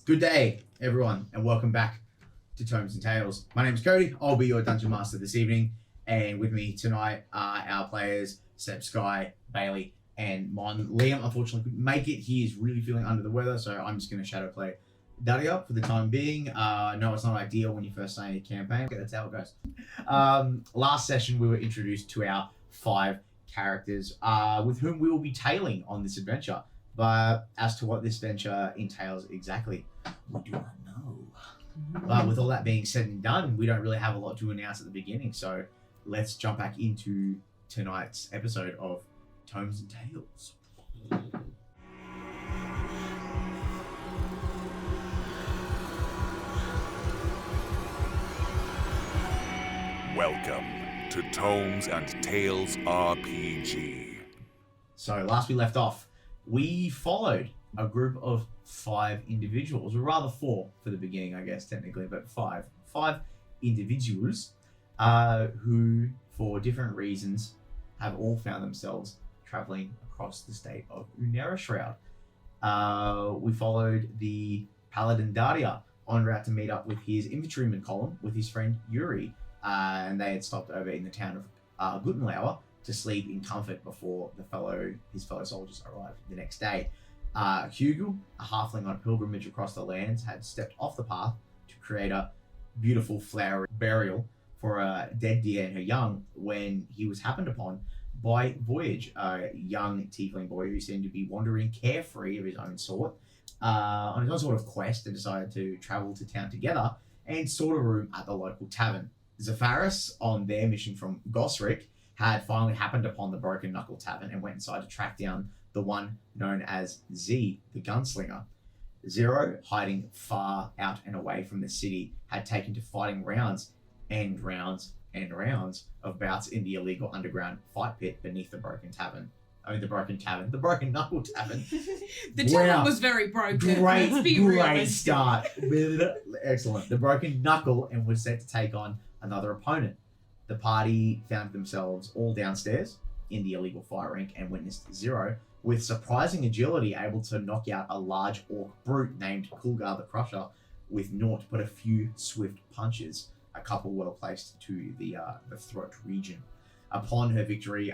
Good day, everyone, and welcome back to Tomes and Tales. My name is Cody. I'll be your Dungeon Master this evening, and with me tonight are our players, Seb, Sky, Bailey, and Mon. Liam, unfortunately, couldn't make it. He is really feeling under the weather, so I'm just going to shadow play Daria for the time being. No, it's not ideal when you first start a campaign. Okay, that's how it goes. Last session, we were introduced to our 5 characters with whom we will be tailing on this adventure. But as to what this venture entails exactly, we do not know. But with all that being said and done, we don't really have a lot to announce at the beginning. So let's jump back into tonight's episode of Tomes and Tales. Welcome to Tomes and Tales RPG. So last we left off, we followed a group of 5 individuals, or rather 4 for the beginning, I guess, technically, but 5 individuals who, for different reasons, have all found themselves traveling across the state of Unerashroud. We followed the Paladin Daria en route to meet up with his infantryman column with his friend Yuri, and they had stopped over in the town of Gutenlauer to sleep in comfort before his fellow soldiers arrived the next day. Hugo, a halfling on a pilgrimage across the lands, had stepped off the path to create a beautiful flowery burial for a dead deer and her young when he was happened upon by Voyage, a young tiefling boy who seemed to be wandering carefree of his own sort on his own sort of quest, and decided to travel to town together and sought a room at the local tavern. Zepharis, on their mission from Gosrick, had finally happened upon the Broken Knuckle Tavern and went inside to track down the one known as Z, the gunslinger. Zero, hiding far out and away from the city, had taken to fighting rounds and rounds and rounds of bouts in the illegal underground fight pit beneath the Broken Knuckle Tavern. The tavern was very broken. Let's be Great realistic. start. Excellent. The Broken Knuckle, and was set to take on another opponent. The party found themselves all downstairs in the illegal fire rink and witnessed Zero, with surprising agility, able to knock out a large orc brute named Kulgar the Crusher with naught but a few swift punches, a couple well placed to the throat region. Upon her victory,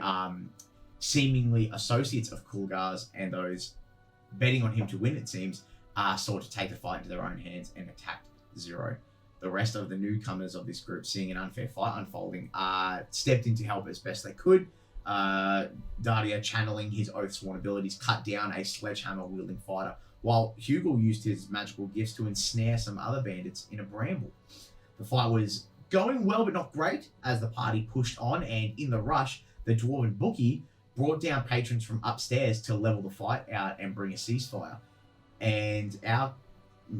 seemingly associates of Kulgar's and those betting on him to win, it seems, sought to take the fight into their own hands and attacked Zero. The rest of the newcomers of this group, seeing an unfair fight unfolding, stepped in to help as best they could. Daria, channeling his oath-sworn abilities, cut down a sledgehammer-wielding fighter, while Hugo used his magical gifts to ensnare some other bandits in a bramble. The fight was going well but not great as the party pushed on, and in the rush, the dwarven bookie brought down patrons from upstairs to level the fight out and bring a ceasefire. And our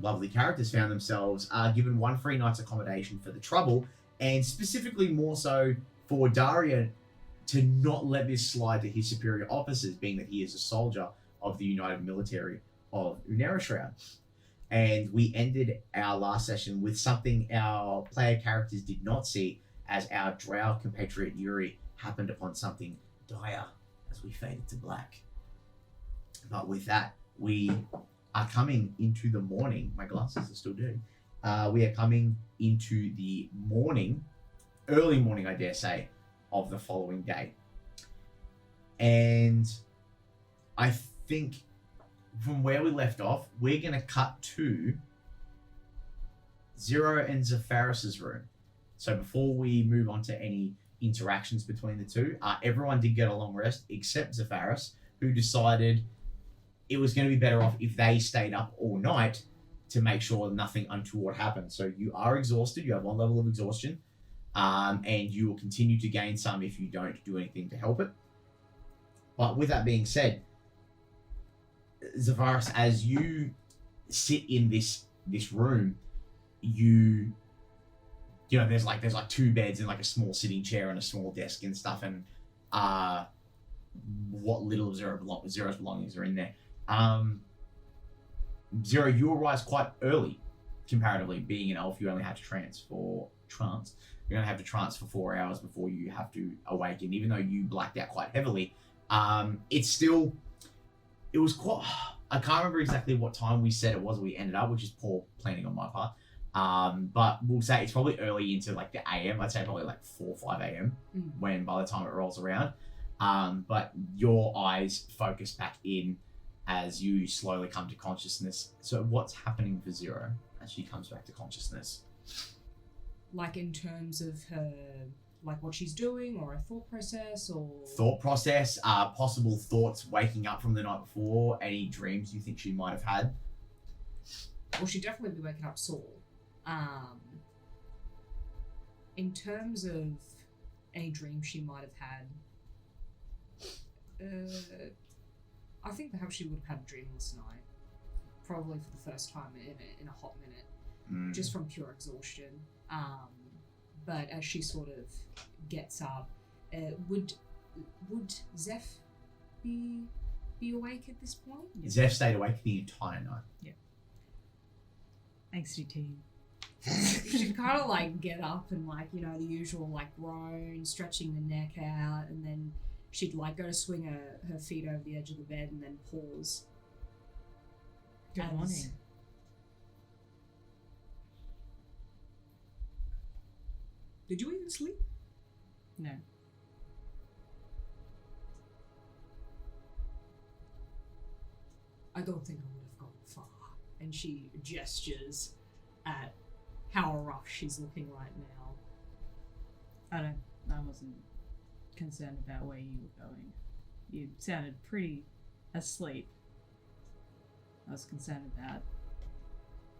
lovely characters found themselves given 1 free night's accommodation for the trouble, and specifically more so for Daria to not let this slide to his superior officers, being that he is a soldier of the United Military of Unerashroud. And we ended our last session with something our player characters did not see, as our drow compatriot Yuri happened upon something dire as we faded to black. But with that, we are coming into the morning. My glasses are still dirty. We are coming into the morning, early morning, I dare say, of the following day. And I think from where we left off, we're going to cut to Zero and Zepharis' room. So before we move on to any interactions between the two, everyone did get a long rest except Zepharis, who decided it was going to be better off if they stayed up all night to make sure nothing untoward happened. So you are exhausted. You have 1 level of exhaustion. And you will continue to gain some if you don't do anything to help it. But with that being said, Zepharis, as you sit in this room, you know, there's like 2 beds and like a small sitting chair and a small desk and stuff, and what little of Zero's belongings are in there. Zero, you arise quite early, comparatively. Being an elf, you only have to trance. You're going to have to trance for 4 hours before you have to awaken. Even though you blacked out quite heavily, it was quite, I can't remember exactly what time we said it was we ended up, which is poor planning on my part. But we'll say it's probably early into like the AM. I'd say probably like 4 or 5 AM when by the time it rolls around. But your eyes focus back in as you slowly come to consciousness. So what's happening for Zero as she comes back to consciousness? Like in terms of her, like what she's doing, or a thought process, or Thought process, possible thoughts waking up from the night before, any dreams you think she might have had. Well, she'd definitely be waking up sore. In terms of any dreams she might have had, I think perhaps she would have had a dream this night, probably for the first time in a hot minute, just from pure exhaustion. But as she sort of gets up, would Zeph be awake at this point? Zeph stayed awake the entire night. Yeah. Angsty teen. She'd kind of like get up and like, you know, the usual like groan, stretching the neck out, and then she'd like go to swing her feet over the edge of the bed and then pause. Good morning. Did you even sleep? No. I don't think I would have gone far. And she gestures at how rough she's looking right now. I wasn't concerned about where you were going. You sounded pretty asleep. I was concerned about.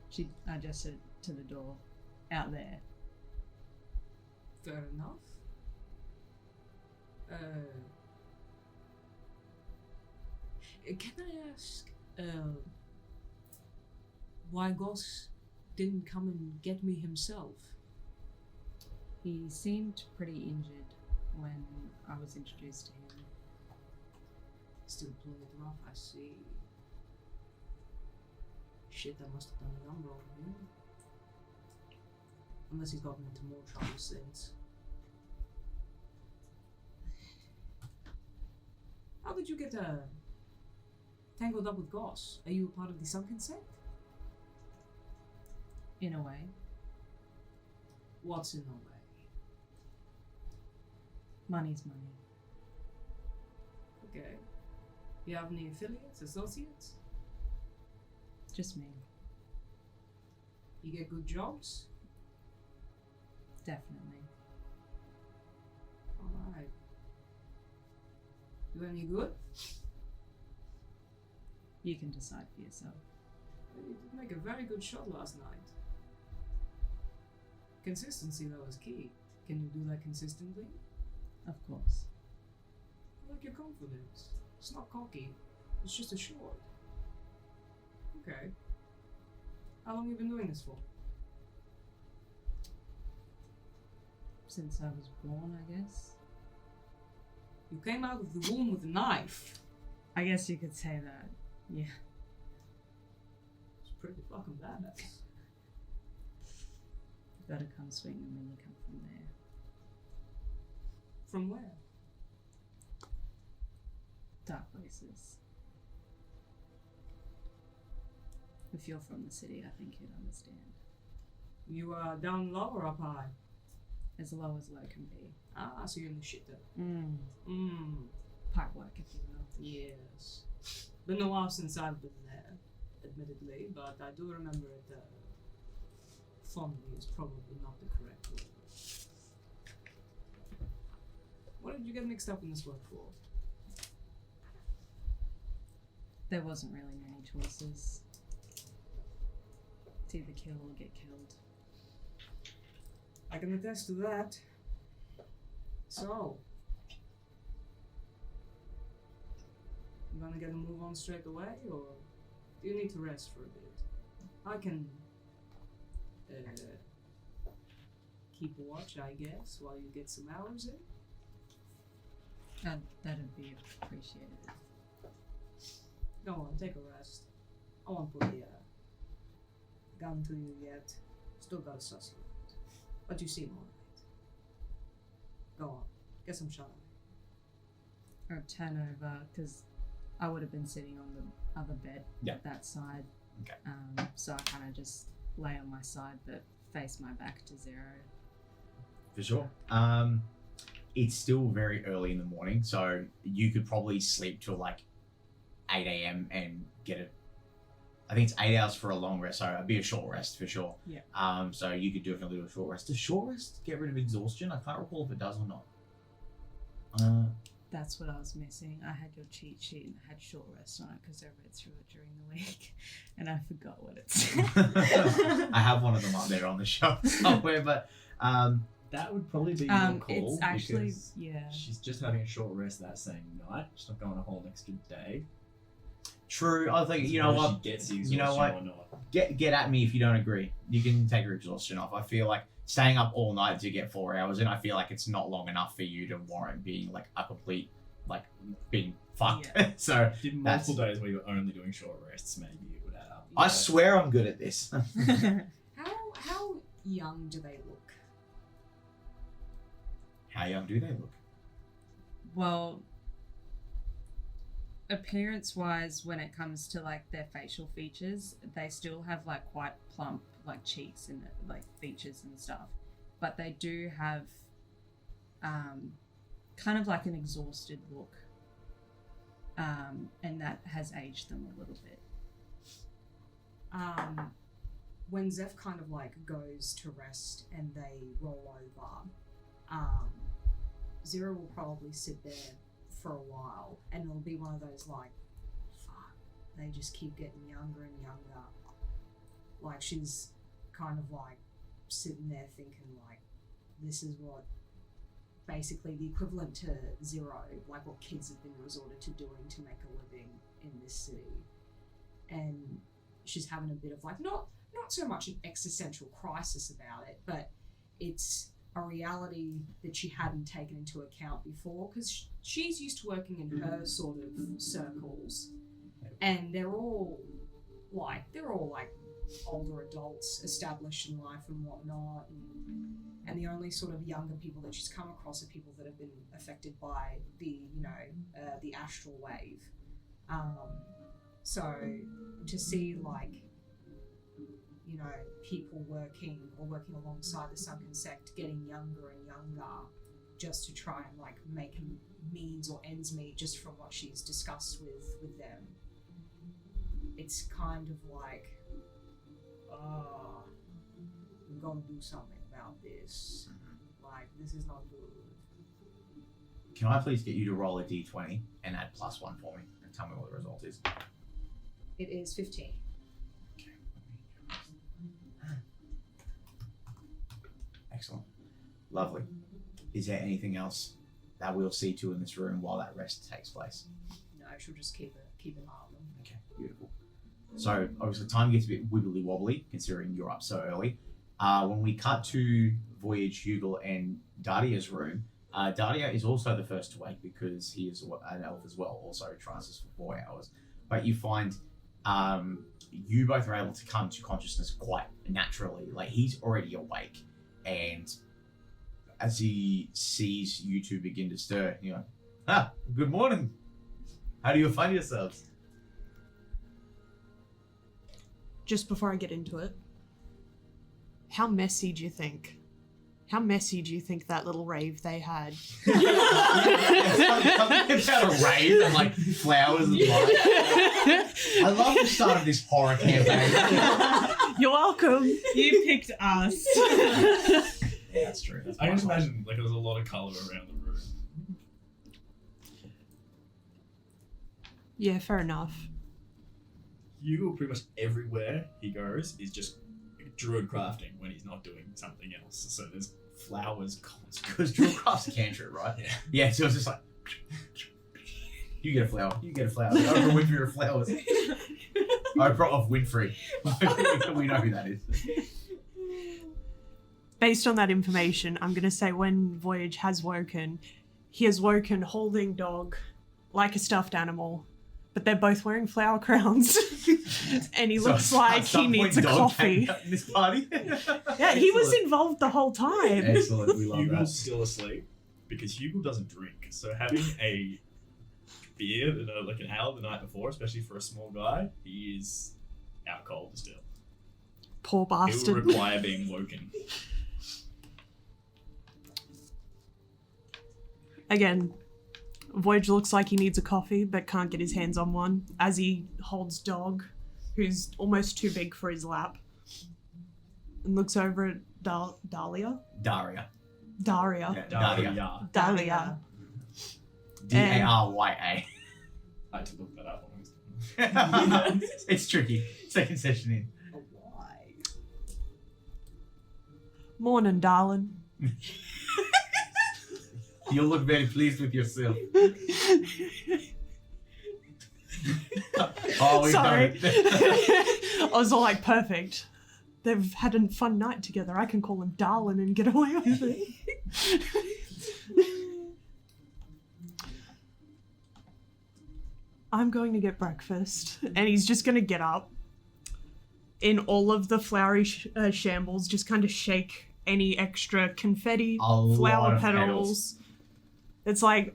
She adjusted to the door out there. Fair enough. Can I ask, why Goss didn't come and get me himself? He seemed pretty injured when I was introduced to him. Still playing it rough, I see. Shit, that must have done a number on him. Unless he's gotten into more trouble since. How did you get tangled up with Goss? Are you a part of the Sunken sect? In a way. What's in the way? Money's money. Okay. You have any affiliates, associates? Just me. You get good jobs? Definitely. Alright. You any good? You can decide for yourself. You did make a very good shot last night. Consistency, though, is key. Can you do that consistently? Of course. I like your confidence. It's not cocky. It's just assured. Okay. How long have you been doing this for? Since I was born, I guess. You came out of the womb with a knife. I guess you could say that. Yeah. It's pretty fucking badass. You gotta come swing and then you come from there. From where? Dark places. If you're from the city, I think you'd understand. You are down low or up high? As low as low can be. Ah, so you're in the shit though. Pipe work, if you will. Yes. Been a while since I've been there, admittedly, but I do remember it. Fondly is probably not the correct word. What did you get mixed up in this work for? There wasn't really many choices. It's either kill or get killed. I can attest to that. So, you gonna get a move on straight away, or do you need to rest for a bit? I can keep watch, I guess, while you get some hours in. That'd be appreciated. Go on, take a rest. I won't put the gun to you yet. Still gotta suss you out. But you seem alright. Go on, get some shut eye. Or turn over, because I would have been sitting on the other bed Yeah. that side. Okay. So I kind of just lay on my side but face my back to Zero. For sure. It's still very early in the morning, so you could probably sleep till like 8 a.m. and get it. I think it's 8 hours for a long rest, so it'd be a short rest for sure. Yeah. So you could definitely do a short rest. Does short rest get rid of exhaustion? I can't recall if it does or not. That's what I was missing. I had your cheat sheet and I had short rest on it because I read through it during the week and I forgot what it said. I have one of them up there on the shelf somewhere, but that would probably be your call. It's actually, because yeah. she's just having a short rest that same night. She's not going a whole extra day. true. I think you know Whether what. she gets the exhaustion You know what? or not. Get at me if you don't agree. You can take your exhaustion off. I feel like staying up all night to get 4 hours in, I feel like it's not long enough for you to warrant being like a complete, like being fucked. Yeah. So If you did That's- multiple days where you're only doing short rests, maybe it would add up. I swear I'm good at this. How young do they look? How young do they look? Well, appearance-wise, when it comes to like their facial features, they still have like quite plump like cheeks and like features and stuff, but they do have kind of like an exhausted look, and that has aged them a little bit. When Zeph kind of like goes to rest and they roll over, Zero will probably sit there for a while and it'll be one of those like, fuck, they just keep getting younger and younger. Like she's kind of like sitting there thinking like, this is what basically the equivalent to Zero, like what kids have been resorted to doing to make a living in this city. And she's having a bit of like, not so much an existential crisis about it, but it's a reality that she hadn't taken into account before, because she's used to working in her sort of circles, and they're all like older adults, established in life and whatnot, and the only sort of younger people that she's come across are people that have been affected by the the astral wave. So to see like, you know, people working alongside the sunken sect, getting younger and younger, just to try and like make means or ends meet just from what she's discussed with them. It's kind of like, we've got to do something about this. Like, this is not good. Can I please get you to roll a d20 and add +1 for me and tell me what the result is? It is 15. Excellent. Lovely. Is there anything else that we'll see to in this room while that rest takes place? No, she'll just keep an eye on them. Okay, beautiful. So obviously time gets a bit wibbly wobbly considering you're up so early. When we cut to Voyage, Hugel and Dardia's room, Dardia is also the first to wake because he is an elf as well, also trances for 4 hours. But you find you both are able to come to consciousness quite naturally. Like he's already awake, and as he sees you two begin to stir, you're like, good morning. How do you find yourselves? Just before I get into it, how messy do you think? How messy do you think that little rave they had? Something about a rave and like flowers and lights. I love the start of this horror campaign. You're welcome. You picked us. Yeah, that's true. That's I can just my fault. imagine like there's a lot of colour around the room. Yeah, fair enough. Hugo, pretty much everywhere he goes, is just druid crafting when he's not doing something else. So there's flowers constantly. Because Drillcraft's a cantrip, right? Yeah. Yeah, so it's just like, you get a flower, you get a flower. Oprah Winfrey of flowers. Oprah of Winfrey. We know who that is. Based on that information, I'm going to say when Voyage has woken, he has woken holding dog like a stuffed animal, but they're both wearing flower crowns. And he looks like at some he needs point a Dog coffee. came out in this party. Yeah, he was involved the whole time. Excellent, we love Hugo's that. still asleep because Hugo doesn't drink. So having a beer, like an ale the night before, especially for a small guy, he is out cold still. Poor It will bastard. require being woken. Again, Voyage looks like he needs a coffee, but can't get his hands on one as he holds Dog, who's almost too big for his lap, and looks over at Dahlia. Daria. Daria. Yeah, Daria. Yeah. Dahlia. Darya. I had to look that up. When I was doing It's tricky. Second session in. Why? Morning, darling. You look very pleased with yourself. Oh, we've Sorry. done it. I was all like, perfect. They've had a fun night together. I can call him darling and get away with it. I'm going to get breakfast. And he's just going to get up in all of the flowery shambles, just kind of shake any extra confetti, A lot flower of petals. It's like,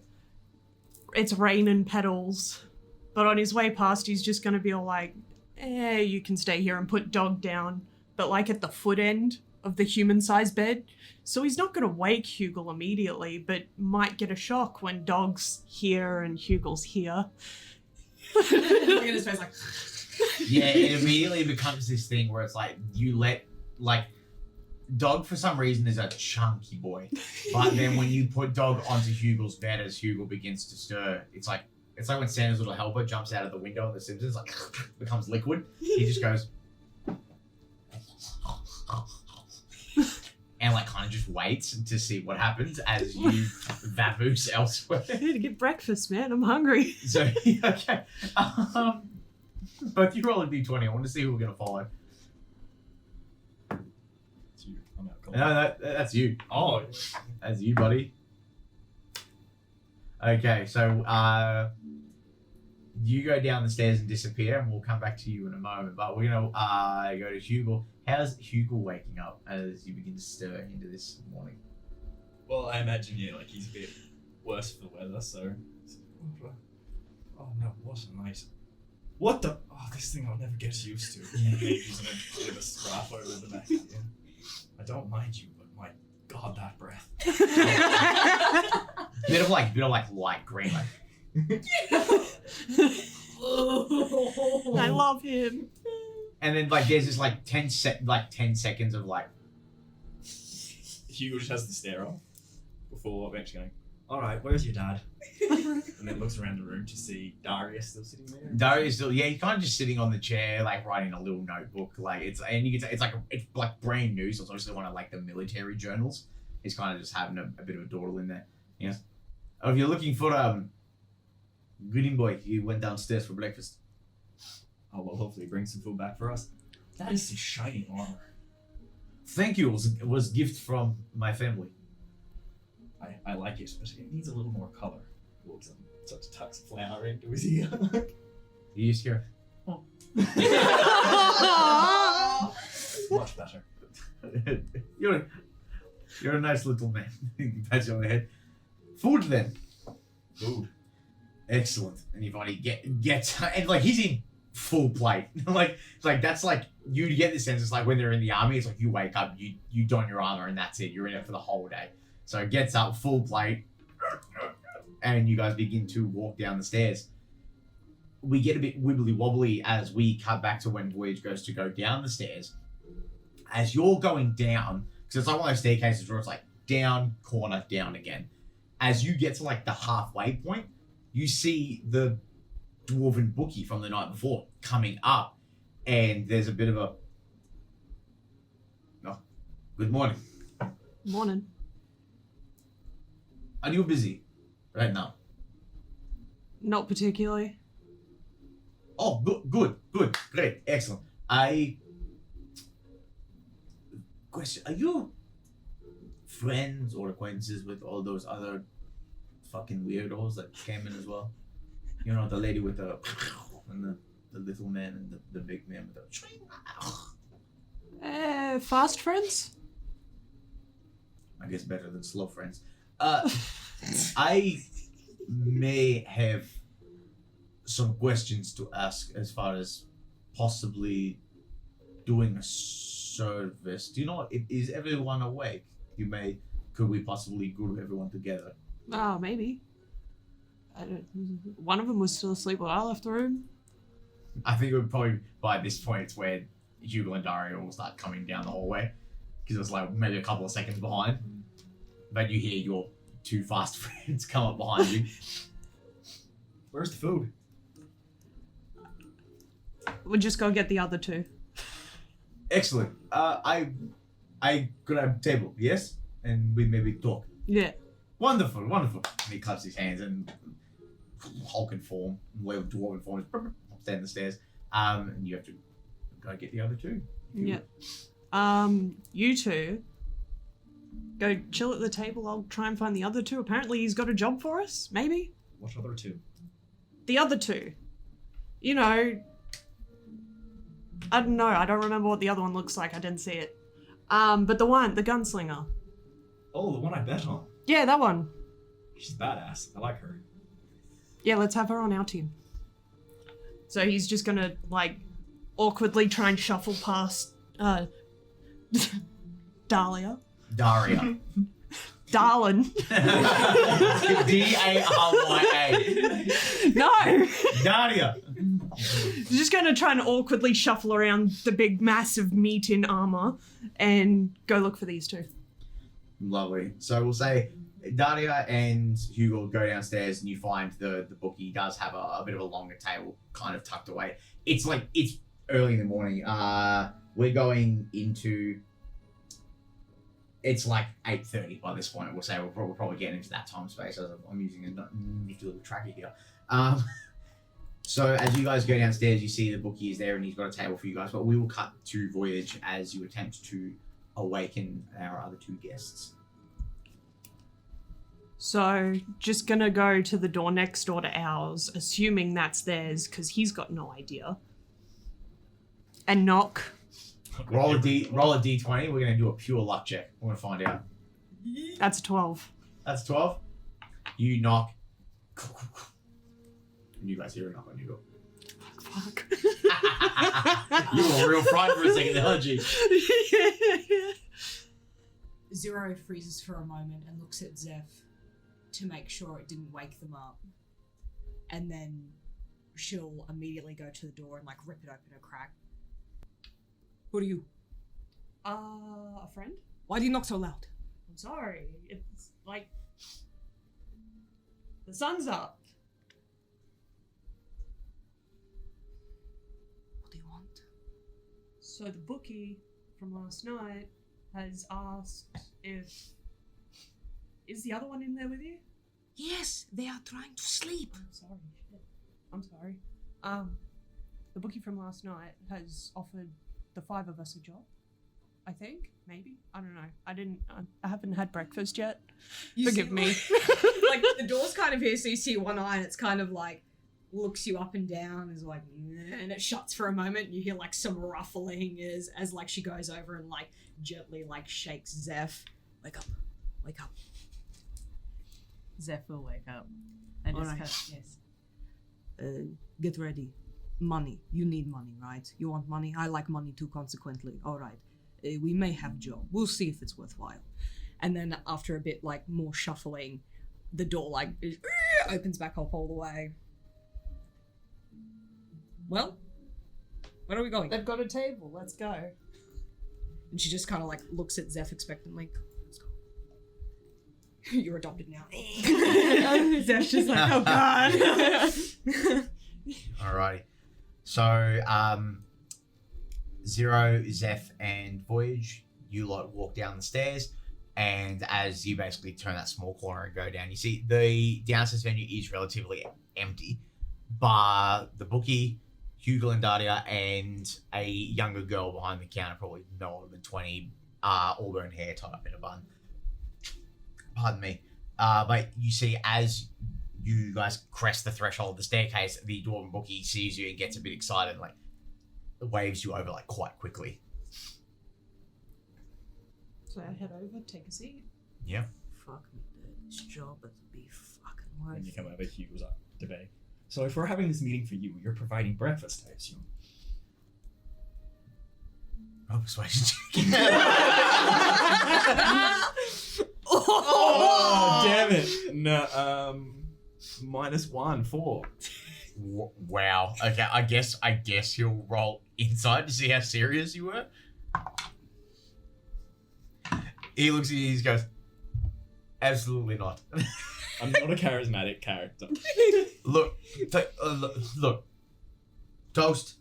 it's raining petals. But on his way past, he's just going to be all like, you can stay here and put Dog down. But like at the foot end of the human-sized bed. So he's not going to wake Hugel immediately, but might get a shock when Dog's here and Hugel's here. Look at his face like. Yeah, it immediately becomes this thing where it's like you let like Dog for some reason is a chunky boy, but then when you put Dog onto Hugel's bed as Hugel begins to stir, it's like when Santa's little helper jumps out of the window in The Simpsons, like becomes liquid. He just goes and like kind of just waits to see what happens as you vamoose elsewhere. I need to get breakfast, man. I'm hungry. So okay, both you roll a d20. I want to see who we're gonna follow. It's you. I'm out cold. No, that's you. Oh, That's you, buddy. Okay, so you go down the stairs and disappear, and we'll come back to you in a moment. But we're gonna go to Hugel. How's Hugel waking up as you begin to stir into this morning? well, I imagine like he's a bit worse for the weather, so. Oh no, what a night. What the? Oh, this thing I'll never get used to. Maybe he's in a bit of a scrap over the back here. I don't mind you, but my god, that breath. Bit of like light green. Like, I love him. and then like there's this like 10 seconds of like Hugo just has the stare off before eventually going, alright, where's your dad? And then looks around the room to see Darius still sitting there. Darius still, yeah, he's kind of just sitting on the chair, like writing a little notebook. Like it's like brand new, so it's obviously one of like the military journals. He's kind of just having a bit of a dawdle in there. Yes. Oh, if you're looking for greeting boy, he went downstairs for breakfast. Oh well, hopefully he brings some food back for us. That is some shiny armor. Thank you. It was gift from my family. I like it, but it needs a little more color. Looks such a tucks flower into his ear. You scared? Much better. You're a nice little man. He pats you on the head. Food then. Food. Excellent. Anybody gets and like he's in full plate. like that's like you get the sense it's like when they're in the army, it's like you wake up, you don your armor and that's it. You're in it for the whole day. So it gets up full plate and you guys begin to walk down the stairs. We get a bit wibbly wobbly as we cut back to when Voyage goes to go down the stairs. As you're going down, because it's like one of those staircases where it's like down, corner, down again. As you get to like the halfway point, you see the dwarven bookie from the night before coming up, and there's a bit of a good morning. Morning. Are you busy right now? Not particularly. Oh, good, great, excellent. Question: are you friends or acquaintances with all those other fucking weirdos that came in as well? You know, the lady with the and the little man and the big man with the Fast friends? I guess better than slow friends. I may have some questions to ask as far as possibly doing a service. Do you know is everyone awake? Could we possibly group everyone together? Oh, maybe. One of them was still asleep when I left the room. I think it would probably by this point it's where Hugo and Dario will start coming down the hallway because it's like maybe a couple of seconds behind. But you hear your two fast friends come up behind you. Where's the food? We'll just go get the other two. Excellent. I grab a table, yes, and we maybe talk. Yeah. Wonderful, wonderful. And he claps his hands and Hulk form, dwarven form, hops down the stairs. And you have to go get the other two. Yeah. You two go chill at the table. I'll try and find the other two. Apparently he's got a job for us, maybe? What other two? The other two. You know, I don't know. I don't remember what the other one looks like. I didn't see it. But the gunslinger. Oh, the one I bet on. Yeah, that one. She's badass. I like her. Yeah, let's have her on our team. So he's just gonna, like, awkwardly try and shuffle past, Daria. Darlin. D-A-R-Y-A. No! Daria. He's just gonna try and awkwardly shuffle around the big, massive meat in armor and go look for these two. Lovely. So we'll say Daria and Hugo go downstairs and you find the bookie does have a bit of a longer table kind of tucked away. It's early in the morning. We're going into... It's like 8:30 by this point. We'll say we're probably getting into that time space. As I'm using a nifty little tracker here. So as you guys go downstairs, you see the bookie is there and he's got a table for you guys. But we will cut to Voyage as you attempt to awaken our other two guests. So, just gonna go to the door next door to ours, assuming that's theirs, because he's got no idea. And knock. Roll a d20. We're gonna do a pure luck check. I want to find out. That's a 12. That's 12. You knock. And you guys hear a knock on your door. Fuck. You were real frightened for a second, aren't you? Zero freezes for a moment and looks at Zeph to make sure it didn't wake them up. And then she'll immediately go to the door and, like, rip it open a crack. Who are you? A friend? Why do you knock so loud? I'm sorry. It's like... The sun's up. What do you want? So the bookie from last night has asked if... Is the other one in there with you? Yes, they are trying to sleep. I'm sorry. Shit. I'm sorry. The bookie from last night has offered the 5 of us a job. I think, maybe. I don't know. I haven't had breakfast yet. Forgive me. Like, the door's kind of here, so you see one eye, and it's kind of like looks you up and down, is like, and it shuts for a moment. And you hear like some ruffling as like she goes over and like gently like shakes Zeph. Wake up, wake up. Zeph will wake up. And just Alright. yes. Get ready. Money. You need money, right? You want money? I like money too, consequently. All right. We may have a job. We'll see if it's worthwhile. And then after a bit, like, more shuffling, the door, like, opens back up all the way. Well, where are we going? They've got a table. Let's go. And she just kind of, like, looks at Zeph expectantly. Let's go. You're adopted now. Zeph's just like, oh god. Alrighty. So, Zero, Zeph, and Voyage, you lot walk down the stairs, and as you basically turn that small corner and go down, you see the downstairs venue is relatively empty, but the bookie, Hugo and Daria, and a younger girl behind the counter, probably no older than 20, auburn hair tied up in a bun. Pardon me. But you see, as you guys crest the threshold of the staircase, the dwarven bookie sees you and gets a bit excited and, like, waves you over, like, quite quickly. So I head over, take a seat. Yeah. Fuck me, dude. This job better be fucking worth When you come over, Hugo's like, debate. So if we're having this meeting for you, you're providing breakfast, I assume. Oh, persuasion check. Oh, damn it. No, -1, 4. Wow. Okay, I guess you'll roll inside to see how serious you were. He looks at you, he goes, absolutely not. I'm not a charismatic character. Look, look. Toast.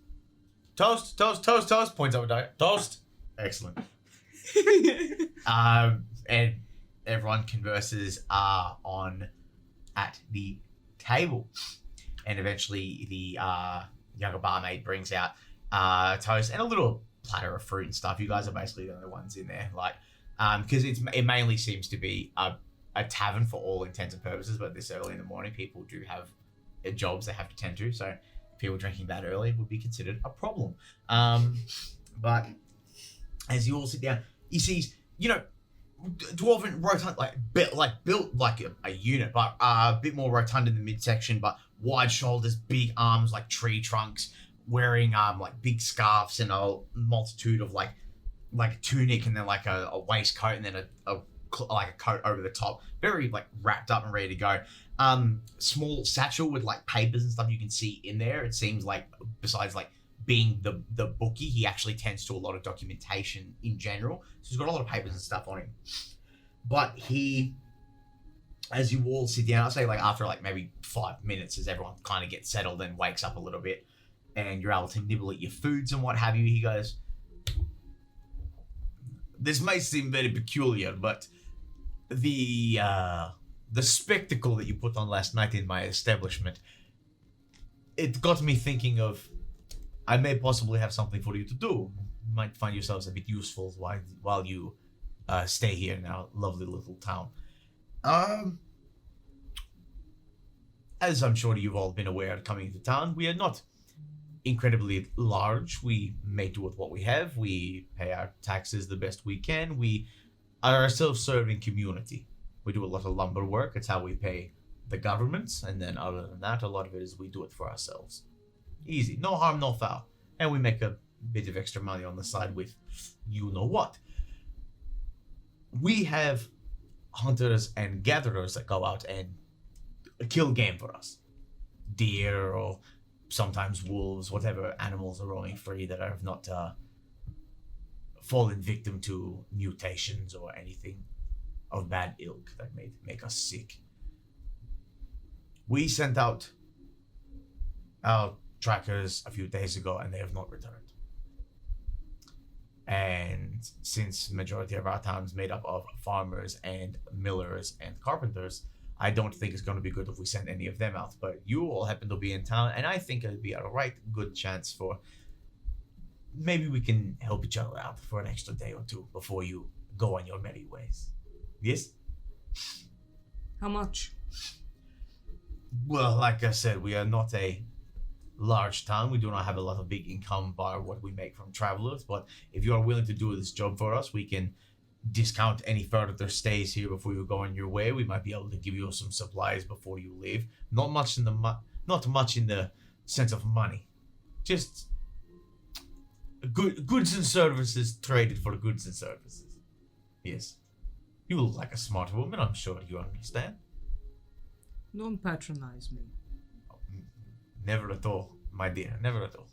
Toast, toast, toast, toast. Points over die. Toast. Excellent. And everyone converses at the table. And eventually the younger barmaid brings out toast and a little platter of fruit and stuff. You guys are basically the only ones in there. Like, because it mainly seems to be a tavern for all intents and purposes, but this early in the morning, people do have jobs they have to tend to. So people drinking that early would be considered a problem. But as you all sit down, he sees, dwarven rotund, built like a unit, but a bit more rotund in the midsection, but wide shoulders, big arms like tree trunks, wearing like big scarves and a multitude of like a tunic and then like a waistcoat and then a coat over the top, very like wrapped up and ready to go. Small satchel with like papers and stuff you can see in there. It seems like besides like being the bookie, he actually tends to a lot of documentation in general. So he's got a lot of papers and stuff on him. But he, as you all sit down, I'll say like after like maybe 5 minutes as everyone kind of gets settled and wakes up a little bit and you're able to nibble at your foods and what have you, he goes, this may seem very peculiar, but the spectacle that you put on last night in my establishment, it got me thinking of, I may possibly have something for you to do. You might find yourselves a bit useful while you stay here in our lovely little town. As I'm sure you've all been aware coming into town, we are not incredibly large. We make do with what we have. We pay our taxes the best we can. We are a self-serving community. We do a lot of lumber work. It's how we pay the governments. And then other than that, a lot of it is we do it for ourselves. Easy. No harm, no foul. And we make a bit of extra money on the side with you know what. We have hunters and gatherers that go out and kill game for us. Deer or sometimes wolves, whatever animals are roaming free that have not fallen victim to mutations or anything of bad ilk that may make us sick. We sent out our trackers a few days ago and they have not returned. And since majority of our town is made up of farmers and millers and carpenters, I don't think it's going to be good if we send any of them out. But you all happen to be in town, and I think it'd be a right good chance for maybe we can help each other out for an extra day or two before you go on your merry ways. Yes? How much? Well, like I said, we are not a large town. We do not have a lot of big income bar what we make from travelers. But if you are willing to do this job for us, we can discount any further stays here before you go on your way. We might be able to give you some supplies before you leave. Not much in the sense of money. Just goods and services traded for goods and services. Yes. You look like a smart woman. I'm sure you understand. Don't patronize me. Never at all, my dear. Never at all.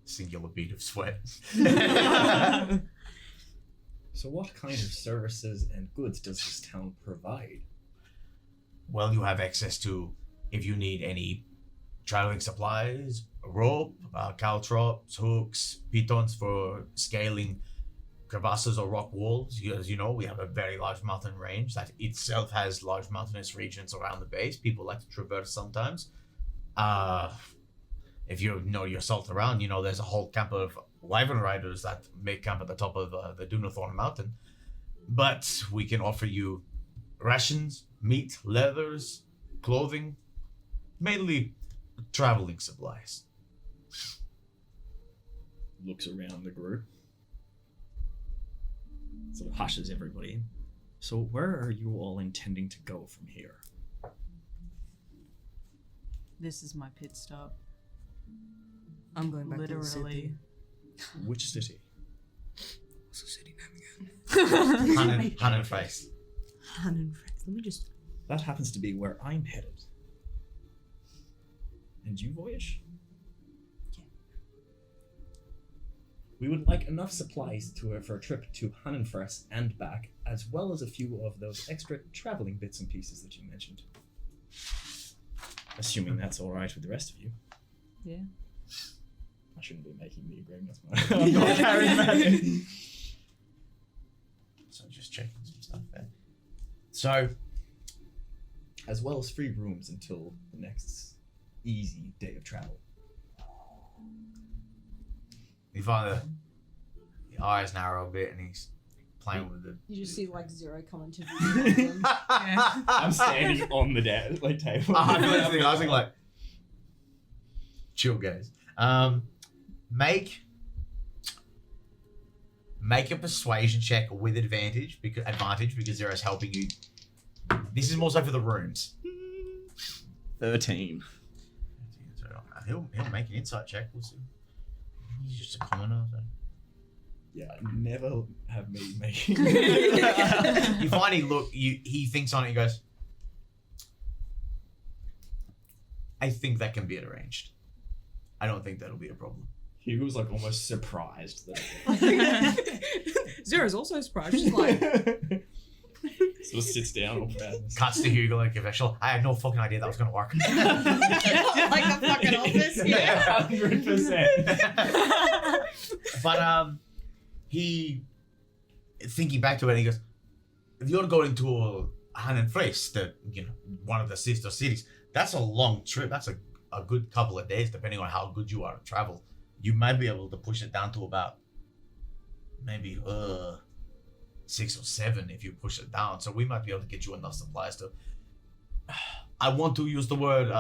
Singular bead of sweat. So what kind of services and goods does this town provide? Well, you have access to, if you need any traveling supplies, rope, caltrops, hooks, pitons for scaling crevasses or rock walls. As you know, we have a very large mountain range that itself has large mountainous regions around the base. People like to traverse sometimes. If you know your salt around, you know there's a whole camp of wyvern riders that make camp at the top of the Dunathorn mountain. But we can offer you rations, meat, leathers, clothing, mainly traveling supplies. Looks around the group. Sort of hushes everybody. So where are you all intending to go from here? This is my pit stop. I'm going back to the Literally. city. Which city? What's the city name again? Hannon face. Hannon. Let me just. That happens to be where I'm headed. And you, Voyage? Yeah. We would like enough supplies for a trip to Hannenfress and back, as well as a few of those extra traveling bits and pieces that you mentioned. Assuming that's alright with the rest of you. Yeah. I shouldn't be making the agreement. I'm not carrying that. So just checking some stuff there. So, As well as free rooms until the next easy day of travel. you find the eyes narrow a bit and he's playing with the... You just see like Zero come into view. I'm standing on the table. I was thinking like, chill guys. Make a persuasion check with advantage because Zero's helping you. This is more so for the rooms. 13. He'll make an insight check. We'll see. He's just a commoner. So. Yeah, never have me making. You find he thinks on it and goes, I think that can be arranged. I don't think that'll be a problem. Hugo's like almost surprised that. Zero's also surprised. She's like, Sort of sits down all proud. Cuts to Hugo like official. I had no fucking idea that was gonna work. like a fucking office. Yeah. 100%. But he thinking back to it, he goes, if you're going to Hannenfries, one of the sister cities, that's a long trip. That's a good couple of days, depending on how good you are at travel. You might be able to push it down to about maybe 6 or 7 if you push it down. So we might be able to get you enough supplies to. I want to use the word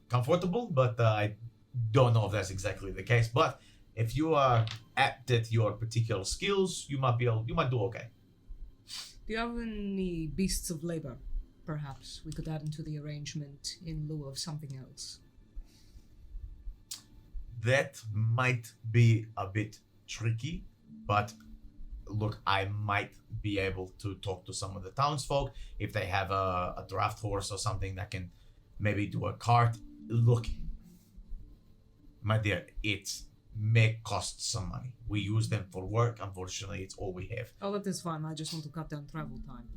comfortable, but I don't know if that's exactly the case. But if you are apt at your particular skills, you might do okay. Do you have any beasts of labor? Perhaps we could add into the arrangement in lieu of something else. That might be a bit tricky, but look, I might be able to talk to some of the townsfolk if they have a draft horse or something that can maybe do a cart. Look, my dear, it may cost some money. We use them for work. Unfortunately, it's all we have. Oh, that is fine. I just want to cut down travel time.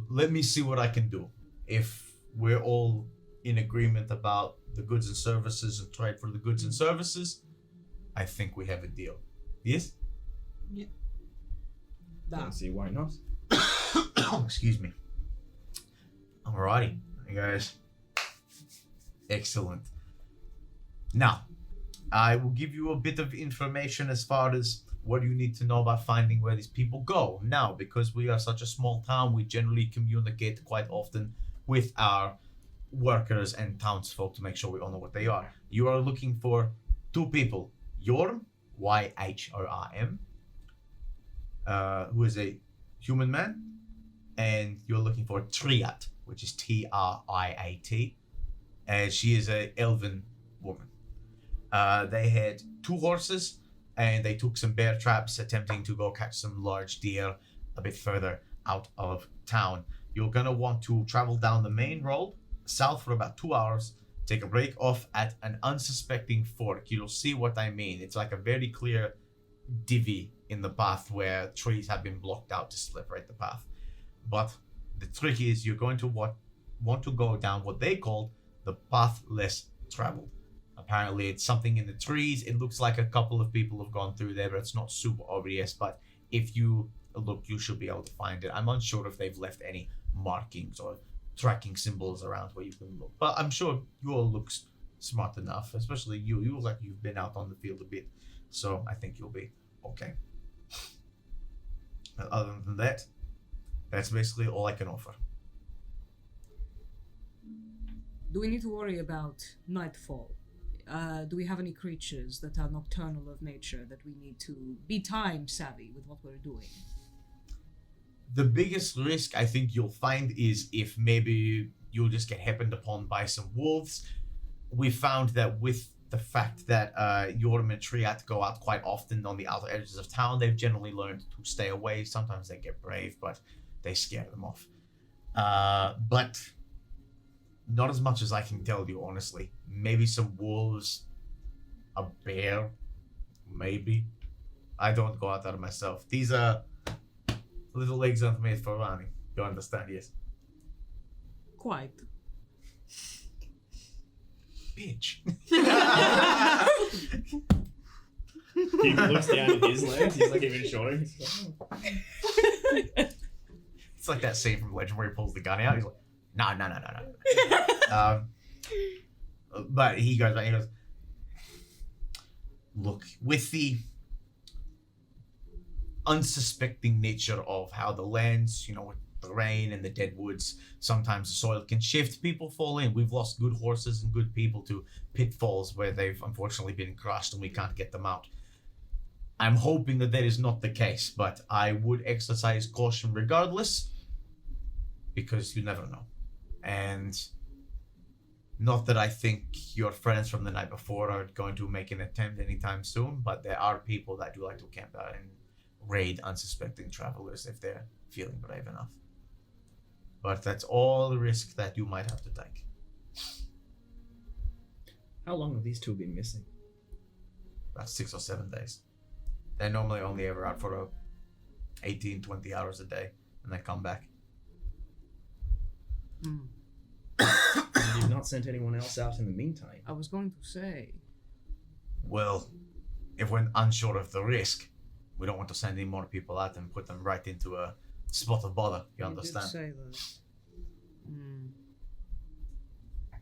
Let me see what I can do. If we're all in agreement about the goods and services and trade for the goods and services, I think we have a deal. Yes? Don't see why not. Excuse me. Alrighty, you guys. Excellent. Now, I will give you a bit of information as far as what you need to know about finding where these people go. Now, because we are such a small town, we generally communicate quite often with our workers and townsfolk to make sure we all know what they are. You are looking for 2 people. Yorm, Yhorm, who is a human man, and you're looking for Triat, which is Triat, and she is a elven woman. They had 2 horses, and they took some bear traps attempting to go catch some large deer a bit further out of town. You're gonna want to travel down the main road south for about 2 hours, take a break off at an unsuspecting fork. You'll see what I mean. It's like a very clear divvy in the path where trees have been blocked out to separate the path. But the trick is you're going to want to go down what they call the path less traveled. Apparently it's something in the trees. It looks like a couple of people have gone through there, but it's not super obvious. But if you look, you should be able to find it. I'm unsure if they've left any markings or tracking symbols around where you can look, but I'm sure you all look smart enough, especially you. You look like you've been out on the field a bit, so I think you'll be okay. But other than that, that's basically all I can offer. Do we need to worry about nightfall? Do we have any creatures that are nocturnal of nature that we need to be time savvy with what we're doing? The biggest risk I think you'll find is if maybe you'll just get happened upon by some wolves. We found that with the fact that your military had to go out quite often on the outer edges of town, they've generally learned to stay away. Sometimes they get brave, but they scare them off. But not as much as I can tell you, honestly. Maybe some wolves, a bear, maybe. I don't go out there myself. These are little legs aren't made for running. You understand, yes? Quite. Bitch. He looks down at his legs. He's like even shorter. He's like, oh. It's like that scene from Legend where he pulls the gun out. He's like, no. But he goes back. He goes, look, with the unsuspecting nature of how the lands, with the rain and the dead woods, sometimes the soil can shift. People fall in. We've lost good horses and good people to pitfalls where they've unfortunately been crushed and we can't get them out. I'm hoping that is not the case, but I would exercise caution regardless, because you never know. And not that I think your friends from the night before are going to make an attempt anytime soon, but there are people that do like to camp out and raid unsuspecting travelers if they're feeling brave enough. But that's all the risk that you might have to take. How long have these two been missing? About 6 or 7 days. They're normally only ever out for 18, 20 hours a day, and they come back. You've not sent anyone else out in the meantime. I was going to say. Well, if we're unsure of the risk, we don't want to send any more people out and put them right into a spot of bother. You understand? Did say that.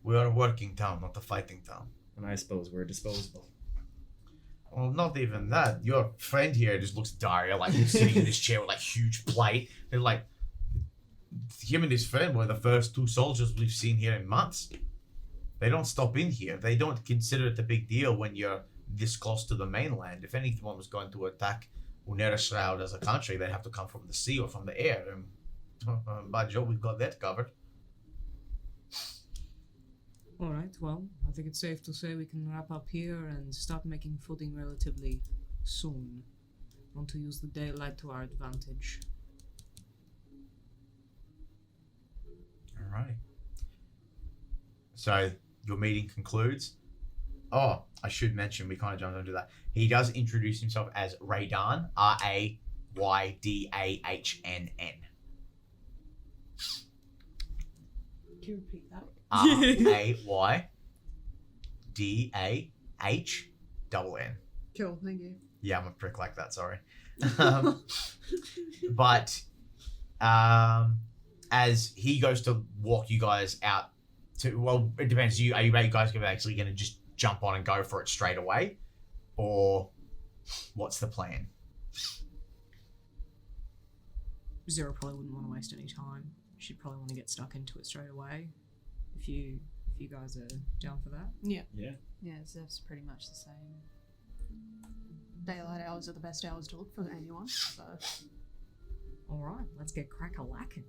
We are a working town, not a fighting town. And I suppose we're disposable. Well, not even that. Your friend here just looks dire, like he's sitting in this chair with like huge plate. And like, him and his friend were the first 2 soldiers we've seen here in months. They don't stop in here. They don't consider it a big deal when you're this close to the mainland. If anyone was going to attack Unerashroud as a country, they'd have to come from the sea or from the air. And by Joe, we've got that covered. All right, well, I think it's safe to say we can wrap up here and start making footing relatively soon. Want to use the daylight to our advantage. Alright. So, your meeting concludes. Oh, I should mention, we kind of jumped into that. He does introduce himself as Raydan, Raydahn. Can you repeat that? Raydahn. Cool, thank you. Yeah, I'm a prick like that, sorry. But as he goes to walk you guys out to, well, it depends. Are you guys actually going to just jump on and go for it straight away? Or what's the plan? Zero probably wouldn't want to waste any time. She'd probably want to get stuck into it straight away. If you guys are down for that. Yeah. Yeah. Yeah, Zev's pretty much the same. Daylight hours are the best hours to look for anyone, so. Alright, let's get crack-a-lackin'.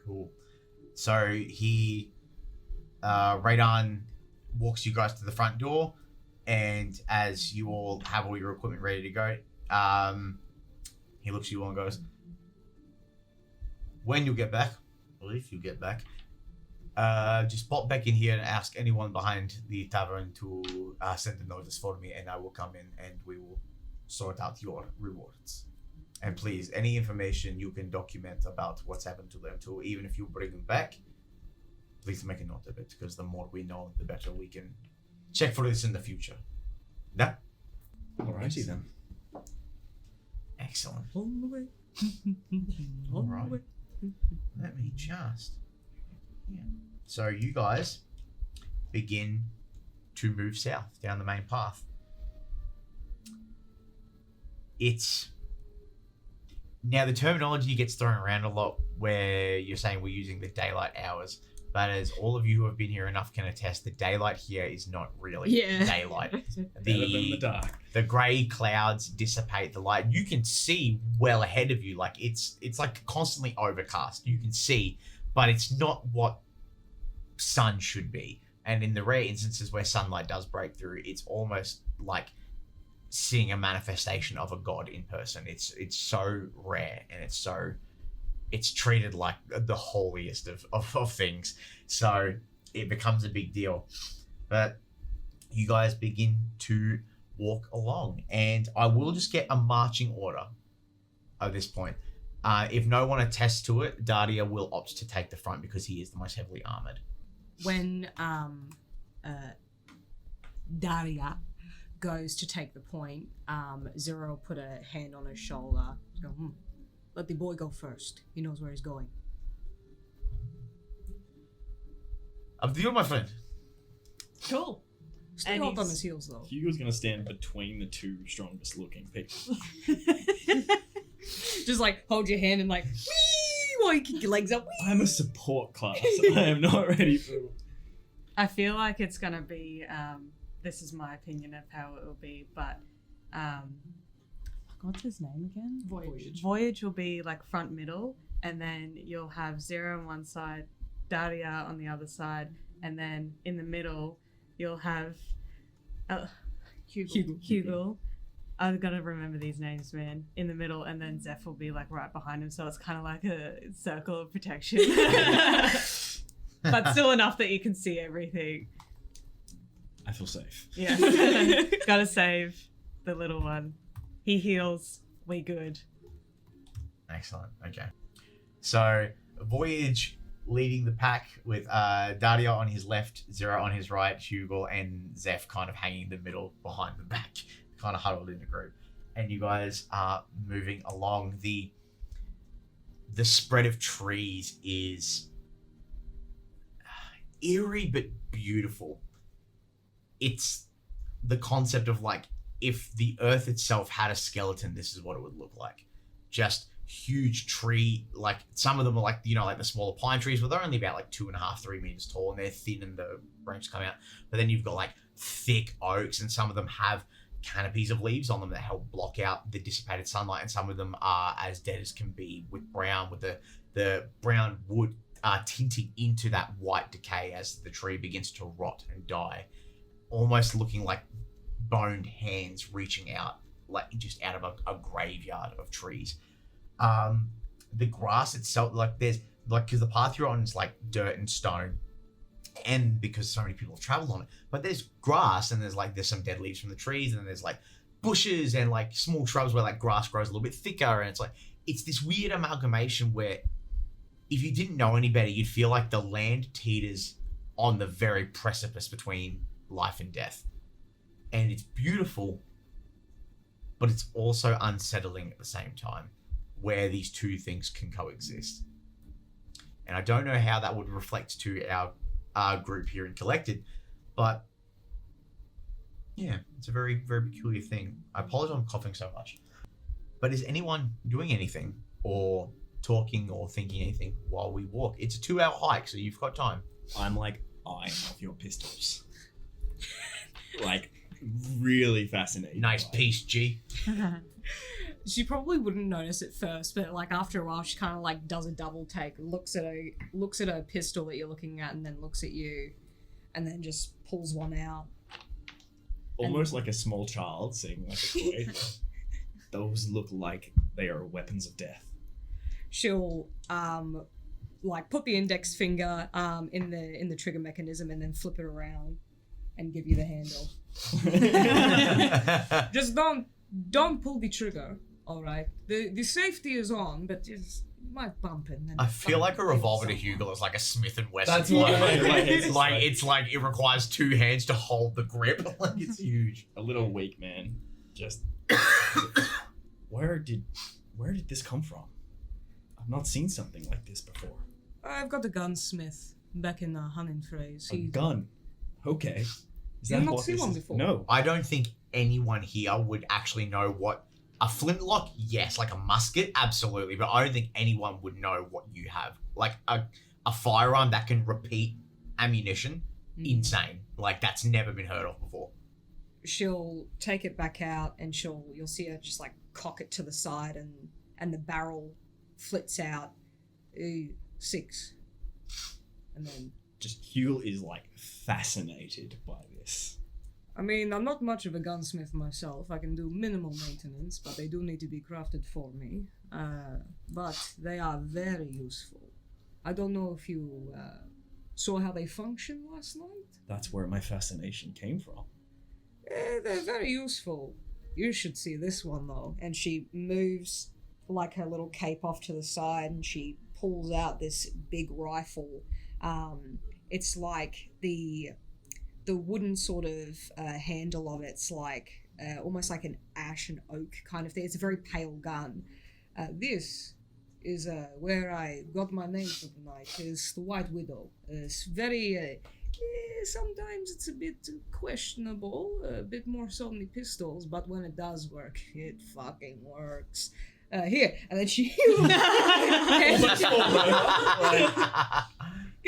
Cool. So he, Radon walks you guys to the front door, and as you all have all your equipment ready to go, he looks at you all and goes, when you get back, or if you get back, just pop back in here and ask anyone behind the tavern to send a notice for me, and I will come in and we will sort out your rewards. And please, any information you can document about what's happened to them too, even if you bring them back, please make a note of it, because the more we know, the better we can check for this in the future. Yeah? Alrighty then. Excellent. On the way. All right. Let me just... Yeah. So you guys begin to move south down the main path. It's... Now, the terminology gets thrown around a lot where you're saying we're using the daylight hours, but as all of you who have been here enough can attest, the daylight here is not really daylight. Better than the dark. The grey clouds dissipate the light. You can see well ahead of you. Like it's like constantly overcast. You can see, but it's not what sun should be. And in the rare instances where sunlight does break through, it's almost like seeing a manifestation of a god in person. It's so rare, and it's treated like the holiest of things. So it becomes a big deal. But you guys begin to walk along, and I will just get a marching order at this point. If no one attests to it, Dardia will opt to take the front because he is the most heavily armored. When Daria goes to take the point, Zero will put a hand on his shoulder. Go, let the boy go first. He knows where he's going. Up to you, my friend. Cool. Stay And hot on he's- his heels, though. Hugo's gonna stand between the two strongest looking people. Just like hold your hand and like, wee, while you kick your legs up. Wee. I'm a support class. I am not ready for. I feel like it's gonna be. This is my opinion of how it will be, but what's his name again? Voyage. Voyage will be like front middle, and then you'll have Zero on one side, Daria on the other side, and then in the middle you'll have Hugo. I've got to remember these names, man. In the middle, and then Zeph will be like right behind him, so it's kind of like a circle of protection, but still enough that you can see everything. I feel safe. Yeah, gotta save the little one. He heals. We good. Excellent. Okay. So Voyage leading the pack with Dardia on his left, Zero on his right, Hugo and Zeph kind of hanging in the middle behind the back, kind of huddled in a group. And you guys are moving along. The spread of trees is eerie but beautiful. It's the concept of like, if the earth itself had a skeleton, this is what it would look like. Just huge tree, like some of them are like, you know, like the smaller pine trees, but they're only about like 2.5, 3 meters tall, and they're thin and the branches come out. But then you've got like thick oaks, and some of them have canopies of leaves on them that help block out the dissipated sunlight, and some of them are as dead as can be, with the brown wood tinting into that white decay as the tree begins to rot and die, almost looking like boned hands reaching out, like just out of a graveyard of trees. The grass itself, like there's like, because the path you're on is like dirt and stone, and because so many people have traveled on it, but there's grass, and there's some dead leaves from the trees, and then there's like bushes and like small shrubs where like grass grows a little bit thicker, and it's this weird amalgamation where if you didn't know any better, you'd feel like the land teeters on the very precipice between life and death. And it's beautiful, but it's also unsettling at the same time, where these two things can coexist. And I don't know how that would reflect to our group here in Collected, but yeah, it's a very, very peculiar thing. I apologize I'm coughing so much. But is anyone doing anything or talking or thinking anything while we walk? It's a 2-hour hike, so you've got time. I'm like eyeing off your pistols. Like, really fascinating. Nice piece, G. She probably wouldn't notice at first, but like after a while, she kind of like does a double take, looks at a pistol that you're looking at, and then looks at you, and then just pulls one out. Almost like a small child seeing like a toy. Those look like they are weapons of death. She'll like put the index finger in the trigger mechanism and then flip it around and give you the handle. Just don't pull the trigger. All right. The safety is on, but just you might bump it. And then I feel like a bump revolver to someone. Hugo is like a Smith and Wesson. That's what it's like it requires 2 hands to hold the grip. Like it's huge. A little weak, man. Just where did this come from? I've not seen something like this before. I've got a gunsmith back in the hunting phrase. A gun. Okay. Is You've that not what seen this one is? before? No. I don't think anyone here would actually know what a flintlock. Yes, like a musket, absolutely. But I don't think anyone would know what you have. Like a firearm that can repeat ammunition. Insane. Like that's never been heard of before. She'll take it back out and you'll see her just like cock it to the side and the barrel flits out. 6. And then Huel is like fascinated by this. I mean, I'm not much of a gunsmith myself. I can do minimal maintenance, but they do need to be crafted for me. But they are very useful. I don't know if you saw how they function last night. That's where my fascination came from. They're very useful. You should see this one, though. And she moves like her little cape off to the side, and she pulls out this big rifle. It's like the wooden sort of handle of it's like almost like an ash and oak kind of thing. It's a very pale gun. This is where I got my name for the night. Is the White Widow. It's very sometimes it's a bit questionable, a bit more so than the pistols, but when it does work, it fucking works. Here, and then she get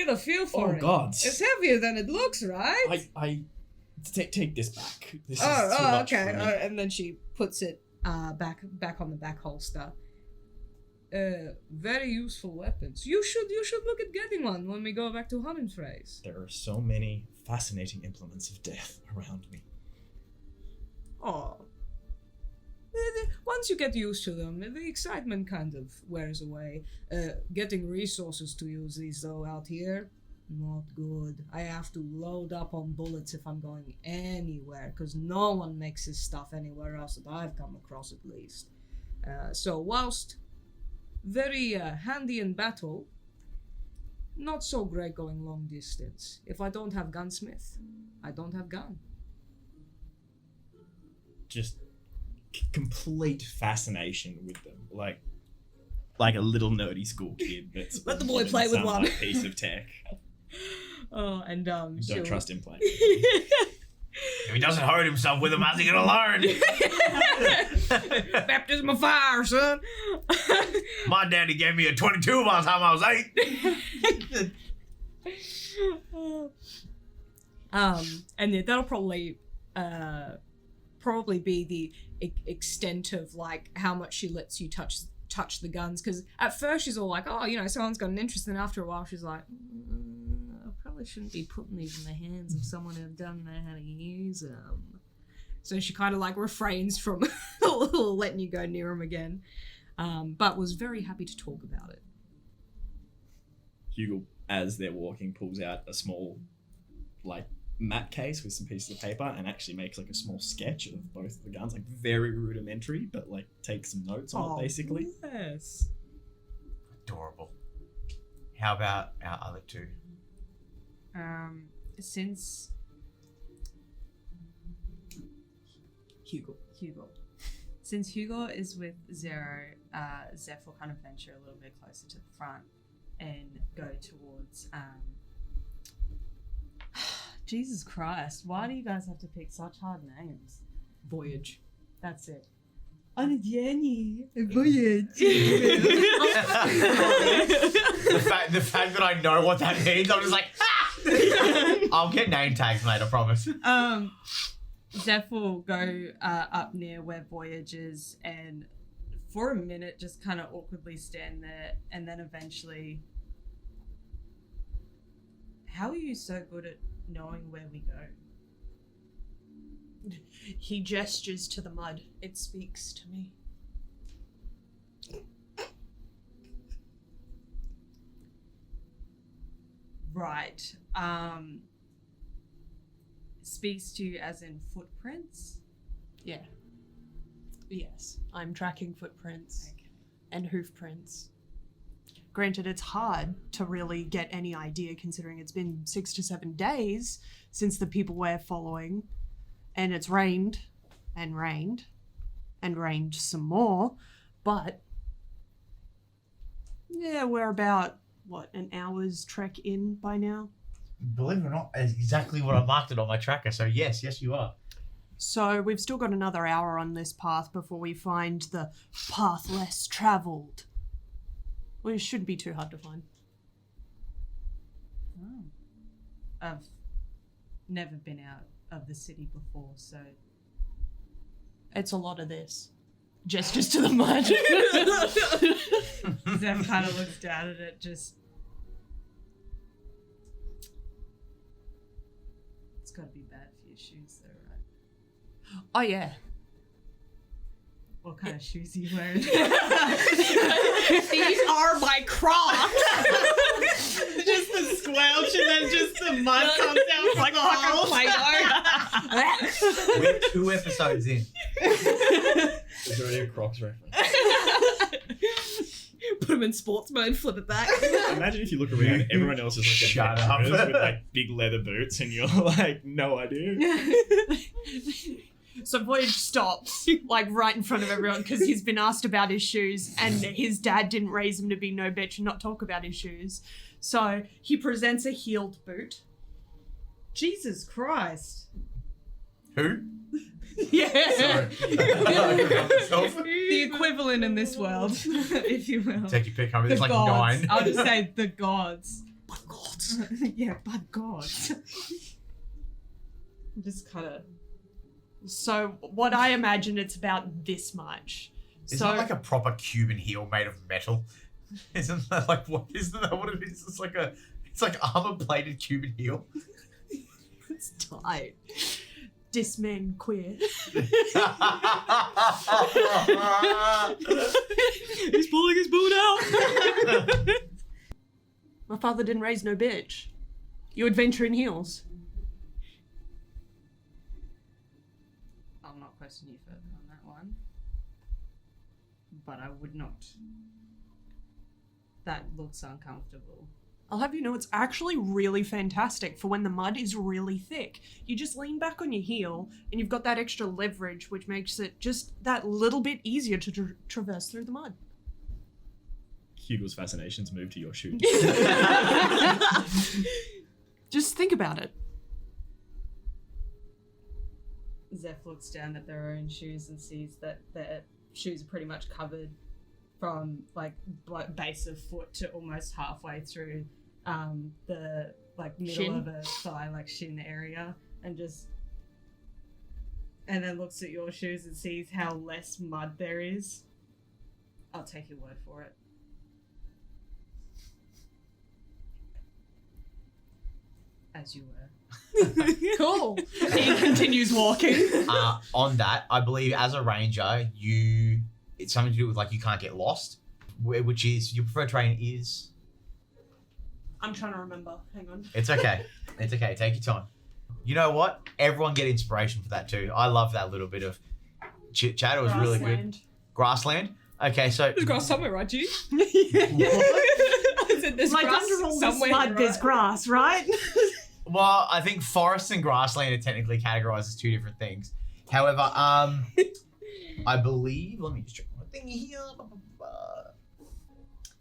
a feel for it. Oh God! It's heavier than it looks, right? I take this back. This is too much okay. for me. And then she puts it back on the back holster. Very useful weapons. You should look at getting one when we go back to hunting phrase. There are so many fascinating implements of death around me. Oh. Once you get used to them, the excitement kind of wears away. Getting resources to use these though out here, not good. I have to load up on bullets if I'm going anywhere, because no one makes this stuff anywhere else that I've come across at least. So whilst very handy in battle, not so great going long distance. If I don't have gunsmith, I don't have gun. Just complete fascination with them, like a little nerdy school kid that's Let the boy play with some, one. like, piece of tech. Oh, and Don't trust him playing. If he doesn't hurt himself with them, how's he gonna learn? Baptism of fire, son. My daddy gave me a 22 by the time I was 8. And yeah, that'll probably be the extent of like how much she lets you touch the guns, because at first she's all like, oh, you know, someone's got an interest, and after a while she's like, I probably shouldn't be putting these in the hands of someone who doesn't know how to use them. So she kind of like refrains from letting you go near them again, but was very happy to talk about it. Hugel, as they're walking, pulls out a small, like, mat case with some pieces of paper and actually makes like a small sketch of both the guns, like very rudimentary, but like takes some notes on it basically. Yes. Adorable. How about our other two? Since Hugo. Since Hugo is with Zero, Zeph will kind of venture a little bit closer to the front and go towards Jesus Christ, why do you guys have to pick such hard names? Voyage. That's it. I'm Jenny. Voyage. The fact that I know what that means, I'm just like, I'll get name tags, mate, I promise. Zeph will go up near where Voyage is and for a minute just kind of awkwardly stand there, and then eventually, how are you so good at knowing where we go? He gestures to the mud. It speaks to me. Right. Speaks to you as in footprints? Yeah. Yes, I'm tracking footprints Okay. and hoof prints. Granted, it's hard to really get any idea considering it's been 6 to 7 days since the people we're following, and it's rained and rained and rained some more, but yeah, we're about, an hour's trek in by now? Believe it or not, that's exactly what I marked it on my tracker, so yes, you are. So we've still got another hour on this path before we find the path less travelled. Which shouldn't be too hard to find. Oh. I've never been out of the city before, so It's a lot of this. Gestures to the mud. Zeph kind of looks down at it, just gotta be bad for your shoes, though, right? Oh yeah. What kind of shoes are you wearing? These are my Crocs. Just the squelch and then just the mud comes out like a We're 2 episodes in. Is there any Crocs reference? Put them in sports mode, flip it back. Imagine if you look around, everyone else is like Shut a up. with like big leather boots, and you're like, no idea. So Voyage stops, like right in front of everyone, because he's been asked about his shoes, and his dad didn't raise him to be no bitch and not talk about his shoes. So he presents a heeled boot. Jesus Christ. Who? Yeah. Sorry. The equivalent in this world, if you will. Take your pick, homie. The There's like gods. 9. I'll just say the gods. By gods. Yeah, but gods. Just kind of. So what I imagine it's about this much. It's So not like a proper Cuban heel made of metal. Isn't that like what? Isn't that what it is? It's like armor-plated Cuban heel. it's tight. Disman queer. He's pulling his boot out. My father didn't raise no bitch. You adventure in heels. I'll not question you further on that one. But I would not. That looks uncomfortable. I'll have you know it's actually really fantastic for when the mud is really thick. You just lean back on your heel and you've got that extra leverage, which makes it just that little bit easier to traverse through the mud. Hugo's fascinations move to your shoes. Just think about it. Zeph looks down at their own shoes and sees that their shoes are pretty much covered from like base of foot to almost halfway through the like middle Shin? of a thigh, like shin area, and then looks at your shoes and sees how less mud there is. I'll take your word for it. As you were. Cool. He continues walking. On that, I believe as a ranger, it's something to do with like you can't get lost, which is your preferred terrain is. I'm trying to remember. Hang on. It's okay. It's okay. Take your time. You know what? Everyone get inspiration for that too. I love that little bit of chit chat. It was really good. Grassland. Okay, so There's grass somewhere, right, G? Like There's grass under all this somewhere, mud, there's right? grass, right? well, I think forest and grassland are technically categorized as 2 different things. However, I believe. Let me just check my thing here.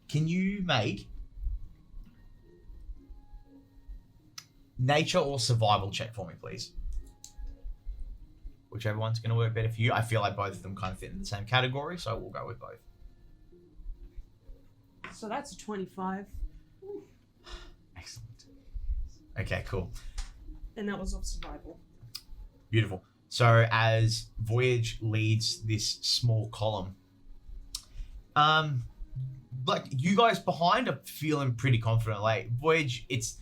Can you make nature or survival check for me, please? Whichever one's going to work better for you. I feel like both of them kind of fit in the same category, so we'll go with both. So that's a 25. Excellent. Okay, cool. And that was of survival. Beautiful. So as Voyage leads this small column, like you guys behind are feeling pretty confident. Like Voyage, it's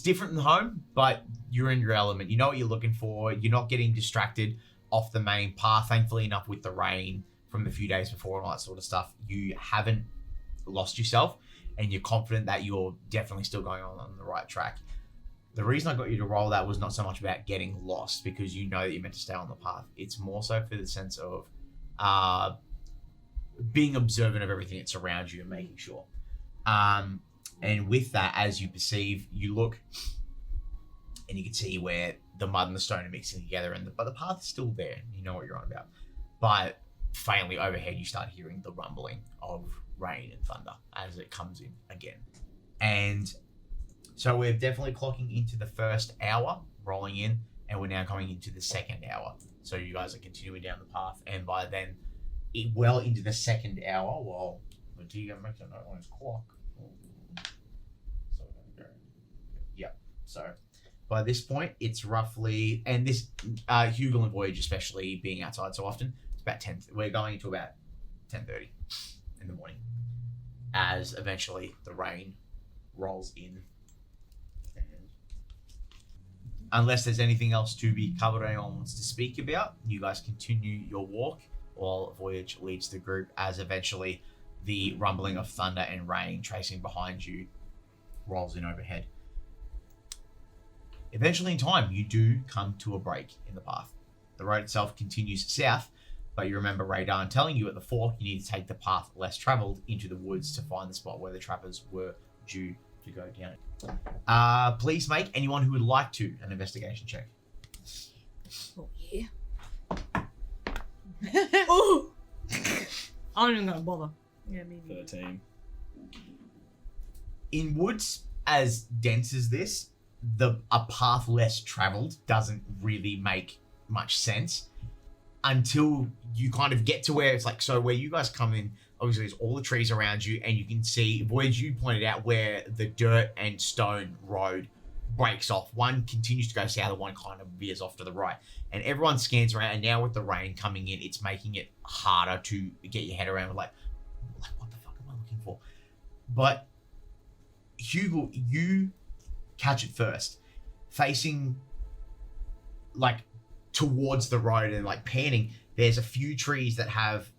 different than home, but you're in your element. You know what you're looking for. You're not getting distracted off the main path. Thankfully enough, with the rain from the few days before and all that sort of stuff, you haven't lost yourself, and you're confident that you're definitely still going on the right track. The reason I got you to roll that was not so much about getting lost, because you know that you're meant to stay on the path. It's more so for the sense of being observant of everything that's around you and making sure. And with that, as you perceive, you look and you can see where the mud and the stone are mixing together, but the path is still there. You know what you're on about. But faintly overhead, you start hearing the rumbling of rain and thunder as it comes in again. And so we're definitely clocking into the first hour, rolling in, and we're now coming into the second hour. So you guys are continuing down the path, and by then, well into the second hour, well, Latiga makes a note on his clock. So by this point, it's roughly, and this Hugel and Voyage especially being outside so often, it's about 10. We're going into about 10:30 in the morning, as eventually the rain rolls in. unless there's anything else to be covered or anyone wants to speak about, you guys continue your walk while Voyage leads the group as eventually the rumbling of thunder and rain tracing behind you rolls in overhead. Eventually in time, you do come to a break in the path. The road itself continues south, but you remember Radar telling you at the fork you need to take the path less traveled into the woods to find the spot where the trappers were due to go down. Please make anyone who would like to an investigation check. Oh, yeah. Oh! I'm not even gonna bother. Yeah, me neither. 13. In woods as dense as this, a path less traveled doesn't really make much sense until you kind of get to where it's like, so where you guys come in, obviously there's all the trees around you, and you can see, Voyage, you pointed out where the dirt and stone road breaks off. One continues to go south, and one kind of veers off to the right. And everyone scans around, and now with the rain coming in, it's making it harder to get your head around, like what the fuck am I looking for? But Hugo, you catch it first, facing like towards the road and like panning. There's a few trees that have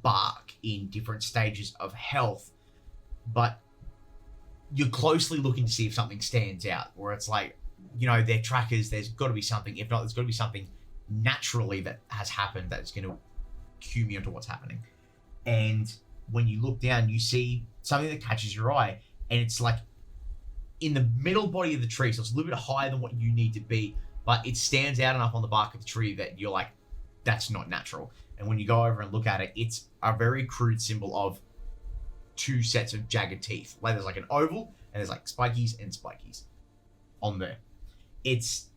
bark in different stages of health, but you're closely looking to see if something stands out, where it's like, you know, they're trackers. There's got to be something. If not, there's got to be something naturally that has happened that's going to cue me onto what's happening. And when you look down, you see something that catches your eye, and it's like in the middle body of the tree, so it's a little bit higher than what you need to be, but it stands out enough on the bark of the tree that you're like, that's not natural. And when you go over and look at it, it's a very crude symbol of two sets of jagged teeth. Like there's like an oval, and there's like spikies and spikies on there. It's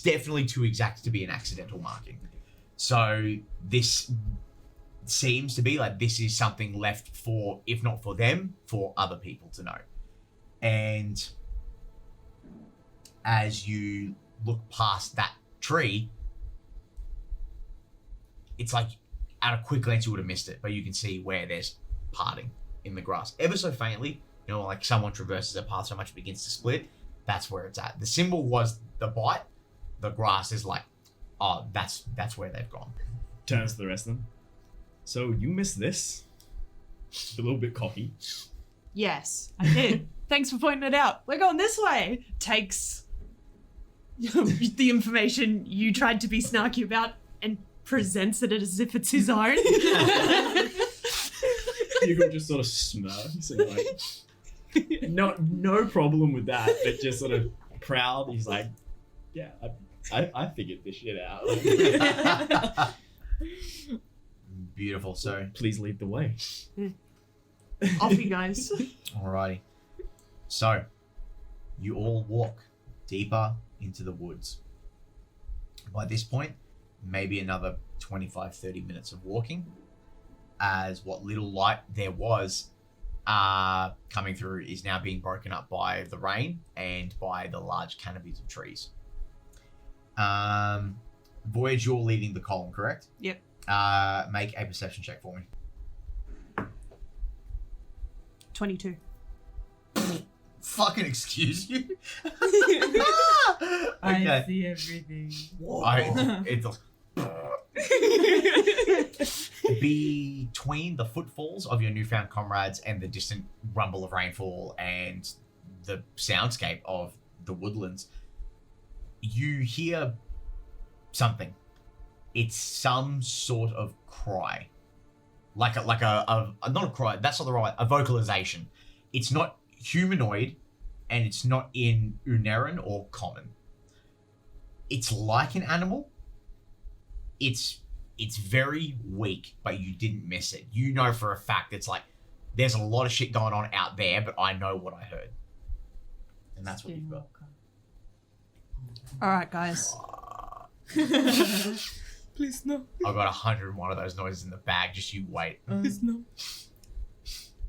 definitely too exact to be an accidental marking. So this seems to be like, this is something left for, if not for them, for other people to know. And as you look past that tree, it's like at a quick glance you would have missed it, but you can see where there's parting in the grass ever so faintly. You know, like someone traverses a path so much it begins to split. That's where it's at. The symbol was the bite. The grass is like, oh, that's where they've gone. Turns to the rest of them. So you missed this? A little bit cocky. Yes, I did. Thanks for pointing it out. We're going this way. Takes the information you tried to be snarky about and presents it as if it's his own. Hugo just sort of smirks and like, no problem with that, but just sort of proud. He's like, yeah, I figured this shit out. Beautiful. So Please lead the way. Off you guys. alrighty. So you all walk deeper into the woods. By this point, maybe another 25-30 minutes of walking, as what little light there was coming through is now being broken up by the rain and by the large canopies of trees. Voyage, you're leading the column, correct? Yep. Make a perception check for me. 22. Fucking excuse you? I see everything. It's between the footfalls of your newfound comrades and the distant rumble of rainfall and the soundscape of the woodlands, you hear something. It's some sort of cry, like a not a cry. That's not the right. A vocalization. It's not humanoid, and it's not in Uneran or common. It's like an animal. It's very weak, but you didn't miss it. You know for a fact it's like, there's a lot of shit going on out there, but I know what I heard. And that's what you've got. All right, guys. Please no. I've got 101 of those noises in the bag. Just you wait. Please no.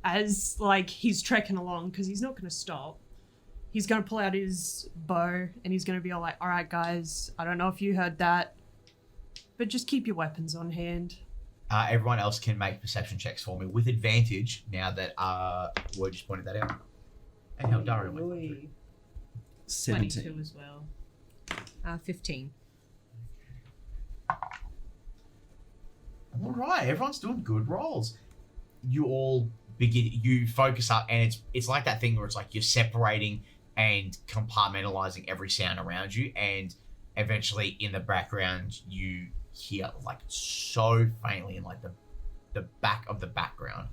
As like he's trekking along, because he's not going to stop. He's going to pull out his bow and he's going to be all like, all right, guys, I don't know if you heard that, but just keep your weapons on hand. Everyone else can make perception checks for me with advantage now that Word just pointed that out. And how Dario went through. 22 17. as well. 15. All right, everyone's doing good rolls. You all begin. You focus up, and it's like that thing where it's like you're separating and compartmentalizing every sound around you, and eventually in the background you hear like so faintly in like the back of the background,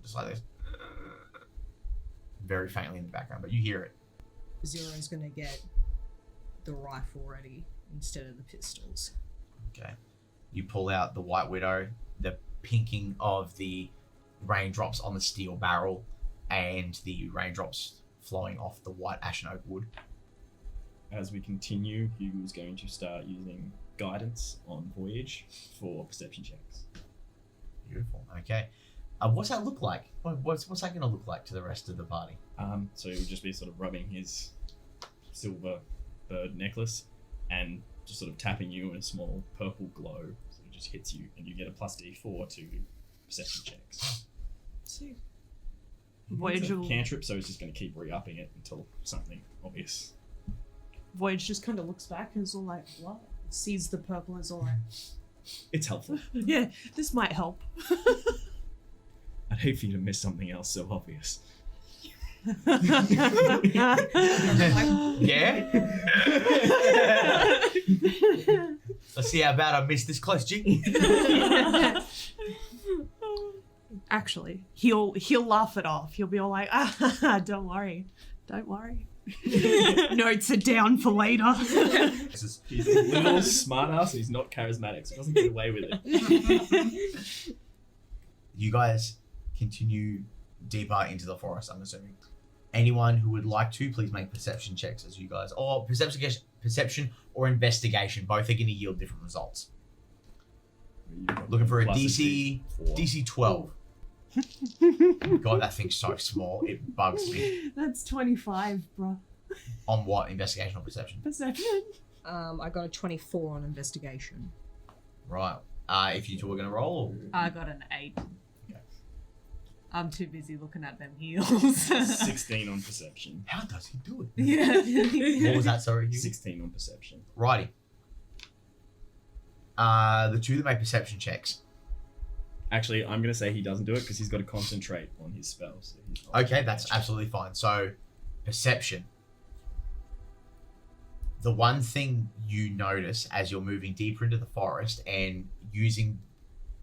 just like this, very faintly in the background, but you hear it. Zero's gonna get the rifle ready instead of the pistols. Okay. You pull out the White Widow, the pinking of the raindrops on the steel barrel, and the raindrops flowing off the white ashen oak wood. As we continue, Hugo's going to start using guidance on Voyage for perception checks. Beautiful. Okay. What's that look like? What's that going to look like to the rest of the party? So he would just be sort of rubbing his silver bird necklace and just sort of tapping you in a small purple glow. So it just hits you, and you get a plus D4 to perception checks. See. It's Voyage a will, cantrip, so it's just going to keep re-upping it until something obvious. Voyage just kind of looks back and is all like, what? Sees the purple and is all like, It's helpful. yeah, this might help. I'd hate for you to miss something else so obvious. Yeah? Let's see how bad I missed this close, G. Actually, he'll laugh it off. He'll be all like, don't worry. Notes are down for later. He's a little smart ass and he's not charismatic, so he doesn't get away with it. You guys continue deeper into the forest, I'm assuming. Anyone who would like to, please make perception checks as you guys, or perception or investigation. Both are going to yield different results. Looking for a Plus DC D4. DC 12. God, that thing's so small. It bugs me. That's 25, bro. On what? Investigation or perception? Perception. I got a 24 on investigation. Right. If you two are going to roll, or... I got an 8. Okay. I'm too busy looking at them heels. 16 on perception. How does he do it? Yeah. What was that, sorry? Hugh? 16 on perception. Righty. The two that make perception checks. Actually, I'm going to say he doesn't do it because he's got to concentrate on his spell. So he's not Okay, that's absolutely fine. So, perception. The one thing you notice as you're moving deeper into the forest and using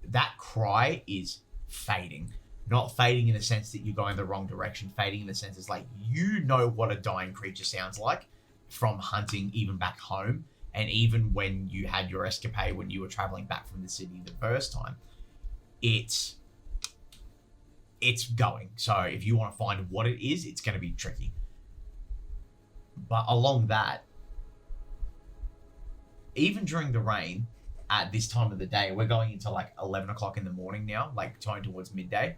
that cry is fading. Not fading in the sense that you're going the wrong direction, fading in the sense it's like you know what a dying creature sounds like from hunting even back home, and even when you had your escapade when you were traveling back from the city the first time. It's going. So if you want to find what it is, it's going to be tricky. But along that, even during the rain, at this time of the day, we're going into like 11 o'clock in the morning now, like going towards midday.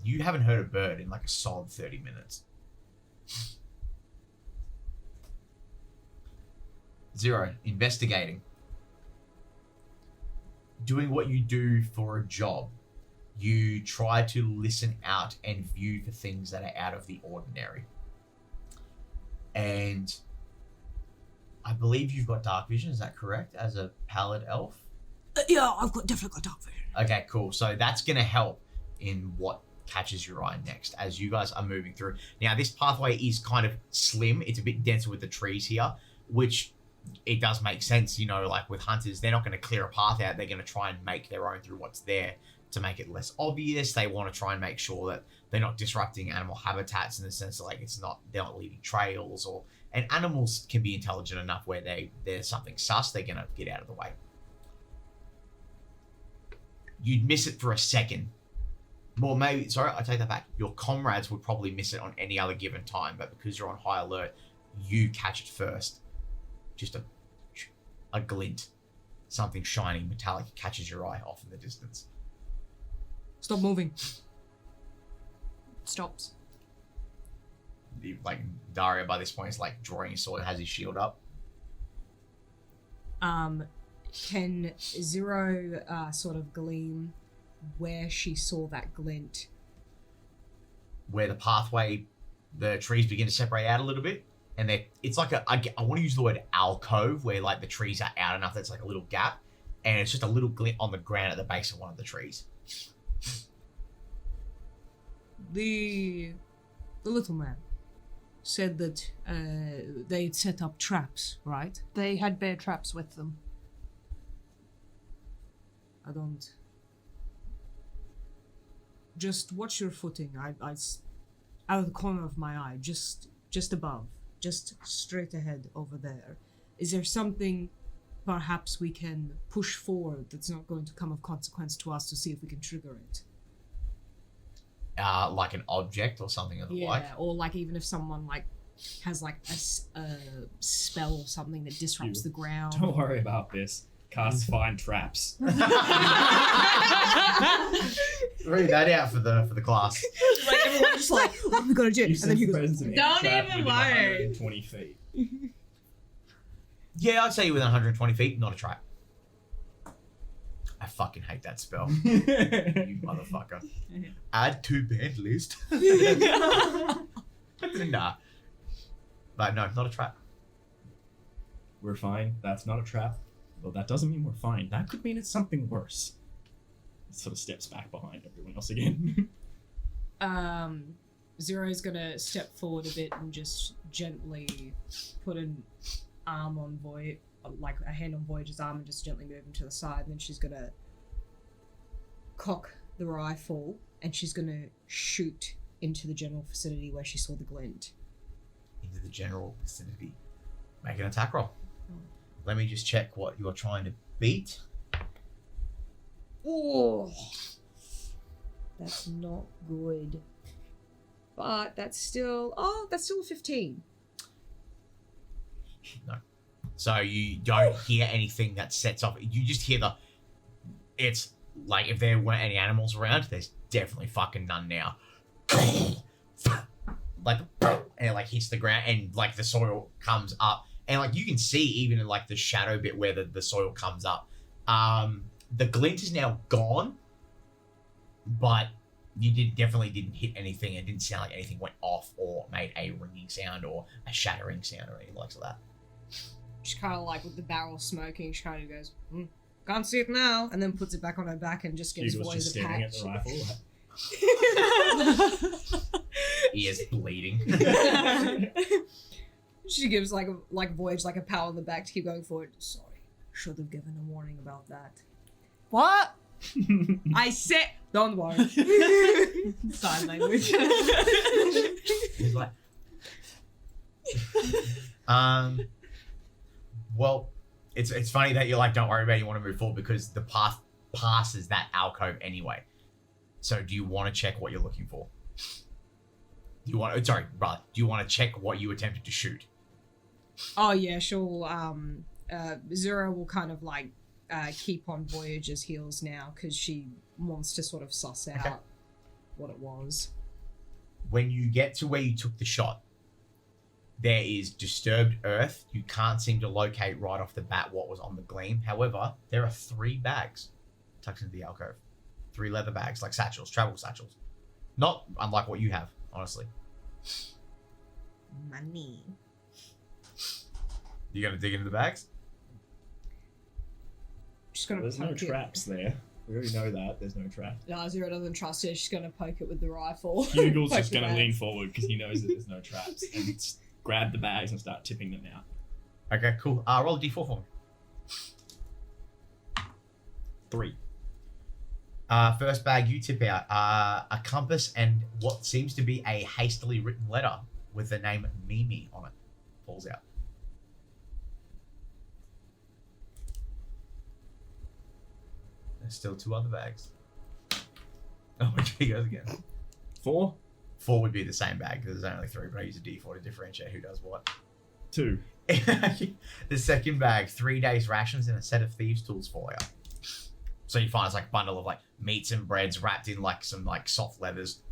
You haven't heard a bird in like a solid 30 minutes. 0, investigating. Doing what you do for a job, you try to listen out and view for things that are out of the ordinary. And I believe you've got dark vision, is that correct, as a pallid elf? Yeah, definitely got dark vision. Okay, cool. So that's going to help in what catches your eye next as you guys are moving through. Now, this pathway is kind of slim. It's a bit denser with the trees here, which it does make sense, you know, like with hunters, they're not going to clear a path out. They're going to try and make their own through what's there to make it less obvious. They want to try and make sure that they're not disrupting animal habitats in the sense that like they're not leaving trails, and animals can be intelligent enough where there's something sus, they're going to get out of the way. You'd miss it for a second. Well, maybe, sorry, I take that back. Your comrades would probably miss it on any other given time, but because you're on high alert, you catch it first. Just a glint. Something shiny, metallic catches your eye off in the distance. Stop moving. Stops. Like, Daria by this point is like drawing his sword and has his shield up. Can Zero sort of gleam where she saw that glint? Where the pathway the trees begin to separate out a little bit, and it's like I want to use the word alcove, where like the trees are out enough that's like a little gap, and it's just a little glint on the ground at the base of one of the trees. The little man said that they'd set up traps, right? They had bear traps with them. I don't. Just watch your footing. Out of the corner of my eye, just above, just straight ahead over there. Is there something perhaps we can push forward that's not going to come of consequence to us to see if we can trigger it? Like an object or something of the Yeah, like. or like even if someone like has like a spell or something that disrupts the ground. Don't worry about this. Cast find traps. Read that out for the class. Like everyone just like, what are we gonna do? And then he goes, Don't even worry. 20 feet. Yeah, I'd say within 120 feet, not a trap. I fucking hate that spell. You motherfucker. Add to band list. Nah. But no, not a trap. We're fine. That's not a trap. Well, that doesn't mean we're fine. That could mean it's something worse. It sort of steps back behind everyone else again. Zero's gonna step forward a bit and just gently put an arm on Voyage, like a hand on Voyage's arm, and just gently move him to the side. And then she's gonna cock the rifle and she's gonna shoot into the general vicinity where she saw the glint. Into the general vicinity. Make an attack roll. Let me just check what you're trying to beat. Oh, that's not good. But that's still a 15. No. So you don't hear anything that sets off. You just hear it's like if there weren't any animals around, there's definitely fucking none now. Like, and it like hits the ground and like the soil comes up. And like you can see even in like the shadow bit where the soil comes up. The glint is now gone, but you definitely didn't hit anything. It didn't sound like anything went off or made a ringing sound or a shattering sound or anything like that. She kind of like with the barrel smoking, she kind of goes, can't see it now, and then puts it back on her back and just gives Hugo's Voyage just a staring patch. at the rifle. Ears bleeding. She gives like Voyage like a pat on the back to keep going forward. Sorry, should have given a warning about that. What? I said, don't worry. Sign language. He's like, well, it's funny that you're like, don't worry about it, you want to move forward because the path passes that alcove anyway. So do you want to check what you're looking for? Do you want to check what you attempted to shoot? Oh yeah, she'll Zero will kind of like keep on Voyage's heels now because she wants to sort of suss out what it was. When you get to where you took the shot, there is disturbed earth. You can't seem to locate right off the bat what was on the gleam. However, there are 3 bags tucked into the alcove. 3 leather bags, like satchels, travel satchels. Not unlike what you have, honestly. Money. You gonna dig into the bags? She's gonna There's no poke it. traps there. We already know that. There's no trap. No, Zero doesn't trust her. She's gonna poke it with the rifle. Hugo's Poke just the going to bag. lean forward because he knows that there's no traps and just grab the bags and start tipping them out. Okay, cool. Roll a d4 for me. 3. First bag you tip out. A compass and what seems to be a hastily written letter with the name Mimi on it falls out. There's still 2 other bags. Oh, which he goes again. 4. 4 would be the same bag because there's only 3, but I use a d4 to differentiate who does what. 2. The second bag, 3 days rations and a set of thieves' tools fall out. So you find it's like a bundle of like meats and breads wrapped in like some like soft leathers,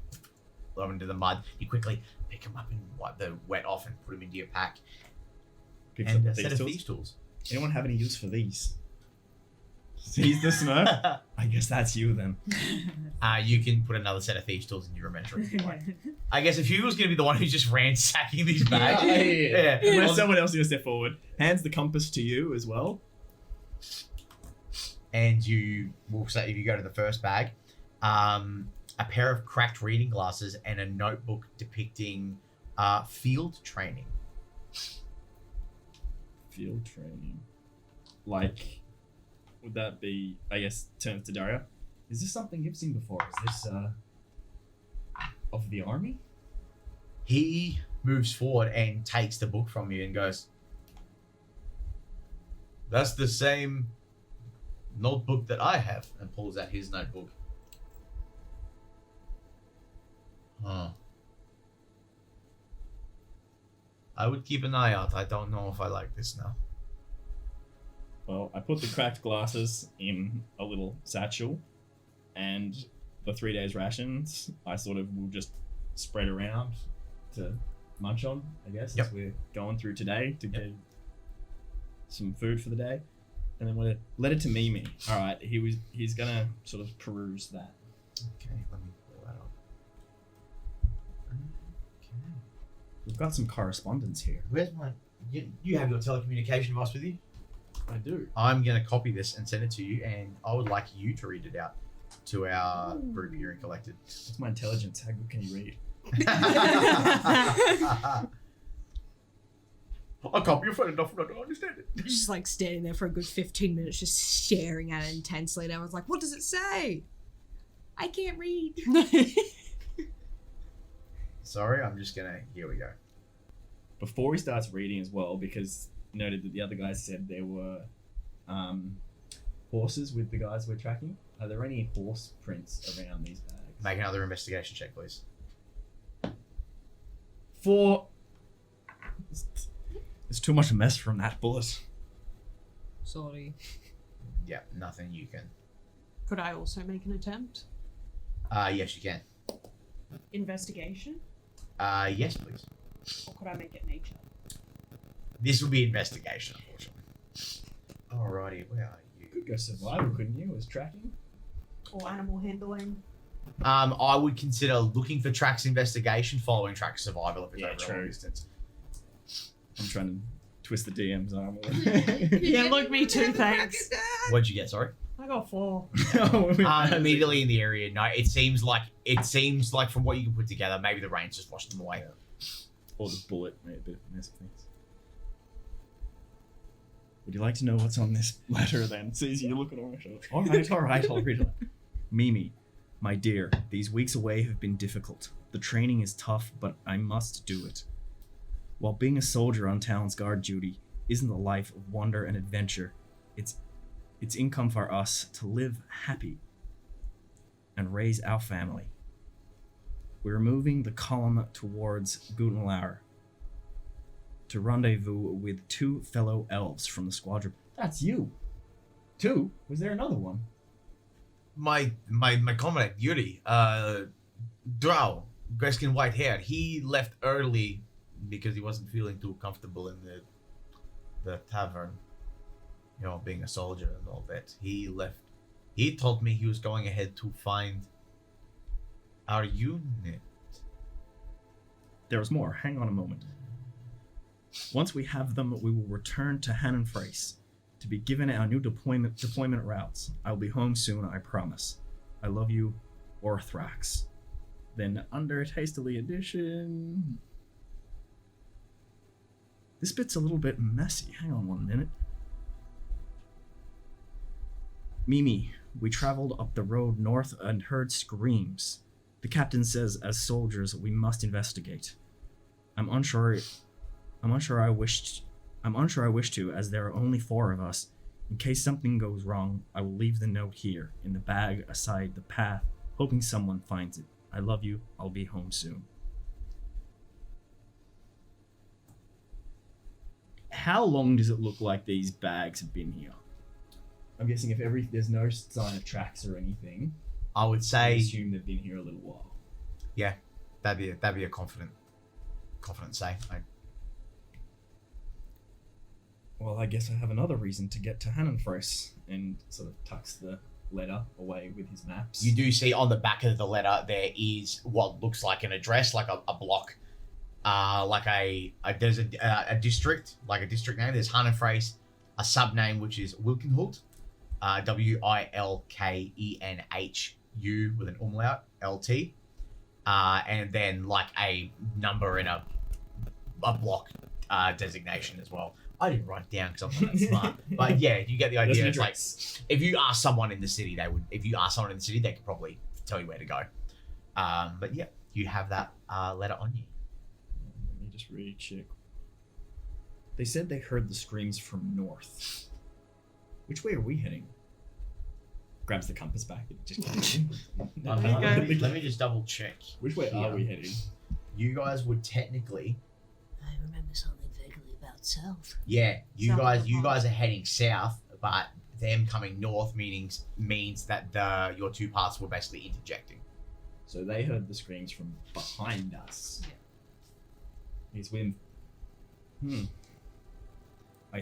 throw them into the mud. You quickly pick them up and wipe the wet off and put them into your pack. Picks And up a these set of tools. thieves' tools. Anyone have any use for these? He's the Smurf. I guess that's you then. You can put another set of thieves tools in your inventory if you like. I guess if Hugo's going to be the one who's just ransacking these bags. Yeah. Unless someone else is going to step forward. Hands the compass to you as well. And you will say, if you go to the first bag, a pair of cracked reading glasses and a notebook depicting field training. Field training. Like, would that be, I guess, turns to Daria. Is this something you've seen before? Is this, of the army? He moves forward and takes the book from you and goes, "That's the same notebook that I have," and pulls out his notebook. Huh. I would keep an eye out. I don't know if I like this now. Well, I put the cracked glasses in a little satchel, and the 3 days rations I sort of will just spread around to munch on, I guess, Yep. as we're going through today to get some food for the day. And then we'll let it to Mimi. All right, he's gonna sort of peruse that. Okay, let me pull that up. Okay. We've got some correspondence here. Where's my... You have your telecommunication device with you? I do. I'm going to copy this and send it to you, and I would like you to read it out to our group here in Collected. What's my intelligence? How good can you read? I can't be afraid enough not to understand it. Just like standing there for a good 15 minutes, just staring at it intensely. And I was like, what does it say? I can't read. Sorry, I'm just gonna... Here we go. Before he starts reading as well, because noted that the other guys said there were horses with the guys we're tracking. Are there any horse prints around these bags? Make another investigation check, please. There's too much mess from that bullet. Sorry. Yeah, nothing you can. Could I also make an attempt? Yes, you can. Investigation? Yes, please. Or could I make it nature? This will be investigation, unfortunately. Alrighty, where are you? Could go survival, couldn't you? As tracking? Or animal handling? I would consider looking for tracks investigation, following tracks survival if it's Yeah, over a true. long distance. I'm trying to twist the DM's arm. Yeah, look, me too, thanks. What'd you get, sorry? I got 4. Immediately in the area, no, it seems like from what you can put together, maybe the rain's just washed them away. Or the bullet made a bit of a mess of things. Would you like to know what's on this letter then? It's easy to look at my shoulder. Alright, I'll read it. Mimi, my dear, these weeks away have been difficult. The training is tough, but I must do it. While being a soldier on town's guard duty isn't a life of wonder and adventure, it's income for us to live happy and raise our family. We're moving the column towards Gutenlauer to rendezvous with 2 fellow elves from the squadron. That's you. 2? Was there another one? My comrade Yuri, Drow, gray skin, white hair. He left early because he wasn't feeling too comfortable in the tavern. You know, being a soldier and all that. He left. He told me he was going ahead to find our unit. There was more. Hang on a moment. Once we have them, we will return to Hannenfrace to be given our new deployment routes. I'll be home soon, I promise. I love you, Orthrax. Then under hastily addition... This bit's a little bit messy. Hang on 1 minute. Mimi, we traveled up the road north and heard screams. The captain says, as soldiers, we must investigate. I'm unsure I wish to, as there are only 4 of us. In case something goes wrong, I will leave the note here, in the bag aside the path, hoping someone finds it. I love you. I'll be home soon. How long does it look like these bags have been here? I'm guessing if there's no sign of tracks or anything, I would I say assume they've been here a little while. that'd be a confident say. Well, I guess I have another reason to get to Hannenfreis, and sort of tucks the letter away with his maps. You do see on the back of the letter there is what looks like an address, like a block, there's a district, like a district name. There's Hannenfreis, a sub name which is Wilkenhult, Wilkenhu with an umlaut, LT, and then like a number in a block designation as well. I didn't write it down because I'm not that smart, but yeah, you get the idea. It's like if you ask someone in the city, they could probably tell you where to go. But yeah, you have that letter on you. Let me just recheck. They said they heard the screams from north. Which way are we heading? Grabs the compass back and just. Let me just double check. Which way are we heading? You guys would technically. I remember something vaguely about south. Yeah, you South guys of the are heading south, but them coming north means that your two paths were basically interjecting. So they heard the screams from behind us. Yeah. He's with.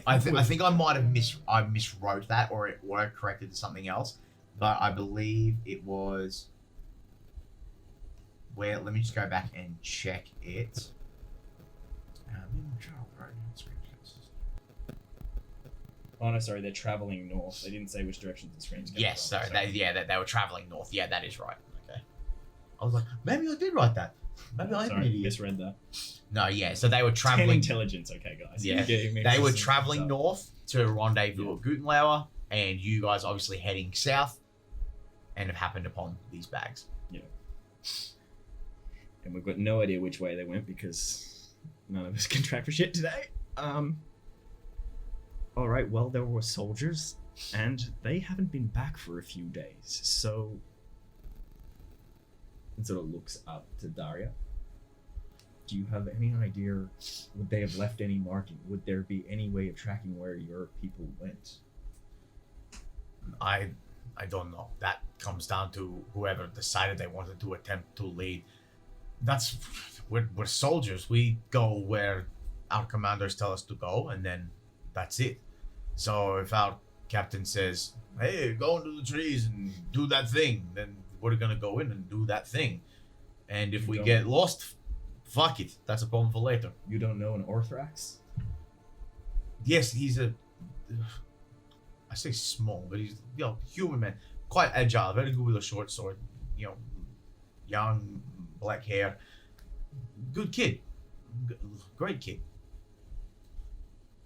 I think I might have miswrote that, or it auto-corrected to something else, but I believe it was. Let me just go back and check it. Oh no, sorry, they're traveling north. They didn't say which direction the screams came Yes, from. so they were traveling north. Yeah, that is right. Okay. I was like, maybe I did write that. Maybe I'm an Sorry, idiot. misread that. No, yeah. So they were 10 traveling. intelligence, okay, guys. Yeah, You gave me they were some traveling stuff. north to rendezvous at Gutenlauer, and you guys obviously heading south, and have happened upon these bags. And we've got no idea which way they went because none of us can track for shit today. Alright, well, there were soldiers, and they haven't been back for a few days, so... And sort of looks up to Daria. Do you have any idea, would they have left any marking? Would there be any way of tracking where your people went? I don't know. That comes down to whoever decided they wanted to attempt to lead. We're soldiers. We go where our commanders tell us to go, and then that's it. So if our captain says, hey, go into the trees and do that thing, then we're gonna go in and do that thing. And if we get lost, fuck it. That's a problem for later. You don't know an Orthrax? Yes, he's I say small, but he's human man. Quite agile, very good with a short sword. Young, black hair. Good kid. Great kid.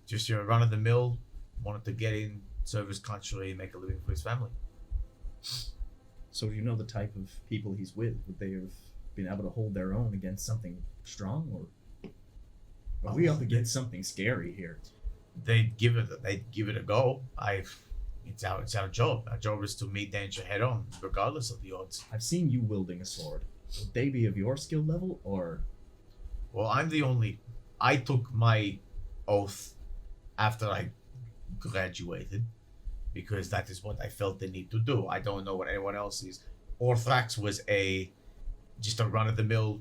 Just run of the mill, wanted to get in, serve his country, and make a living for his family. So do you know the type of people he's with? Would they have been able to hold their own against something strong, or are we up against something scary here? They'd give it a go. It's our job. Our job is to meet danger head on, regardless of the odds. I've seen you wielding a sword. Would they be of your skill level, or? Well, I took my oath after I graduated, because that is what I felt the need to do. I don't know what anyone else is. Orthrax was just a run-of-the-mill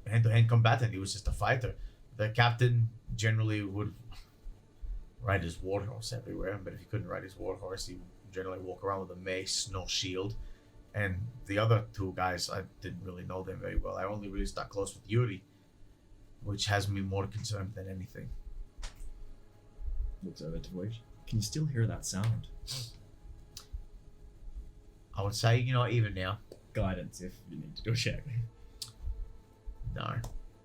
hand-to-hand combatant. He was just a fighter. The captain generally would ride his warhorse everywhere, but if he couldn't ride his warhorse, he would generally walk around with a mace, no shield. And the other two guys, I didn't really know them very well. I only really stuck close with Yuri, which has me more concerned than anything. Looks over to Voyage. Can you still hear that sound? I would say, even now, Guidance if you need to do a check. no.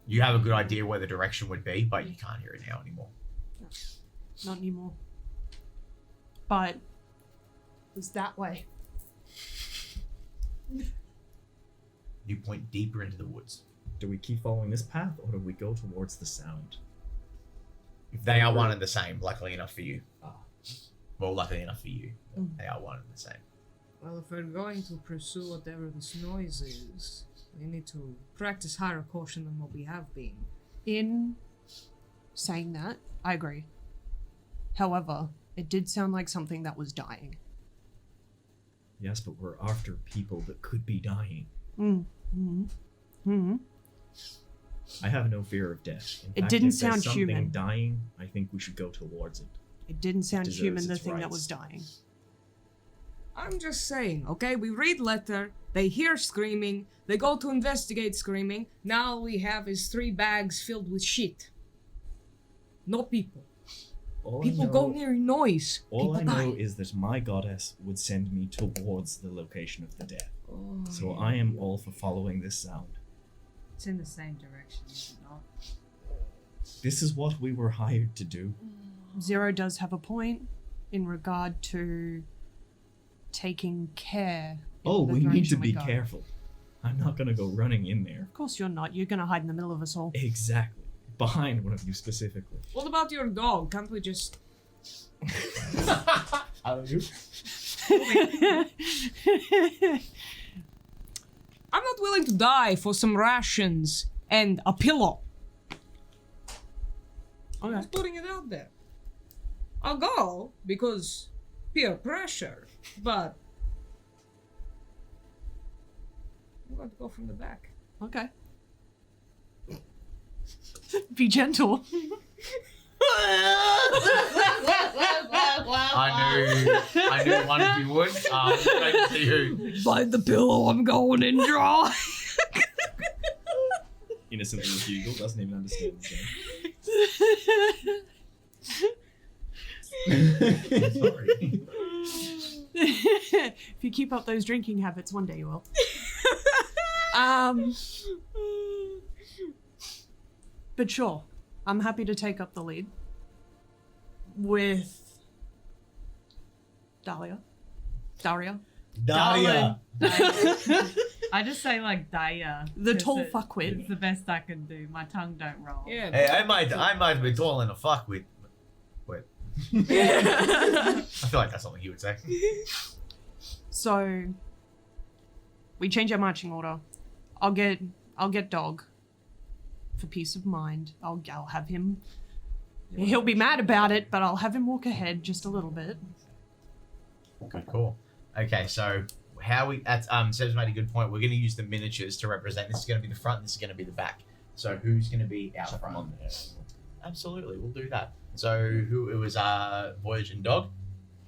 You have a good idea where the direction would be, but you can't hear it now anymore. Not anymore. But it was that way. You point deeper into the woods. Do we keep following this path, or do we go towards the sound? They are one and the same, luckily enough for you. Ah. Well, luckily enough for you. They are one and the same. Well, if we're going to pursue whatever this noise is, we need to practice higher caution than what we have been. In saying that, I agree. However, it did sound like something that was dying. Yes, but we're after people that could be dying. I have no fear of death. In It fact, didn't if there's sound something human. dying, I think we should go towards it. It didn't sound deserves human, the its thing that rights. was dying. I'm just saying, okay? We read letter, they hear screaming, they go to investigate screaming. Now all we have is 3 bags filled with shit. No people. People go near noise. All People I know die. is that my goddess would send me towards the location of the death. Oh, So I am all for following this sound. It's in the same direction, is it not? This is what we were hired to do. Zero does have a point in regard to taking care. in Oh, the we need to direction be go. careful. I'm not gonna go running in there. Of course you're not. You're gonna hide in the middle of us all. Exactly. Behind one of you specifically. What about your dog? Can't we just... I'm not willing to die for some rations and a pillow. I'm just putting it out there. I'll go because peer pressure, but I'm going to go from the back. Okay. Be gentle. I knew one of you would. Great to see who. Bite the pillow, I'm going in dry. Innocently Hugo doesn't even understand the Sorry. If you keep up those drinking habits, one day you will. But sure, I'm happy to take up the lead with Daria. Daria. I just say like Daya. The 'cause tall it- fuckwit. It's the best I can do. My tongue don't roll. Yeah. Hey, I might be tall and a fuck with. Wait. I feel like that's something you would say. So we change our marching order. I'll get dog for peace of mind. I'll have him. He'll be mad about it, but I'll have him walk ahead just a little bit. Good call. Okay, so how we that's Seb's made a good point. We're gonna use the miniatures to represent. This is gonna be the front, this is gonna be the back. So who's gonna be out front? on there. Absolutely, we'll do that. So who it was Voyage and Dog?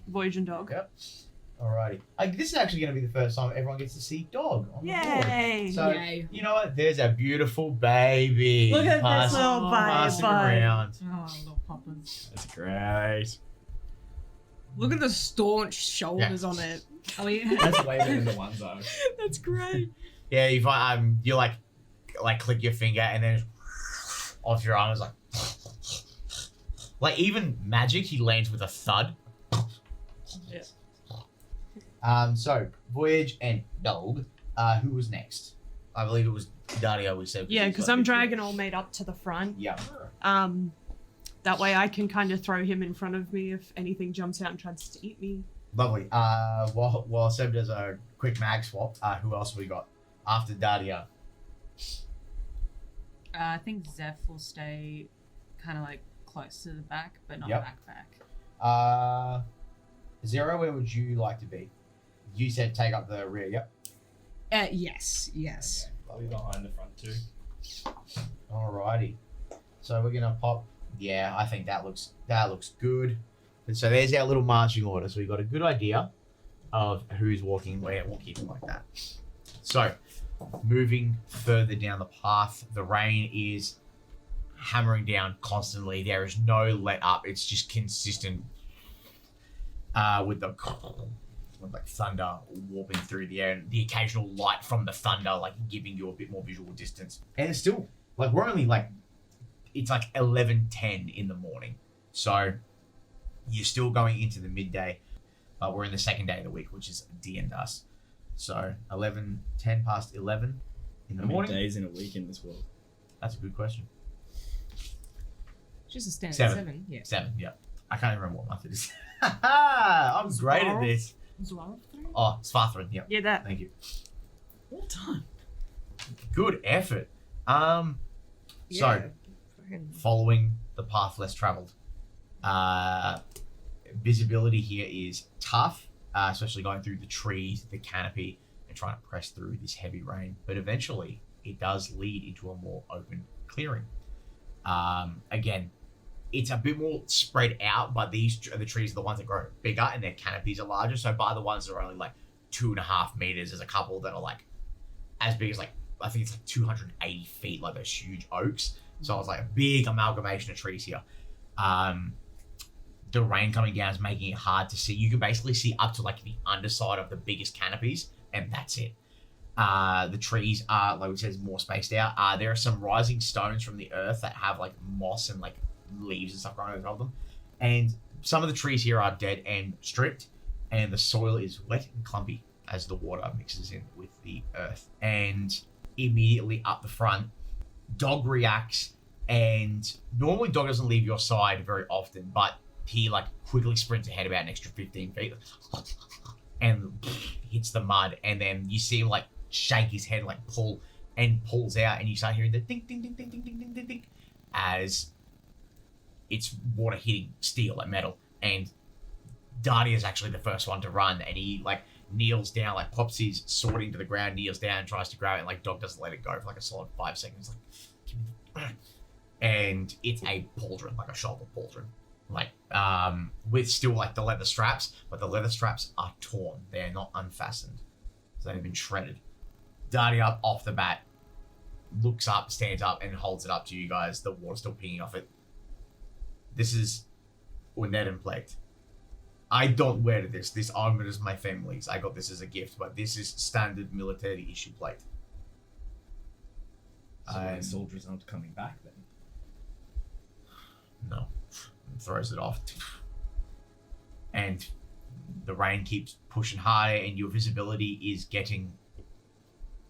Voyage and dog. Yep. Alrighty. This is actually gonna be the first time everyone gets to see Dog on the board. Yay! So Yay. you know what? There's a beautiful baby. Look at Pass- this little passing baby. around. Oh, little poppers. That's great. Look at the staunch shoulders Yeah. on it. Oh yeah. That's way better than the ones I was. That's great. Yeah, you find you like click your finger and then off your arm is like even magic. He lands with a thud. Yeah. So Voyage and Dog. Who was next? I believe it was Dario. We said. Yeah, because I'm dragging all made up to the front. Yeah. That way I can kind of throw him in front of me if anything jumps out and tries to eat me. Lovely. While Seb does a quick mag swap, who else have we got after Dario? I think Zeph will stay kind of like close to the back, but not Yep. back. Zero. Where would you like to be? You said take up the rear. Yep. Yes. I'll be behind the front too. Alrighty. So we're gonna pop. Yeah, I think that looks good. And so there's our little marching order. So we got a good idea of who's walking where. We'll keep it like that. So moving further down the path, the rain is hammering down constantly. There is no let up. It's just consistent with the like thunder warping through the air and the occasional light from the thunder like giving you a bit more visual distance. And it's still like we're only like it's like 11:10 in the morning. So you're still going into the midday, but we're in the second day of the week, which is D and us. So 10 past 11 in the How many morning. days in a week in this world? That's a good question. Just a standard 7. 7. Yeah. 7, yeah. I can't even remember what month it is. I'm great at this. Oh, Svarthrin, yep. Yeah, that. Thank you. Well done. Good effort. So, following the path less traveled. Visibility here is tough, especially going through the trees, the canopy, and trying to press through this heavy rain. But eventually, it does lead into a more open clearing. Again, it's a bit more spread out, but the trees are the ones that grow bigger and their canopies are larger. So by the ones that are only like 2.5 meters, there's a couple that are like as big as like, I think it's like 280 feet, like those huge oaks. So it's like a big amalgamation of trees here. The rain coming down is making it hard to see. You can basically see up to like the underside of the biggest canopies, and that's it. The trees are, like we said, more spaced out. There are some rising stones from the earth that have like moss and like leaves and stuff growing over them. And some of the trees here are dead and stripped, and the soil is wet and clumpy as the water mixes in with the earth. And immediately up the front, Dog reacts, and normally Dog doesn't leave your side very often, but he like quickly sprints ahead about an extra 15 feet and hits the mud, and then you see him like shake his head, like pulls out, and you start hearing the ding ding ding ding ding ding ding ding ding as it's water hitting steel, like metal. And Darty is actually the first one to run, and he like kneels down, like pops his sword into the ground, kneels down and tries to grab it, and like Dog doesn't let it go for like a solid 5 seconds, like give me the... and it's a pauldron, like a shoulder pauldron, like with still like the leather straps, but the leather straps are torn, they're not unfastened, so they've been shredded. Darty up off the bat, looks up, stands up, and holds it up to you guys. The water's still pinging off it. This is Uned and Plagued. I don't wear this. This armor is my family's. I got this as a gift, but this is standard military issue plate. So the soldiers aren't coming back then? No. Throws it off. And the rain keeps pushing harder, and your visibility is getting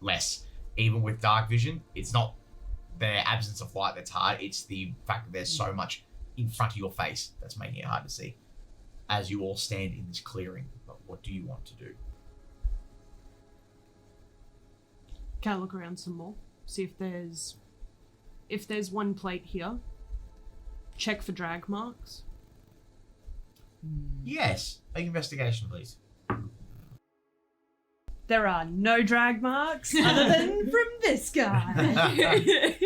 less. Even with dark vision, it's not the absence of light that's hard, it's the fact that there's so much in front of your face that's making it hard to see as you all stand in this clearing. But what do you want to do? Can I look around some more? See if there's one plate here. Check for drag marks. Yes. Make investigation, please. There are no drag marks other than from this guy.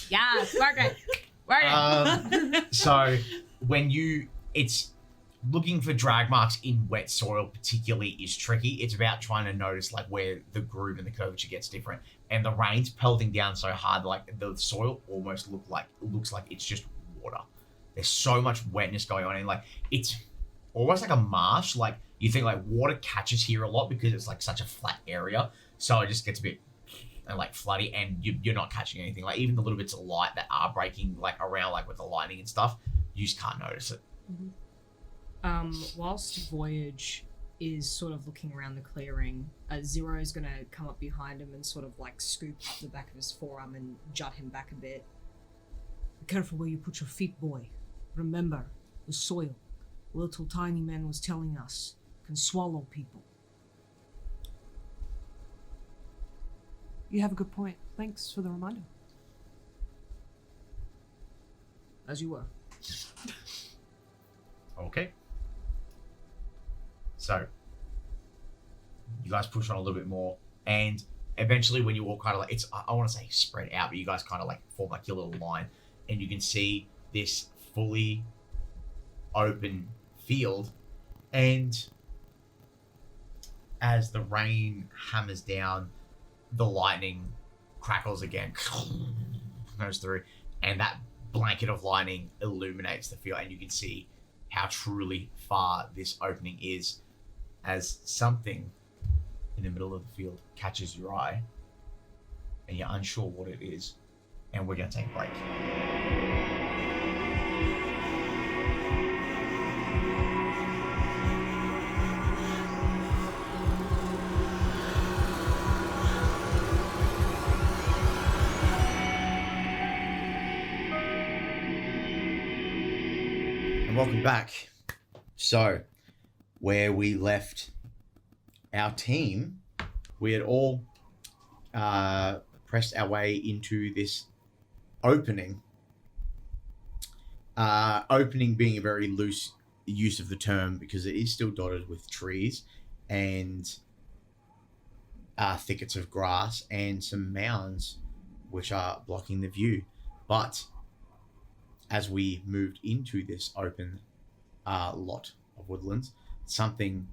Yes, work it. Work it. So when it's looking for drag marks in wet soil particularly is tricky. It's about trying to notice like where the groove and the curvature gets different. And the rain's pelting down so hard, like the soil almost looks like it's just water. There's so much wetness going on, and like it's almost like a marsh. Like you think like water catches here a lot because it's like such a flat area, so it just gets a bit like floody, and you're not catching anything. Like even the little bits of light that are breaking like around, like with the lightning and stuff, you just can't notice it. Whilst Voyage is sort of looking around the clearing, Zero's gonna come up behind him and sort of like scoop up the back of his forearm and jut him back a bit. Be careful where you put your feet, boy. Remember, the soil, little tiny man was telling us, can swallow people. You have a good point. Thanks for the reminder. As you were. Okay. So, you guys push on a little bit more, and eventually when you all kind of like, I want to say spread out, but you guys kind of like form like your little line, and you can see this fully open field, and as the rain hammers down, the lightning crackles again, goes through, and that blanket of lightning illuminates the field, and you can see how truly far this opening is as something in the middle of the field catches your eye, and you're unsure what it is, and we're going to take a break. And welcome back. So, where we left our team, we had all pressed our way into this opening. Opening being a very loose use of the term because it is still dotted with trees and thickets of grass and some mounds which are blocking the view. But as we moved into this open lot of woodlands, something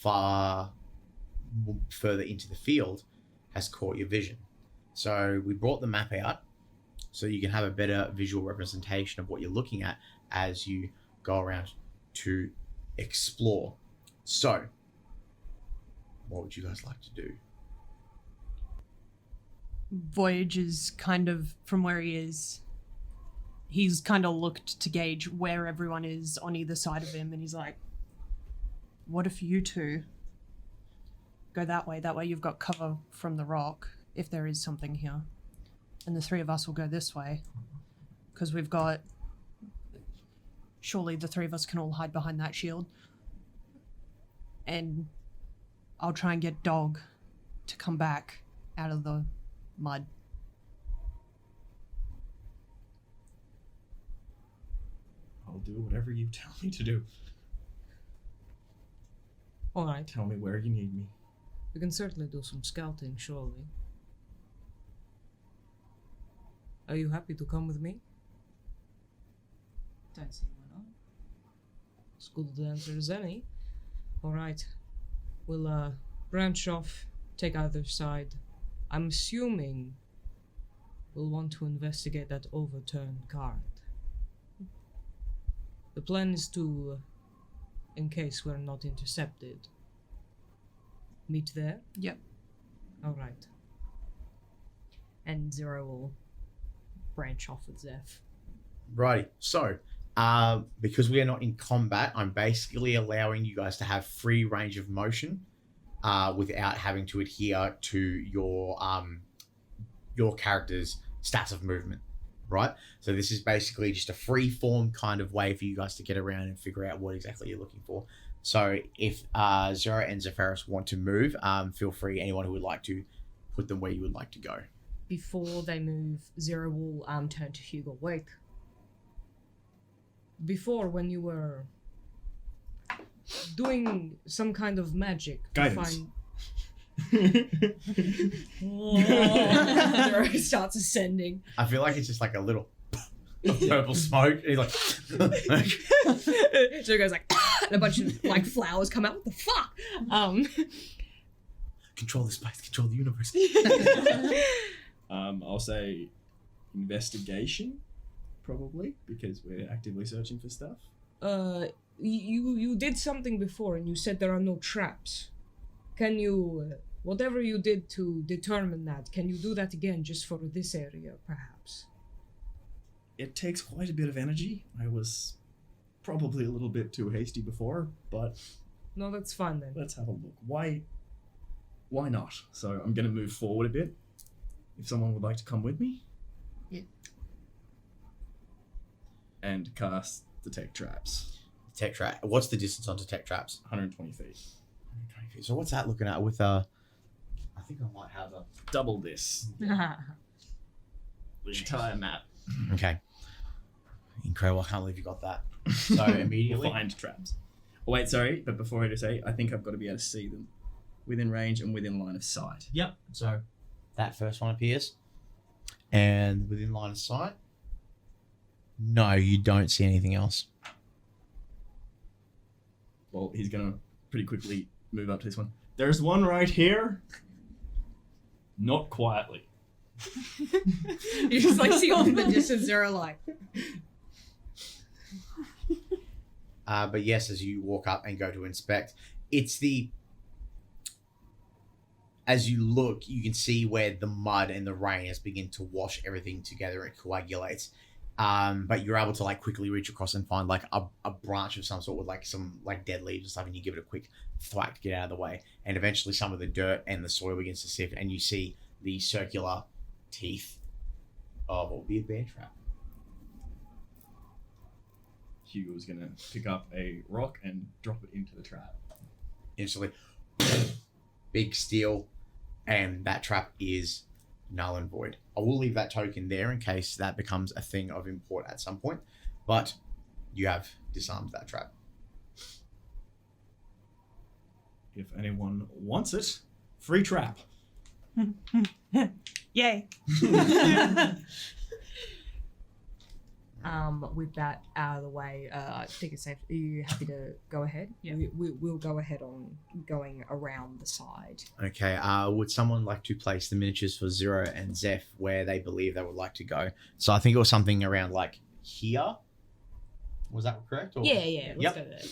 far further into the field has caught your vision. So we brought the map out so you can have a better visual representation of what you're looking at as you go around to explore. So, what would you guys like to do? Voyage is kind of from where he is. He's kind of looked to gauge where everyone is on either side of him, and he's like, what if you two go that way? That way you've got cover from the rock, if there is something here. And the three of us will go this way, because we've got... Surely the three of us can all hide behind that shield. And I'll try and get Dog to come back out of the mud. I'll do whatever you tell me to do. Alright, Tell me where you need me. we can certainly do some scouting, surely. Are you happy to come with me? Don't see why not. As good an answer as any. Alright, we'll branch off, take either side. I'm assuming we'll want to investigate that overturned card. The plan is to, in case we're not intercepted, meet there? Yep. Alright. And Zero will branch off with Zeph. Righty. So, because we are not in combat, I'm basically allowing you guys to have free range of motion without having to adhere to your character's stats of movement, right? So this is basically just a free form kind of way for you guys to get around and figure out what exactly you're looking for. So if Zero and Zephyros want to move, feel free, anyone who would like to, put them where you would like to go. Before they move, Zero will turn to Hugo. Wait. Before, when you were doing some kind of magic to Guidance. Zero starts ascending. I feel like it's just like a little purple smoke. He's like, Zero goes like, and a bunch of like flowers come out. What the fuck? control this place, control the universe. I'll say investigation, probably, because we're actively searching for stuff. You did something before and you said there are no traps. Can you, whatever you did to determine that, can you do that again just for this area, perhaps? It takes quite a bit of energy. I was probably a little bit too hasty before, but No, that's fine then. let's have a look. Why not? So I'm going to move forward a bit. If someone would like to come with me. Yeah. And cast detect traps. Detect trap. What's the distance on detect traps? 120 feet. 120 feet. So what's that looking at with I think I might have a... Double this. The entire map. Okay. Incredible. I can't believe you got that. So immediately... Find traps. Oh, wait, sorry, but before I say, I think I've got to be able to see them within range and within line of sight. Yep. So that first one appears. And within line of sight? No, you don't see anything else. Well, he's going to pretty quickly move up to this one. There's one right here. Not quietly. You just like see off in the distance, Zero like. But yes, as you walk up and go to inspect, it's the... As you look, you can see where the mud and the rain has begun to wash everything together and coagulates. But you're able to like quickly reach across and find like a branch of some sort with like some like dead leaves and stuff, and you give it a quick thwack to get out of the way. And eventually some of the dirt and the soil begins to sift, and you see the circular teeth of what would be a bear trap. Hugo's going to pick up a rock and drop it into the trap. Instantly, big steel, and that trap is null and void. I will leave that token there in case that becomes a thing of import at some point, but you have disarmed that trap. If anyone wants it, free trap. Yay. With that out of the way, I think it's safe. Are you happy to go ahead? Yeah. We'll go ahead on going around the side. Okay. Would someone like to place the miniatures for Zero and Zeph where they believe they would like to go? So I think it was something around like here. Was that correct? Or? Yeah. Let's Yep. go there.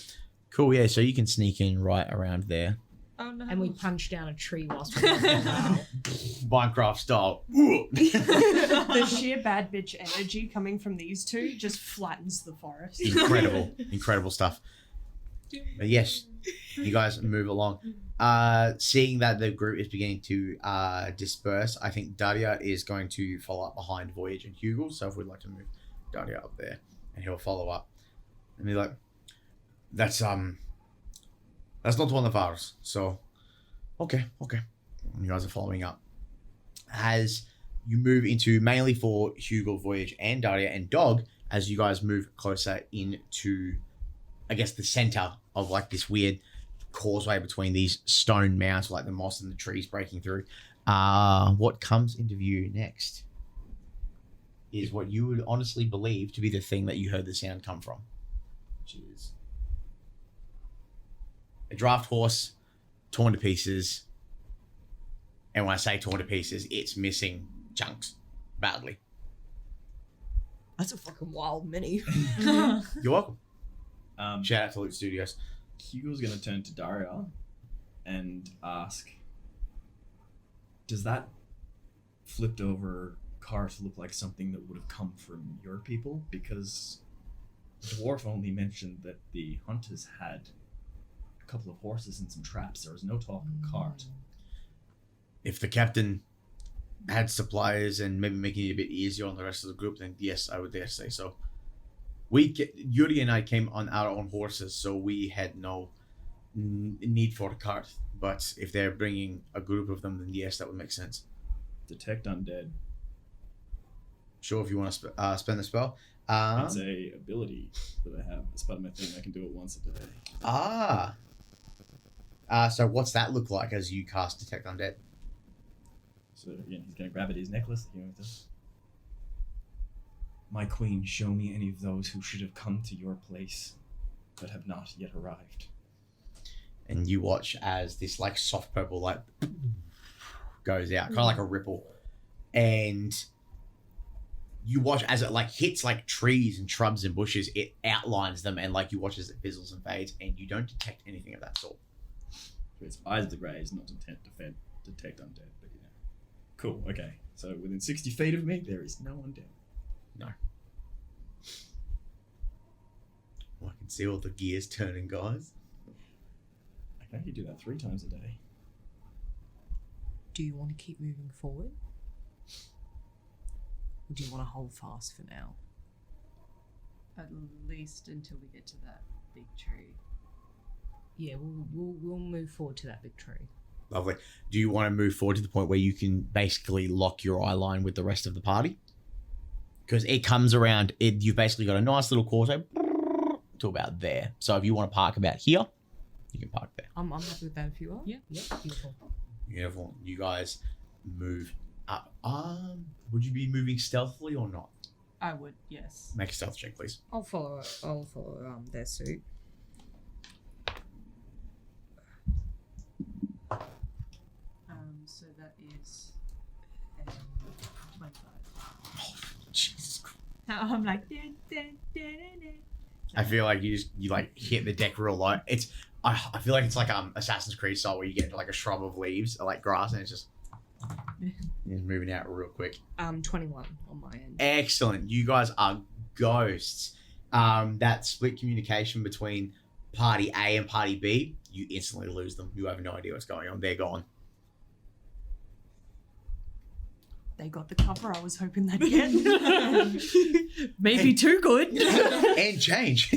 Cool. Yeah. So you can sneak in right around there. Oh no. And we punch down a tree whilst we're around. Minecraft style. The sheer bad bitch energy coming from these two just flattens the forest. Incredible stuff. But yes, you guys move along. Seeing that the group is beginning to disperse, I think Daria is going to follow up behind Voyage and Hugel. So if we'd like to move Daria up there, and he'll follow up and be like, "That's not one of ours." So, okay. You guys are following up. As you move into mainly for Hugel, Voyage, and Daria and Dog, as you guys move closer into, I guess, the center of like this weird causeway between these stone mounds, like the moss and the trees breaking through. What comes into view next is what you would honestly believe to be the thing that you heard the sound come from, which is a draft horse torn to pieces. And when I say torn to pieces, it's missing chunks badly. That's a fucking wild mini. You're welcome. Um, Shout out to Loot Studios. Hugo's gonna turn to Daria and ask, does that flipped over cart look like something that would have come from your people? Because the dwarf only mentioned that the hunters had a couple of horses and some traps. There was no talk of cart. If the captain had supplies and maybe making it a bit easier on the rest of the group, then yes, I would dare say so. Yuri and I came on our own horses, so we had no need for a cart. But if they're bringing a group of them, then yes, that would make sense. Detect undead. Sure, if you want to spend the spell. It's a ability that I have. As part of my thing, I can do it once a day. So what's that look like as you cast Detect Undead? So again, he's gonna grab at his necklace. You know, with this. My queen, show me any of those who should have come to your place, but have not yet arrived. And you watch as this like soft purple light goes out, kind of like a ripple, and you watch as it like hits like trees and shrubs and bushes. It outlines them, and like you watch as it fizzles and fades, and you don't detect anything of that sort. So it's Eyes of the Greys, not detect undead, but yeah. Cool. Okay. So within 60 feet of me, there is no undead. No. Well, I can see all the gears turning, guys. I can only do that 3 times a day. Do you want to keep moving forward? Or do you want to hold fast for now? At least until we get to that big tree. Yeah, we'll move forward to that big tree. Lovely. Do you want to move forward to the point where you can basically lock your eye line with the rest of the party? Because it comes around, you've basically got a nice little causeway to about there. So if you want to park about here, you can park there. I'm happy with that if you are. Yeah, beautiful. Beautiful. You guys move up. Would you be moving stealthily or not? I would, yes. Make a stealth check, please. I'll follow their suit. So that is 25. Jesus Christ. I'm like, dun, dun, dun, dun, dun. I feel like you like hit the deck real low. I feel like it's like Assassin's Creed style where you get into like a shrub of leaves or like grass and it's just moving out real quick. 21 on my end. Excellent. You guys are ghosts. That split communication between party A and party B, you instantly lose them. You have no idea what's going on. They're gone. They got the cover I was hoping they'd get. Maybe too good. And change.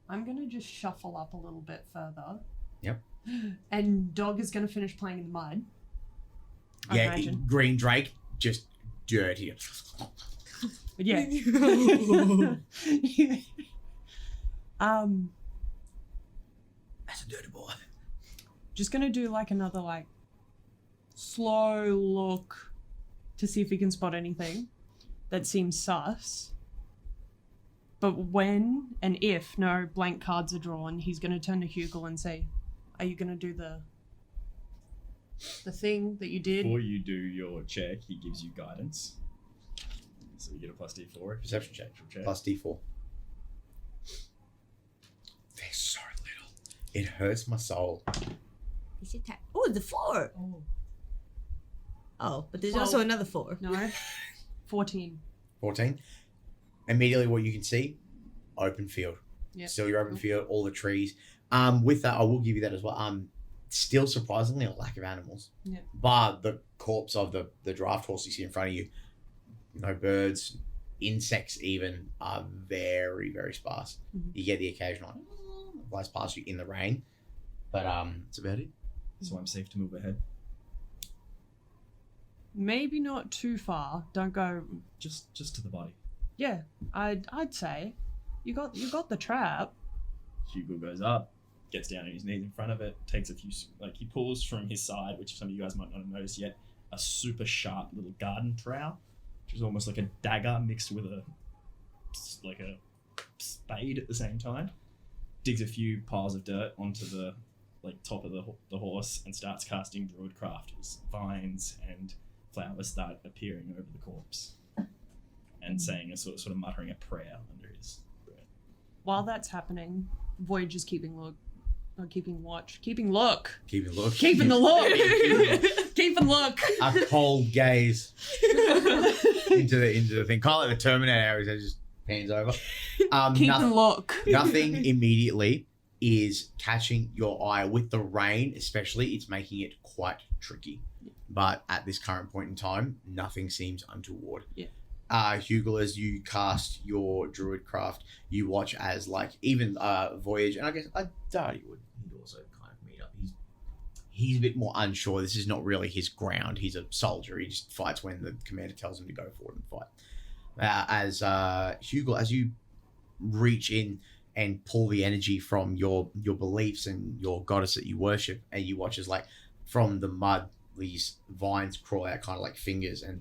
I'm going to just shuffle up a little bit further. Yep. And Dog is going to finish playing in the mud. I Yeah, imagine. Green Drake, just dirty. Yeah. That's a dirty boy. Just gonna do like another like slow look to see if he can spot anything that seems sus. But when and if no blank cards are drawn, he's going to turn to Hugel and say, "Are you going to do the thing that you did?" Before you do your check, he gives you guidance. So you get a plus D4. Perception check. Plus D4. They're so little. It hurts my soul. Is it oh, the 4. Oh, but there's also another 4. No. 14. 14. Immediately what you can see, open field. Yep. Still your open field, all the trees. With that, I will give you that as well. Still surprisingly a lack of animals. Yep. But the corpse of the draft horse you see in front of you, no birds, insects even are very, very sparse. Mm-hmm. You get the occasional flies past you in the rain. But that's about it. So I'm safe to move ahead. Maybe not too far. Don't go. Just to the body. Yeah, I'd say you got the trap. Hugo goes up, gets down on his knees in front of it, takes a few, he pulls from his side, which some of you guys might not have noticed yet, a super sharp little garden trowel, which is almost like a dagger mixed with a spade at the same time. Digs a few piles of dirt onto the top of the horse and starts casting druidcraft as vines and flowers start appearing over the corpse and saying a sort of muttering a prayer under his breath. While that's happening, Voyage is keeping look. Keeping look. Keeping look. Keeping the look. Keeping look. A cold gaze into the thing. Kind of like the Terminator, as it just pans over. Keeping look. Nothing immediately is catching your eye. With the rain, especially, it's making it quite tricky. But at this current point in time, nothing seems untoward. Yeah. Hugel, as you cast your druidcraft, you watch as even Voyage, and I guess Darty would also kind of meet up. He's a bit more unsure. This is not really his ground. He's a soldier. He just fights when the commander tells him to go forward and fight. As Hugel, as you reach in and pull the energy from your beliefs and your goddess that you worship, and you watch as from the mud these vines crawl out kind of like fingers and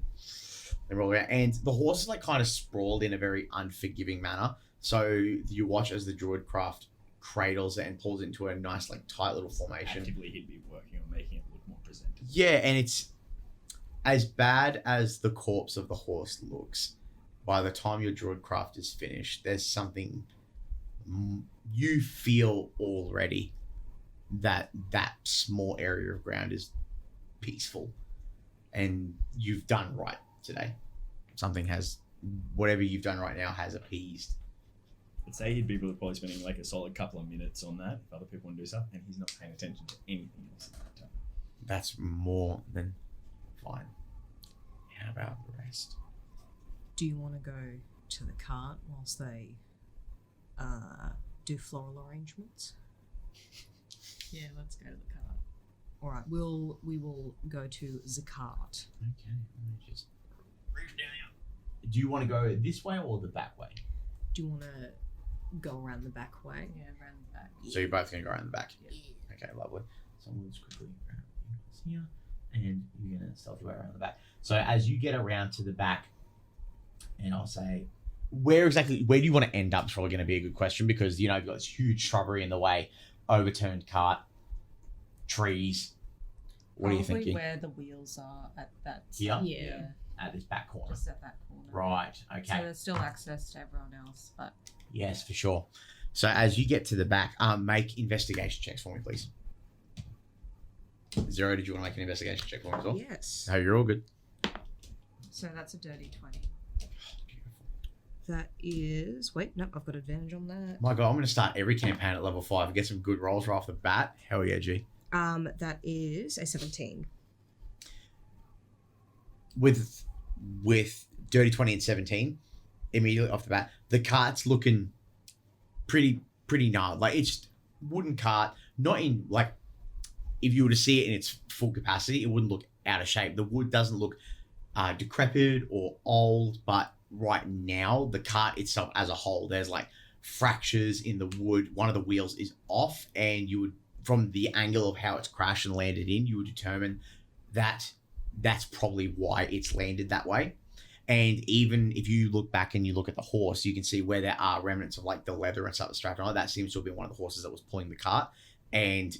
they roll around, and the horse is kind of sprawled in a very unforgiving manner. So you watch as the druidcraft cradles it and pulls it into a nice tight little formation. Actively, he'd be working on making it look more presentable. Yeah, and it's as bad as the corpse of the horse looks. By the time your druidcraft is finished, there's something you feel already that small area of ground is peaceful, and you've done right today. Whatever you've done right now has appeased. I'd say he'd be probably spending a solid couple of minutes on that if other people want to do stuff, and he's not paying attention to anything else at that time. That's more than fine. How about the rest? Do you want to go to the cart whilst they do floral arrangements? Yeah, let's go to the cart. All right, we will go to the cart. Okay, let me just reach down here. Do you want to go this way or the back way? Do you want to go around the back way? Yeah, around the back. So you're both going to go around the back? Yeah. Okay, lovely. So we'll just quickly grab you guys here, and you're going to stealth your way around the back. So as you get around to the back, and I'll say, where do you want to end up is probably going to be a good question, because, you've got this huge shrubbery in the way, overturned cart, trees. What are you thinking? Where the wheels are at that Here? side. Yeah. At this back corner. Just at that corner. Right, okay. So there's still access to everyone else, but Yes, for sure. So as you get to the back, make investigation checks for me, please. Zero, did you want to make an investigation check for me as well? Yes. Oh, you're all good. so that's a dirty 20. That is. Wait, nope, I've got advantage on that. My God, I'm going to start every campaign at level 5 and get some good rolls right off the bat. Hell yeah, G. That is a 17. With dirty 20 and 17, immediately off the bat, the cart's looking pretty gnarled. It's just wooden cart, not in if you were to see it in its full capacity, it wouldn't look out of shape. The wood doesn't look decrepit or old, but right now the cart itself as a whole, there's fractures in the wood. One of the wheels is off, and you would, from the angle of how it's crashed and landed in, you would determine that's probably why it's landed that way. And even if you look back and you look at the horse, you can see where there are remnants of like the leather and stuff that's strapped on it. That seems to have been one of the horses that was pulling the cart. And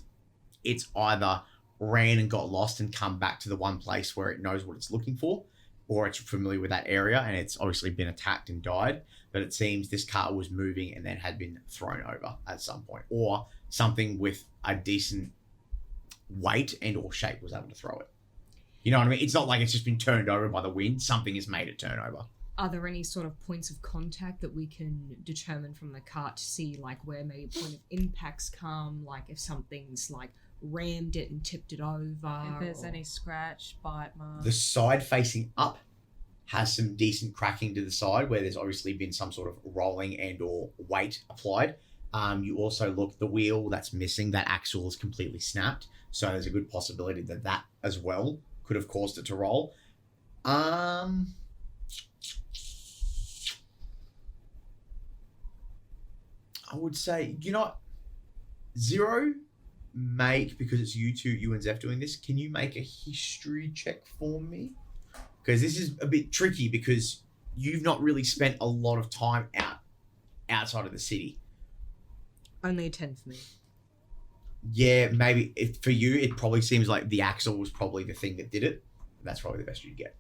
it's either ran and got lost and come back to the one place where it knows what it's looking for, or it's familiar with that area and it's obviously been attacked and died. But it seems this cart was moving and then had been thrown over at some point, or something with a decent weight and or shape was able to throw it. You know what I mean? It's not like it's just been turned over by the wind. Something has made it turn over. Are there any sort of points of contact that we can determine from the cart to see, like, where maybe point of impacts come, like if something's like rammed it and tipped it over? If there's or- any scratch, bite marks. The side facing up has some decent cracking to the side where there's obviously been some sort of rolling and or weight applied. You also look, the wheel that's missing, that axle is completely snapped. So there's a good possibility that that as well could have caused it to roll. I would say, you know, Zero, because it's you and Zeph doing this, can you make a history check for me? Because this is a bit tricky because you've not really spent a lot of time outside of the city. Only a 10 for me. Yeah, maybe for you, it probably seems like the axle was probably the thing that did it. That's probably the best you'd get.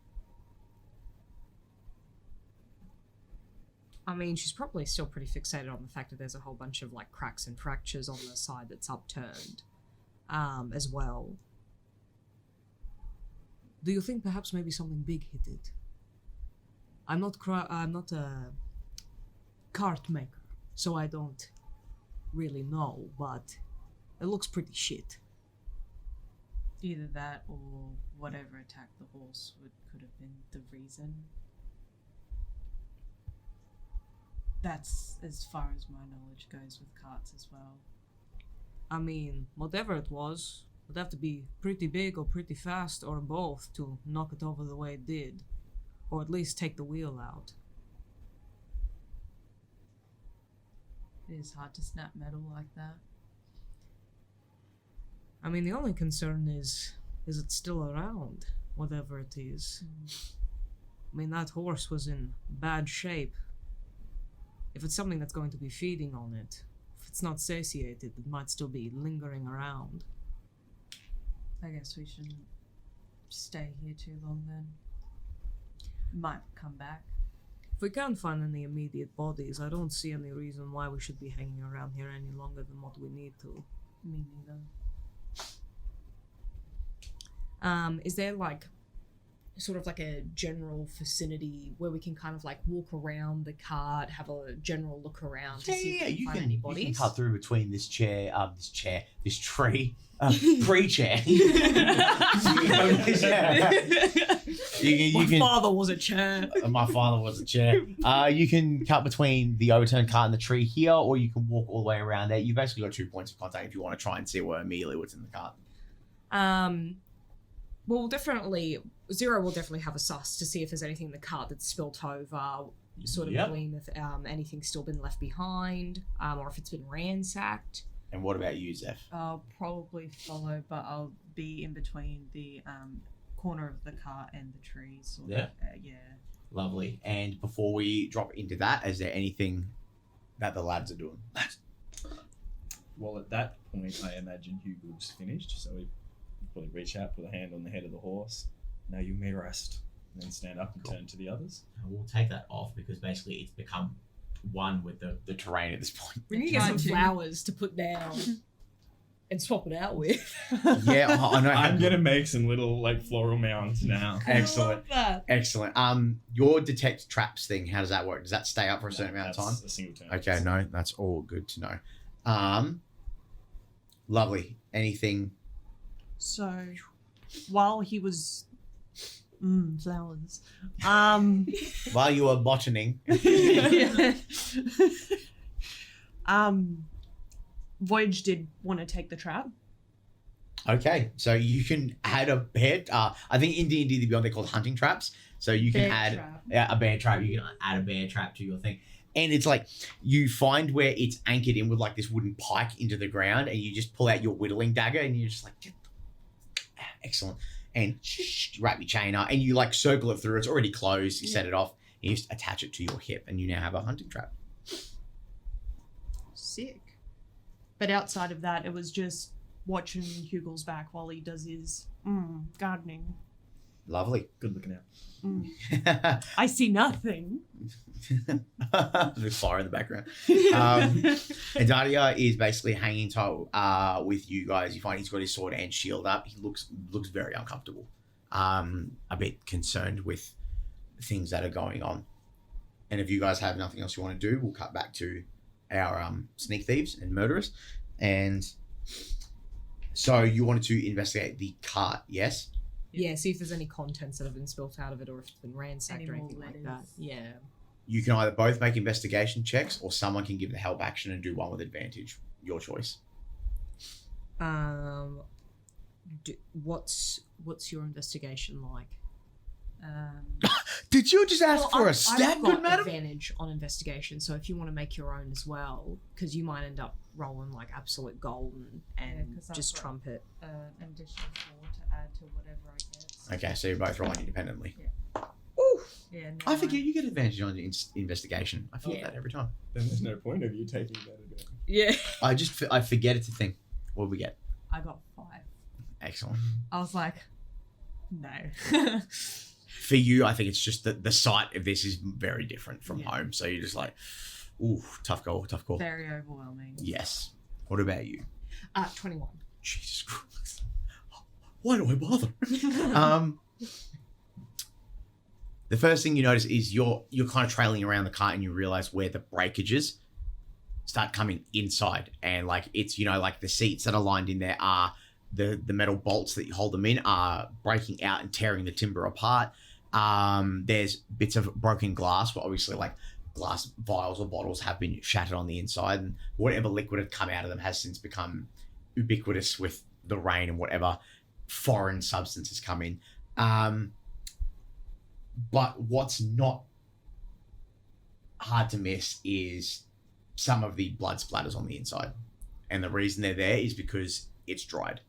I mean, she's probably still pretty fixated on the fact that there's a whole bunch of like cracks and fractures on the side that's upturned, as well. Do you think perhaps maybe something big hit it? I'm not a cart maker, so I don't really know, but it looks pretty shit. Either that or whatever attacked the horse could have been the reason. That's as far as my knowledge goes with carts as well. I mean, whatever it was, would have to be pretty big or pretty fast or both to knock it over the way it did. Or at least take the wheel out. It is hard to snap metal like that. I mean, the only concern is it still around, whatever it is? I mean, that horse was in bad shape. If it's something that's going to be feeding on it, if it's not satiated, it might still be lingering around. I guess we shouldn't stay here too long then. Might come back. If we can't find any immediate bodies, I don't see any reason why we should be hanging around here any longer than what we need to. Me neither. Is there like sort of like a general vicinity where we can kind of like walk around the cart, have a general look around to see if we can find any You bodies? can cut through between this tree, pre-chair. My father was a chair. My father was a chair. You can cut between the overturned cart and the tree here, or you can walk all the way around there. You basically got 2 points of contact if you want to try and see immediately what's in the cart. Well, Zero will definitely have a suss to see if there's anything in the cart that's spilt over, sort of glean if anything's still been left behind, or if it's been ransacked. And what about you, Zeph? I'll probably follow, but I'll be in between the corner of the cart and the trees. Yeah. Yeah. Lovely. And before we drop into that, is there anything that the lads are doing? Well, at that point, I imagine Hugo's finished, so we probably reach out, put a hand on the head of the horse. Now you may rest. And then stand up and turn to the others. We'll take that off because basically it's become one with the terrain at this point. We need to get some flowers to put down and swap it out with. Yeah, I know. I'm gonna make some little like floral mounds now. Excellent. I love that. Excellent. Your detect traps thing, how does that work? Does that stay up for a certain amount of time? That's a single turn. Okay, no, that's all good to know. Lovely. Anything? So, while he was flowers, While you were botanying. Voyage did want to take the trap. Okay, so you can add a bear. I think in D&D the Beyond they're called hunting traps. So you can Bear add trap. a bear trap. You can add a bear trap to your thing, and it's like you find where it's anchored in with like this wooden pike into the ground, and you just pull out your whittling dagger, and you're just like, excellent. and you wrap your chain up, and you like circle it through. It's already closed. You set it off. And you just attach it to your hip, and you now have a hunting trap. Sick. But outside of that, it was just watching Hugel's back while he does his gardening. Lovely. Good looking out. I see nothing. There's fire in the background. And Daria is basically hanging tight with you guys. You find he's got his sword and shield up. He looks very uncomfortable. A bit concerned with things that are going on. And if you guys have nothing else you want to do, we'll cut back to our sneak thieves and murderers. And so you wanted to investigate the cart, yes? Yeah, see if there's any contents that have been spilt out of it or if it's been ransacked Any or more anything like that. letters? Yeah. You can either both make investigation checks or someone can give the help action and do one with advantage. Your choice. What's your investigation like? Did you just ask for a I've stat, got good madam? advantage on investigation, so if you want to make your own as well, because you might end up rolling like absolute gold and 'cause I've just got- trump it. An additional 4 to add to whatever I get. Okay, so you're both rolling independently. Yeah, no, I forget you get advantage on investigation. I forget Yeah. that every time. Then there's no point of you taking that advantage. Yeah. I forget it's a thing. What do we get? I got 5. Excellent. I was like, no. For you, I think it's just that the sight of this is very different from Yeah. home. So you're just like, ooh, tough call. Very overwhelming. Yes. What about you? 21. Jesus Christ. Why do I bother? The first thing you notice is you're kind of trailing around the cart and you realize where the breakages start coming inside. And like it's, like the seats that are lined in there are the metal bolts that you hold them in are breaking out and tearing the timber apart. There's bits of broken glass, but obviously like glass vials or bottles have been shattered on the inside, and whatever liquid had come out of them has since become ubiquitous with the rain and whatever foreign substances come in. But what's not hard to miss is some of the blood splatters on the inside. And the reason they're there is because it's dried.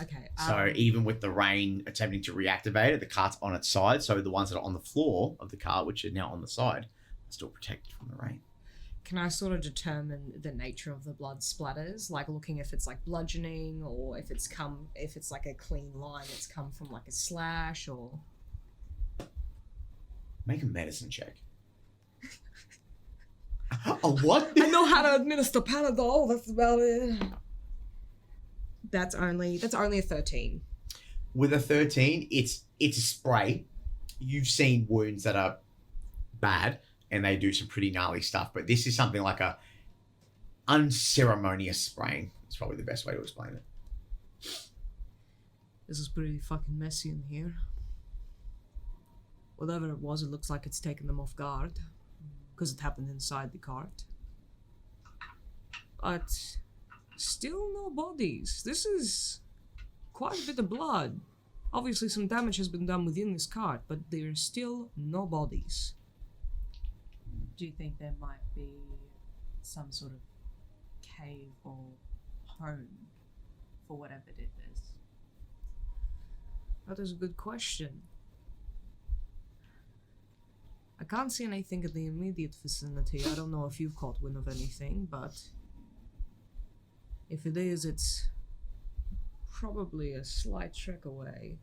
Okay. So even with the rain attempting to reactivate it, the cart's on its side. So the ones that are on the floor of the cart, which are now on the side, are still protected from the rain. Can I sort of determine the nature of the blood splatters? Like looking if it's like bludgeoning or if it's like a clean line that's come from like a slash or... Make a medicine check. A what? I know how to administer Panadol, that's about it. That's only a 13. With a 13, it's a spray. You've seen wounds that are bad and they do some pretty gnarly stuff, but this is something like a unceremonious spraying. It's probably the best way to explain it. This is pretty fucking messy in here. Whatever it was, it looks like it's taken them off guard. Because it happened inside the cart. But still no bodies. This is quite a bit of blood. Obviously some damage has been done within this cart, but there's still no bodies. Do you think there might be some sort of cave or home for whatever did this? That is a good question. I can't see anything in the immediate vicinity. I don't know if you've caught wind of anything, but if it is, it's probably a slight trek away.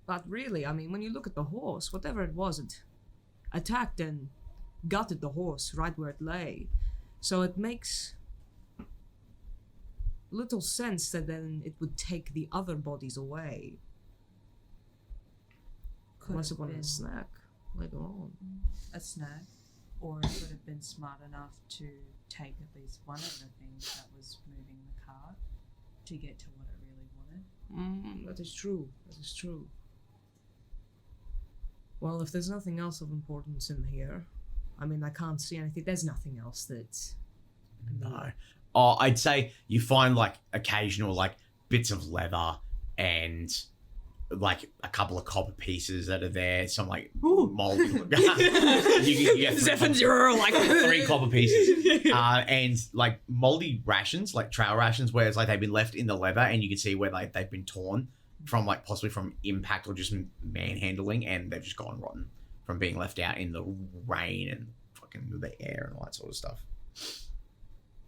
But really, I mean, when you look at the horse, whatever it was, it attacked and gutted the horse right where it lay. So it makes little sense that then it would take the other bodies away. Unless it wanted a snack later on. A snack, or it would have been smart enough to take at least one of the things that was moving the cart to get to what it really wanted. That is true. That is true. Well, if there's nothing else of importance in here, I mean, I can't see anything. There's nothing else that's... No. Oh, I'd say you find like occasional like bits of leather and like a couple of copper pieces that are there. Some like moldy. you get three copper pieces and like moldy rations, like trail rations, where it's like they've been left in the leather and you can see where they've been torn from like possibly from impact or just manhandling, and they've just gone rotten from being left out in the rain and fucking the air and all that sort of stuff.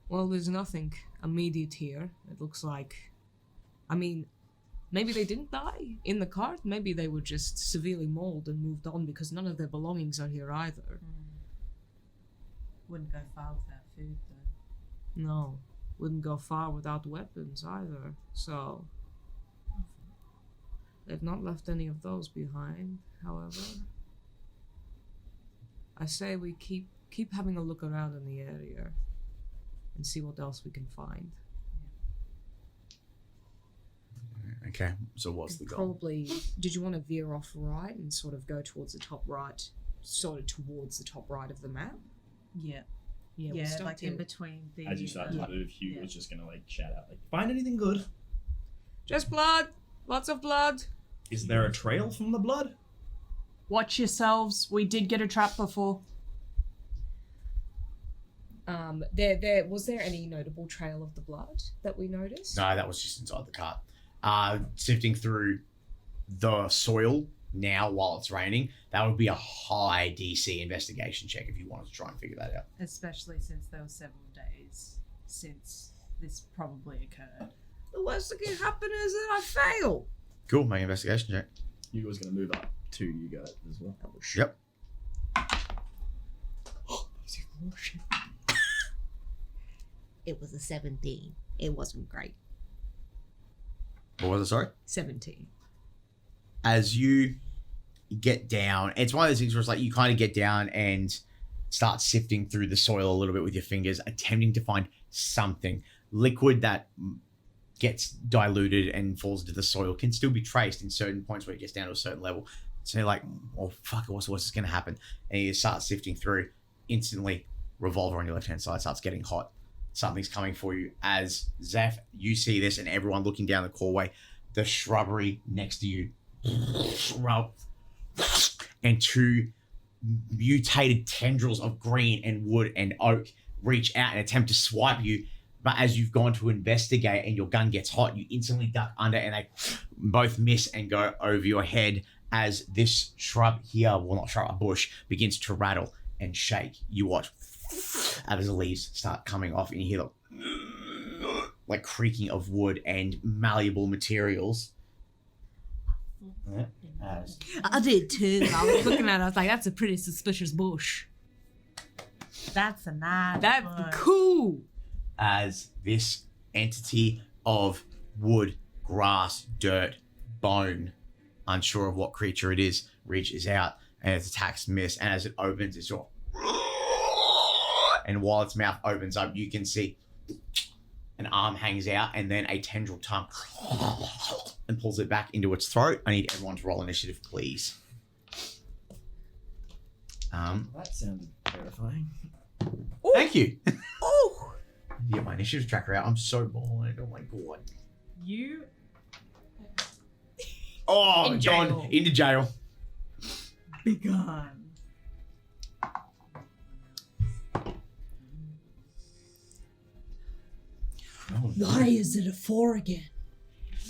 Well, there's nothing immediate here. It looks like. I mean, maybe they didn't die in the cart. Maybe they were just severely mauled and moved on because none of their belongings are here either. Wouldn't go far without food, though. No, wouldn't go far without weapons either. So, they've not left any of those behind. However, I say we keep having a look around in the area and see what else we can find. Okay, so what's the goal? Probably. Did you want to veer off right and sort of go towards the top right, sort of towards the top right of the map? Yeah. Yeah, Yeah, we'll like in between the. As you start to yeah. move, Hugh was just gonna like shout out, like, "Find anything good? Just blood, lots of blood." Is there a trail from the blood?" Watch yourselves. We did get a trap before. There was there any notable trail of the blood that we noticed? No, that was just inside the cart. Sifting through the soil now while it's raining, that would be a high DC investigation check if you wanted to try and figure that out. Especially since there were several days since this probably occurred. The worst that can happen is that I fail. Cool, make an investigation check. Hugh was gonna move up to you guys as well. Yep. It was a 17. It wasn't great. What was it, sorry? 17. As you get down, it's one of those things where it's like you kind of get down and start sifting through the soil a little bit with your fingers, attempting to find something. Liquid that gets diluted and falls into the soil can still be traced in certain points where it gets down to a certain level. So you're like, oh, fuck, what's going to happen? And you start sifting through. Instantly, revolver on your left-hand side starts getting hot. Something's coming for you. As Zeph, you see this, and everyone looking down the causeway, the shrubbery next to you, and two mutated tendrils of green and wood and oak reach out and attempt to swipe you. But as you've gone to investigate and your gun gets hot, you instantly duck under and they both miss and go over your head as this shrub here, well, not shrub, a bush, begins to rattle and shake. You watch as the leaves start coming off and you hear the like creaking of wood and malleable materials. I did too. I was looking at it, I was like, that's a pretty suspicious bush. That's a nice. That's bush. cool. As this entity of wood, grass, dirt, bone, unsure of what creature it is, reaches out and its attacks miss. And as it opens, it's all. And while its mouth opens up, you can see an arm hangs out and then a tendril tongue and pulls it back into its throat. I need everyone to roll initiative, please. That sounded terrifying. Thank you. Oh! Get my initiative tracker out. I'm so behind. Oh my god. You. Oh, In John, jail. into jail. Begun. Why is it a 4 again?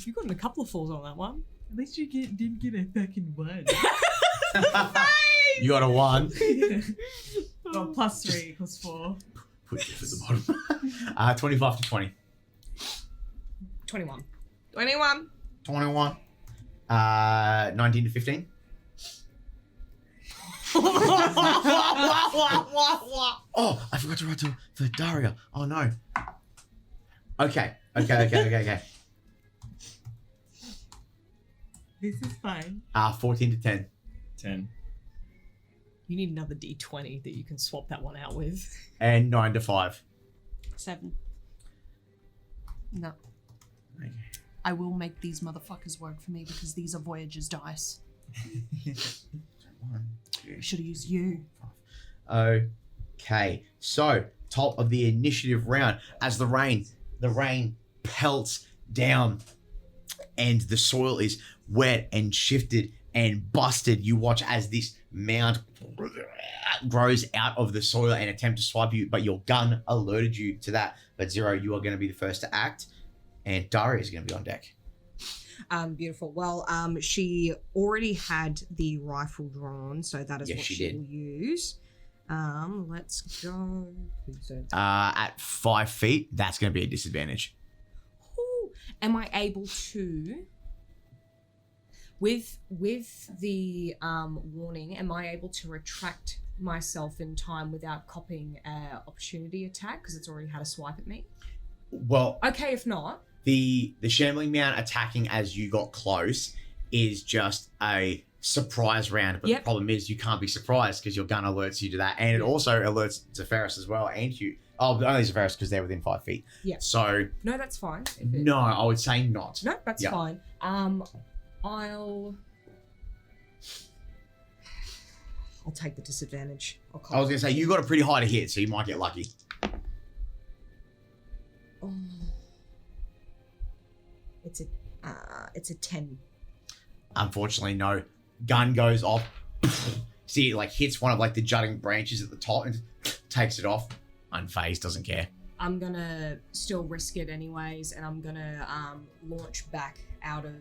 You got a couple of falls on that one. At least you didn't get a fucking one. You got a 1. Well, plus 3 equals 4. Put it at the bottom. 25 to 20. 21. 21. 21. 19 to 15. Oh, I forgot to write for Daria. Oh no. Okay. This is fine. 14 to 10. 10. You need another D20 that you can swap that one out with. And 9 to 5. 7. No. Okay. I will make these motherfuckers work for me because these are Voyager's dice. 1, 2, I should have used you. 5. Okay. So, top of the initiative round as the rain pelts down and the soil is wet and shifted and busted. You watch as this mound grows out of the soil and attempt to swipe you, but your gun alerted you to that. But Zero, you are going to be the first to act, and Daria is going to be on deck. Beautiful. Well, she already had the rifle drawn, so that is Yes, what she she did. will use. Let's go. Please don't. At 5 feet, that's going to be a disadvantage. Ooh. Am I able to, with the warning, am I able to retract myself in time without copying an opportunity attack because it's already had a swipe at me? Well, Okay, if not. the shambling mount attacking as you got close is just a surprise round, but Yep. the problem is you can't be surprised because your gun alerts you to that, and it also alerts Zephyrus as well, and you. Oh, but only Zephyrus because they're within 5 feet. Yeah. So No, that's fine. no, I would say not. No, that's Yeah. fine. I'll take the disadvantage. I was gonna say you got a pretty high to hit, so you might get lucky. Oh. It's a 10. Unfortunately, no. Gun goes off. See, it like hits one of like the jutting branches at the top and takes it off. Unfazed, doesn't care. I'm gonna still risk it anyways, and I'm gonna launch back out of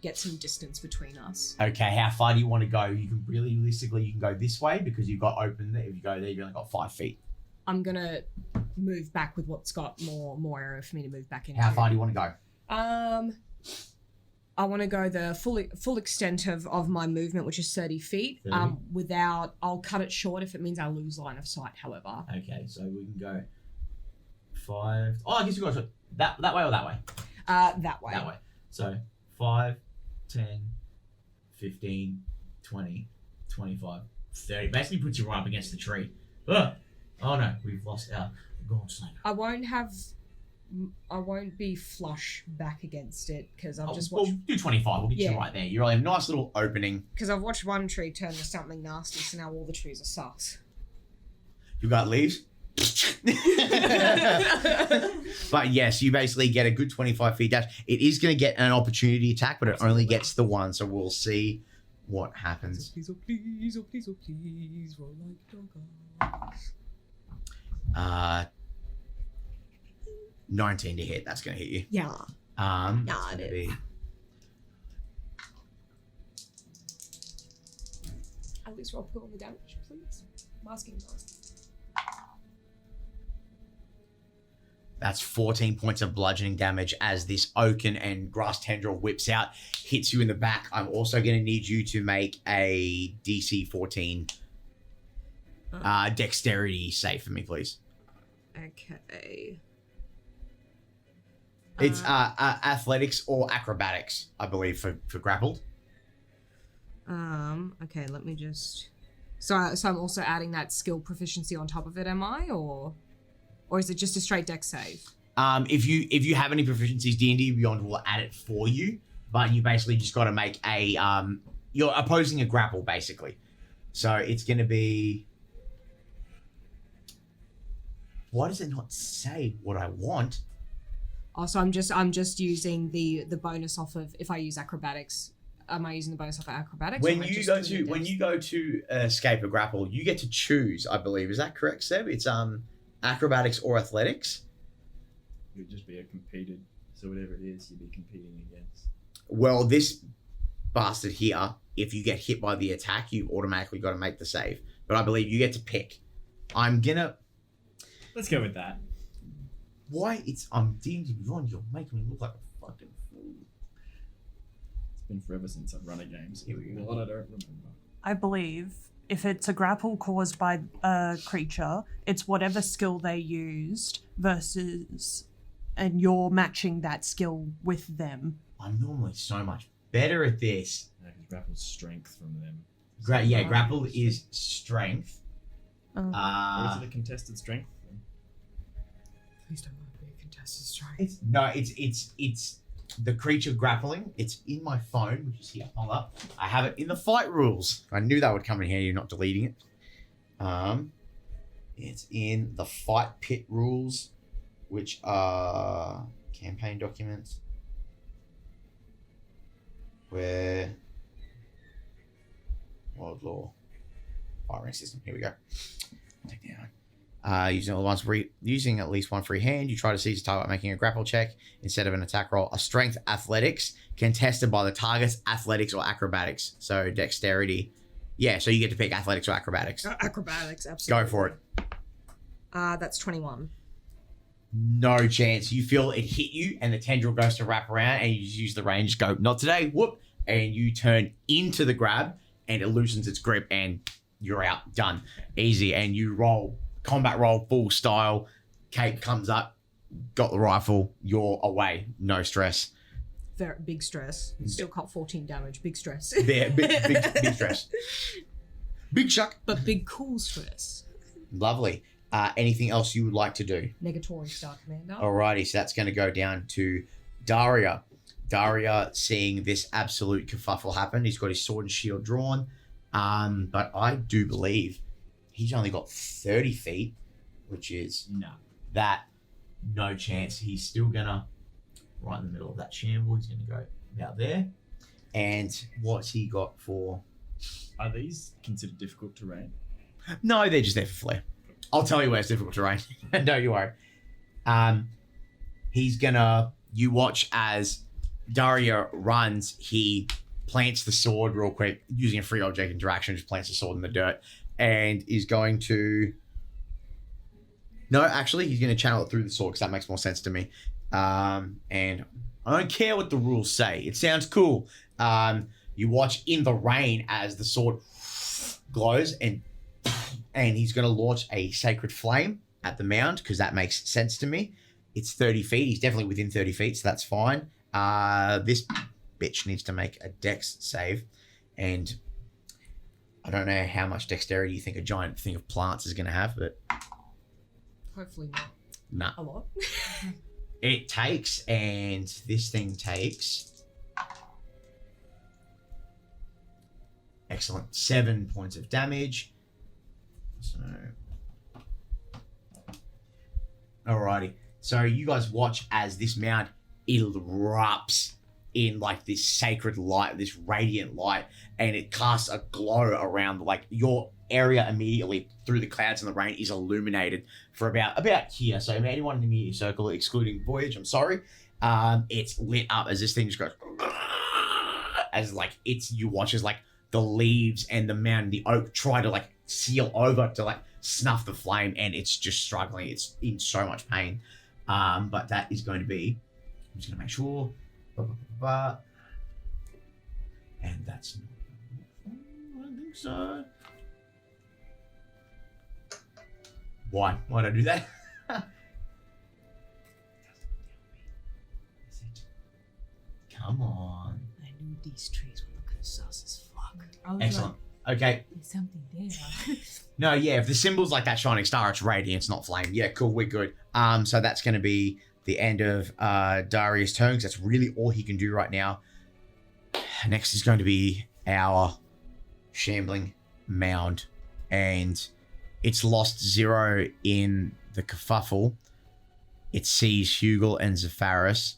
get some distance between us. Okay, how far do you want to go? You can realistically you can go this way because you've got open there. If you go there, you've only got 5 feet. I'm gonna move back with what's got more area for me to move back into. How far do you want to go? I want to go the full extent of my movement, which is 30 feet. 30? Without, I'll cut it short if it means I lose line of sight. However. Okay, so we can go 5. Oh, I guess you got that way or that way? That way. That way. So 5, 10, 15, 20, 25, 30. Basically puts you right up against the tree. Ugh. Oh no, we've lost our gaunt snake. I won't be flush back against it because I've just We'll watched. do 25. We'll get you Yeah. right there. You're on a nice little opening. Because I've watched one tree turn to something nasty, so now all the trees are sus. You got leaves? But yes, you basically get a good 25 feet dash. It is going to get an opportunity attack, but it only gets the one, so we'll see what happens. Please, oh please, oh please, oh please, roll like dogs. 19 to hit. That's going to hit you. Yeah. It's Got gonna it. be At least roll put on the damage, please. I'm asking for it. That's 14 points of bludgeoning damage as this oaken and grass tendril whips out, hits you in the back. I'm also going to need you to make a DC 14 dexterity save for me, please. Okay. It's athletics or acrobatics, I believe, for grappled. Okay, let me just. So I'm also adding that skill proficiency on top of it, am I, or is it just a straight dex save? If you have any proficiencies, D&D Beyond will add it for you, but you basically just got to make a you're opposing a grapple basically. So it's going to be. Why does it not say what I want? Also, I'm just using the bonus off of if I use acrobatics. Am I using the bonus off of acrobatics? When you go to escape a grapple, you get to choose. I believe, is that correct, Seb? It's acrobatics or athletics. It would just be a competed, so whatever it is, you'd be competing against. Well, this bastard here, if you get hit by the attack, you automatically got to make the save. But I believe you get to pick. I'm gonna. Let's go with that. Why I'm D&D Beyond? You're making me look like a fucking fool. It's been forever since I've run a game, so Here we go. a lot I don't remember. I believe if it's a grapple caused by a creature, it's whatever skill they used versus, and you're matching that skill with them. I'm normally so much better at this. No, because grapple's strength from them. Grapple is strength. Oh. Or is it a contested strength? Please don't let me contested strike. It's the creature grappling. It's in my phone, which is here. Hold up. I have it in the fight rules. I knew that would come in handy, not deleting it. It's in the fight pit rules, which are campaign documents. Where World Law Firing System. Here we go. Take down. Using at least one free hand, you try to seize the target by making a grapple check instead of an attack roll. A strength athletics contested by the target's athletics or acrobatics. So dexterity. Yeah, so you get to pick athletics or acrobatics. Acrobatics, absolutely. Go for it. That's 21. No chance. You feel it hit you, and the tendril goes to wrap around, and you just use the range. Go, not today. Whoop, and you turn into the grab, and it loosens its grip, and you're out. Done. Easy. And you roll, combat roll, full style. Kate comes up, got the rifle. You're away. No stress. Very big stress. Still got 14 damage. Big stress. Yeah, big stress. Big shock. But big cool stress. Lovely. Anything else you would like to do? Negatory Star Commander. Alrighty, so that's going to go down to Daria. Daria, seeing this absolute kerfuffle happen, he's got his sword and shield drawn, but I do believe he's only got 30 feet, which is no chance. He's still gonna right in the middle of that shamble. He's gonna go about there. And what's he got for? Are these considered difficult terrain? No, they're just there for flair. I'll tell you where it's difficult terrain. Don't you worry. You watch as Daria runs, he plants the sword real quick, using a free object interaction, just plants the sword in the dirt, and is going to... No, actually, he's going to channel it through the sword, because that makes more sense to me. And I don't care what the rules say. It sounds cool. You watch in the rain as the sword glows, and he's going to launch a sacred flame at the mound, because that makes sense to me. It's 30 feet. He's definitely within 30 feet, so that's fine. This bitch needs to make a dex save, and I don't know how much dexterity you think a giant thing of plants is going to have, but... Hopefully not. Nah. A lot. It takes, and this thing takes... Excellent. 7 points of damage. So... Alrighty. So you guys watch as this mound erupts in like this sacred light, this radiant light, and it casts a glow around like your area immediately through the clouds and the rain is illuminated for about here. So anyone in the immediate circle, excluding Voyage, I'm sorry, it's lit up as this thing just goes as like you watch as like the leaves and the mound, the oak try to like seal over to like snuff the flame, and it's just struggling. It's in so much pain. But that is going to be, I'm just going to make sure. And that's not, I don't think so. Why? Why'd I do that? Come on. I knew these trees were looking sus as fuck. Excellent. Okay. There's something there. No, yeah, if the symbol's like that shining star, it's radiance, not flame. Yeah, cool, we're good. So that's going to be the end of Darius' turn, because that's really all he can do right now. Next is going to be our shambling mound, and it's lost 0 in the kerfuffle. It sees Hugel and Zepharis,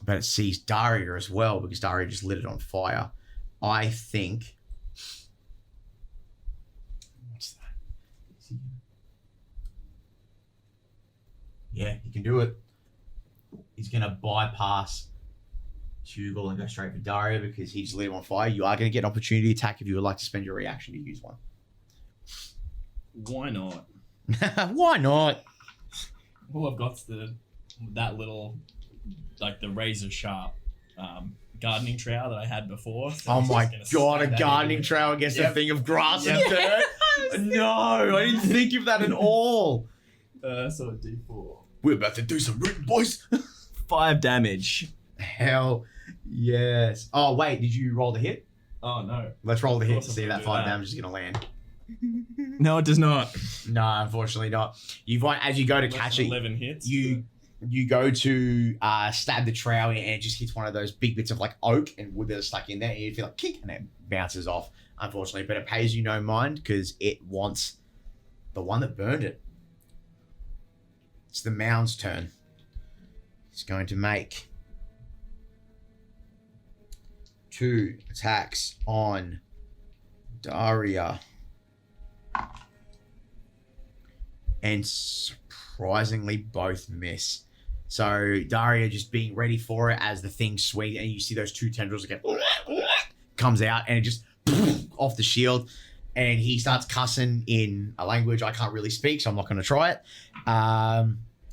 but it sees Daria as well, because Daria just lit it on fire. I think... What's that? Yeah, he can do it. He's going to bypass Hugel and go straight for Daria because he just lit him on fire. You are going to get an opportunity attack if you would like to spend your reaction to use one. Why not? Why not? All I've got's that little, like the razor sharp gardening trowel that I had before. So Oh my god, a gardening trowel against a thing of grass and dirt? No, I didn't think of that at all. So a D4. We're about to do some rooting, boys. 5 damage. Hell yes. Oh, wait, did you roll the hit? Oh, no. Let's roll the hit Of to course see I'm if that gonna 5 do that. damage is going to land. No, it does not. No, unfortunately not. As you go to catch it, 11 hits. you go to stab the trowel and it just hits one of those big bits of like oak and wood that are stuck in there, and you feel like kick and it bounces off, unfortunately. But it pays you no mind because it wants the one that burned it. It's the mound's turn. It's going to make 2 attacks on Daria. and surprisingly both miss. So Daria just being ready for it as the thing swings, and you see those two tendrils again comes out, and it just off the shield, and he starts cussing in a language I can't really speak, so I'm not going to try it.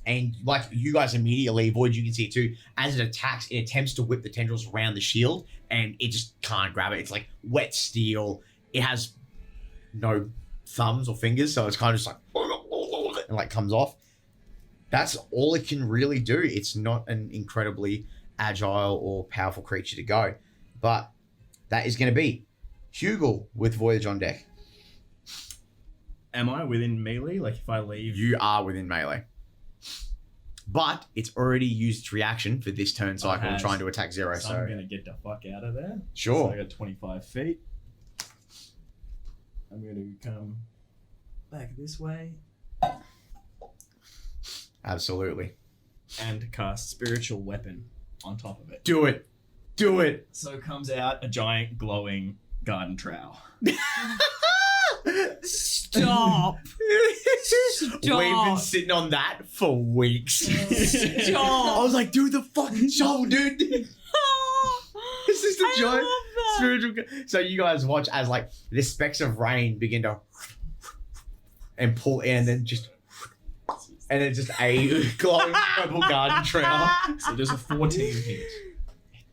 And like you guys immediately, Void, you can see it too, as it attacks, it attempts to whip the tendrils around the shield, and it just can't grab it. It's like wet steel. It has no thumbs or fingers, so it's kind of just like and like comes off. That's all it can really do. It's not an incredibly agile or powerful creature to go, but that is going to be Hugel with Voyage on deck. Am I within melee? Like if I leave, You are within melee, but it's already used its reaction for this turn cycle has. trying to attack zero. so So I'm gonna get the fuck out of there. Sure. So I got 25 feet. I'm gonna come back this way absolutely and cast Spiritual Weapon on top of it. do it. Do it. So comes out a giant glowing garden trowel. Stop. We've been sitting on that for weeks. I was like, do the fucking show, dude. This is the giant spiritual. So you guys watch as like the specks of rain begin to and pull in, and then just and it's just a glowing purple garden trail. So there's a 14 hit.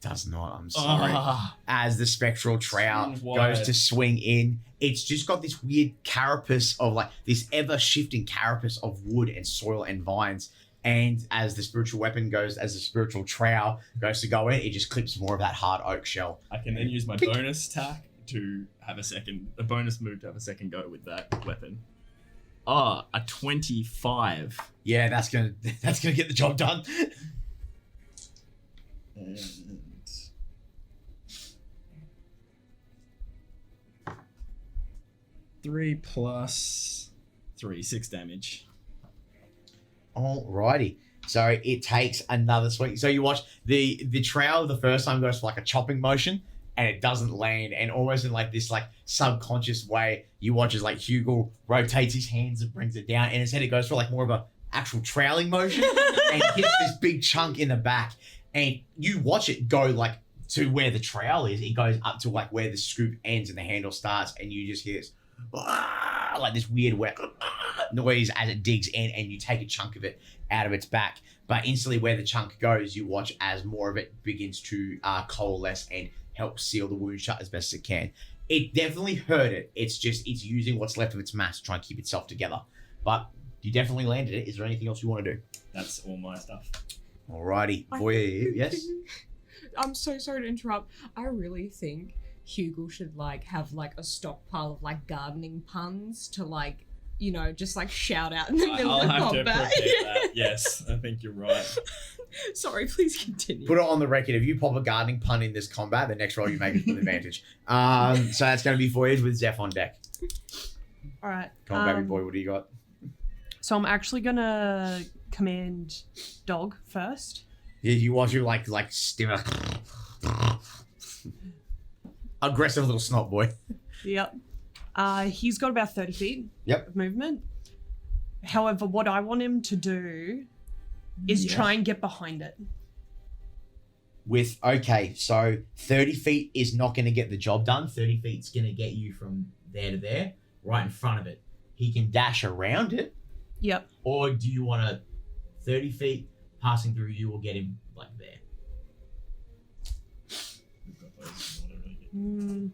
Does not. I'm sorry. Ah. As the spectral trout Swings goes wide. to swing in, it's just got this weird carapace of like this ever shifting carapace of wood and soil and vines. And as the spiritual weapon goes, as the spiritual trowel goes to go in, it just clips more of that hard oak shell. I can then use my bonus attack to have a bonus move to have a second go with that weapon. A 25. Yeah, that's gonna get the job done. And 3 plus 3, 6 damage. Alrighty. So it takes another swing. So you watch the trowel the first time goes for like a chopping motion, and it doesn't land, and almost in like this like subconscious way, you watch as like Hugel rotates his hands and brings it down, and instead it goes for like more of a actual troweling motion and hits this big chunk in the back, and you watch it go like to where the trowel is. It goes up to like where the scoop ends and the handle starts, and you just hear this like this weird wet noise as it digs in, and you take a chunk of it out of its back. But instantly where the chunk goes, you watch as more of it begins to coalesce and help seal the wound shut as best as it can. It definitely hurt it. It's just, it's using what's left of its mass to try and keep itself together. But you definitely landed it. Is there anything else you want to do? That's all my stuff. Alrighty. Voyeur, yes? I'm so sorry to interrupt. I really think Hugel should like have like a stockpile of like gardening puns to like, you know, just like shout out in the middle I'll of have to combat. prepare that. Yes, I think you're right. Sorry, please continue. Put it on the record. If you pop a gardening pun in this combat, the next roll you make is with advantage. So that's going to be Voyage with Zeph on deck. All right. Come on, baby boy. What do you got? So I'm actually gonna command dog first. Yeah, you watch you like stimmer. Aggressive little snot boy. Yep. He's got about 30 feet Yep. of movement. However, what I want him to do is try and get behind it. Okay, so 30 feet is not going to get the job done. 30 feet's going to get you from there to there, right in front of it. He can dash around it, Yep. or do you want to 30 feet passing through you will get him like there? We've got those in order, really.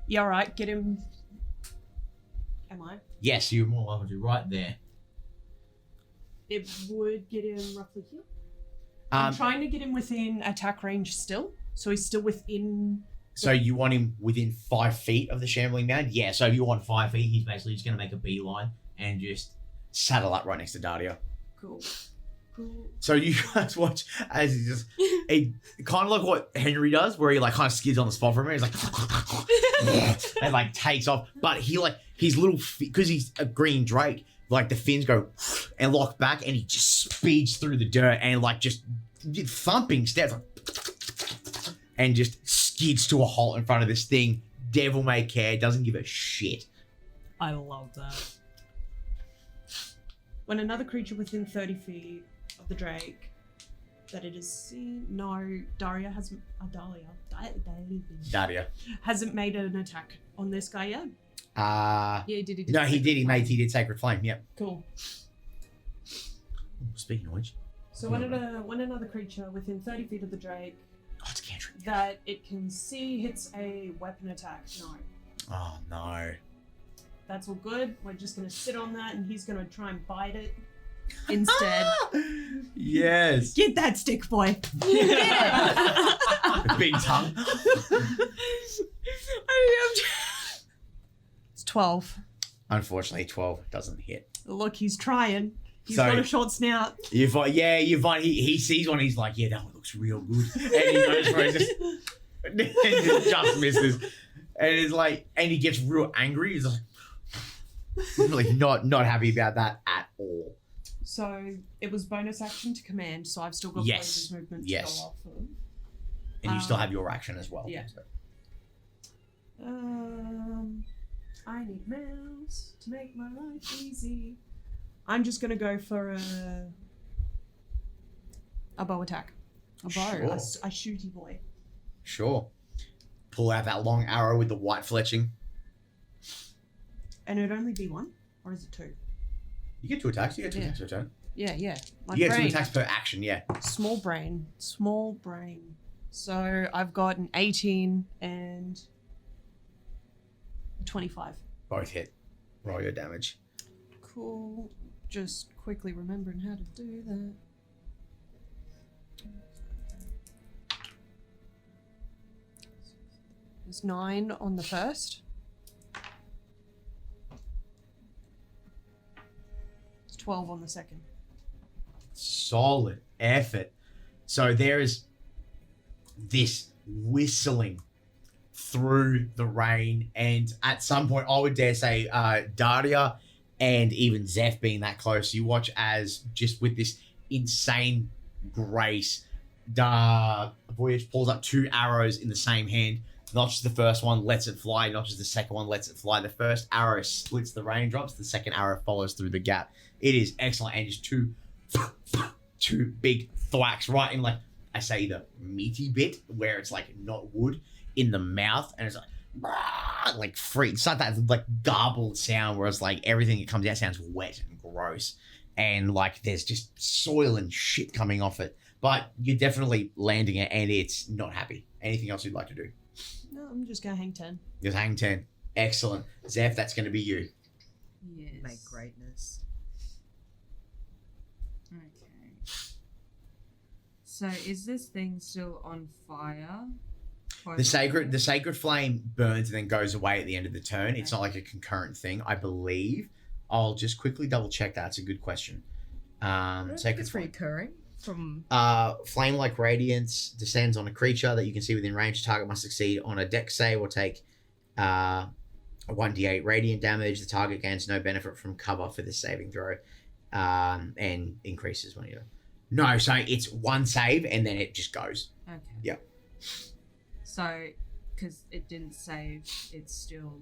Yeah, all right. Get him. Am I? Yes, you're more likely to right there. It would get him roughly here. I'm Um, trying to get him within attack range still, so he's still within. so you want him within 5 feet of the shambling mound? Yeah, so if you want 5 feet, he's basically just going to make a beeline and just saddle up right next to Daria. Cool. So you guys watch as he just, kind of like what Henry does, where he like kind of skids on the spot for a minute. He's like, and like takes off. But he like, his little, because he's a green drake, like the fins go and lock back, and he just speeds through the dirt and like just thumping steps like, and just skids to a halt in front of this thing, devil may care, doesn't give a shit. I love that. When another creature within 30 feet of the Drake that it is seen. No, Daria hasn't. Daria. Hasn't made an attack on this guy yet. Yeah, he did. No, he did. He did Sacred Flame. Yep. Cool. Speaking of which, So when another creature within 30 feet of the Drake it's a cantrip. that it can see hits a weapon attack, no. Oh no. That's all good. We're just gonna sit on that, and he's gonna try and bite it instead. Yes. Get that stick, boy. Big tongue. It's 12. Unfortunately, 12 doesn't hit. Look, he's trying. He's So- got a short snout. You find, he sees one. He's like, yeah, that one looks real good, and he goes for it, just misses, and it's like, and he gets real angry. He's like not happy about that at all. So it was bonus action to command, so I've still got Yes. bonus movement to Yes. go off of. And you still have your action as well. yeah. So. I need mouse to make my life easy. I'm just gonna go for a bow attack. A bow. Sure. A shooty boy. Sure. Pull out that long arrow with the white fletching. And it'd only be one? Or is it two? You get 2 attacks. You get 2 Yeah. attacks per turn. Yeah. My You get 2 brain. attacks per action. Yeah. Small brain. So I've got an 18 and 25. Both hit. Roll your damage. Cool. Just quickly remembering how to do that. It's 9 on the first. It's 12 on the second. Solid effort. So there is this whistling through the rain, and at some point, I would dare say, Daria and even Zeph being that close, you watch as just with this insane grace, Voyage pulls up 2 arrows in the same hand. Notches the first one, lets it fly. Notches the second one, lets it fly. The first arrow splits the raindrops. The second arrow follows through the gap. It is excellent, and just two big thwacks right in, like, I say, the meaty bit where it's like not wood in the mouth, and it's like free. It's like that like garbled sound where it's like everything that comes out sounds wet and gross, and like there's just soil and shit coming off it. But you're definitely landing it, and it's not happy. Anything else you'd like to do? No, I'm just gonna hang 10. Just hang 10. Excellent. Zeph, that's going to be you. Yes. Make greatness. Okay. So is this thing still on fire? The sacred flame burns and then goes away at the end of the turn. It's not like a concurrent thing, I believe. I'll just quickly double check that. It's a good question. Sacred It's flame. recurring from. Flame-like radiance descends on a creature that you can see within range. The target must succeed on a dex save or take a 1d8 radiant damage. The target gains no benefit from cover for this saving throw, and increases when you. No, so it's one save and then it just goes. Okay. Yep. So, because it didn't save, it still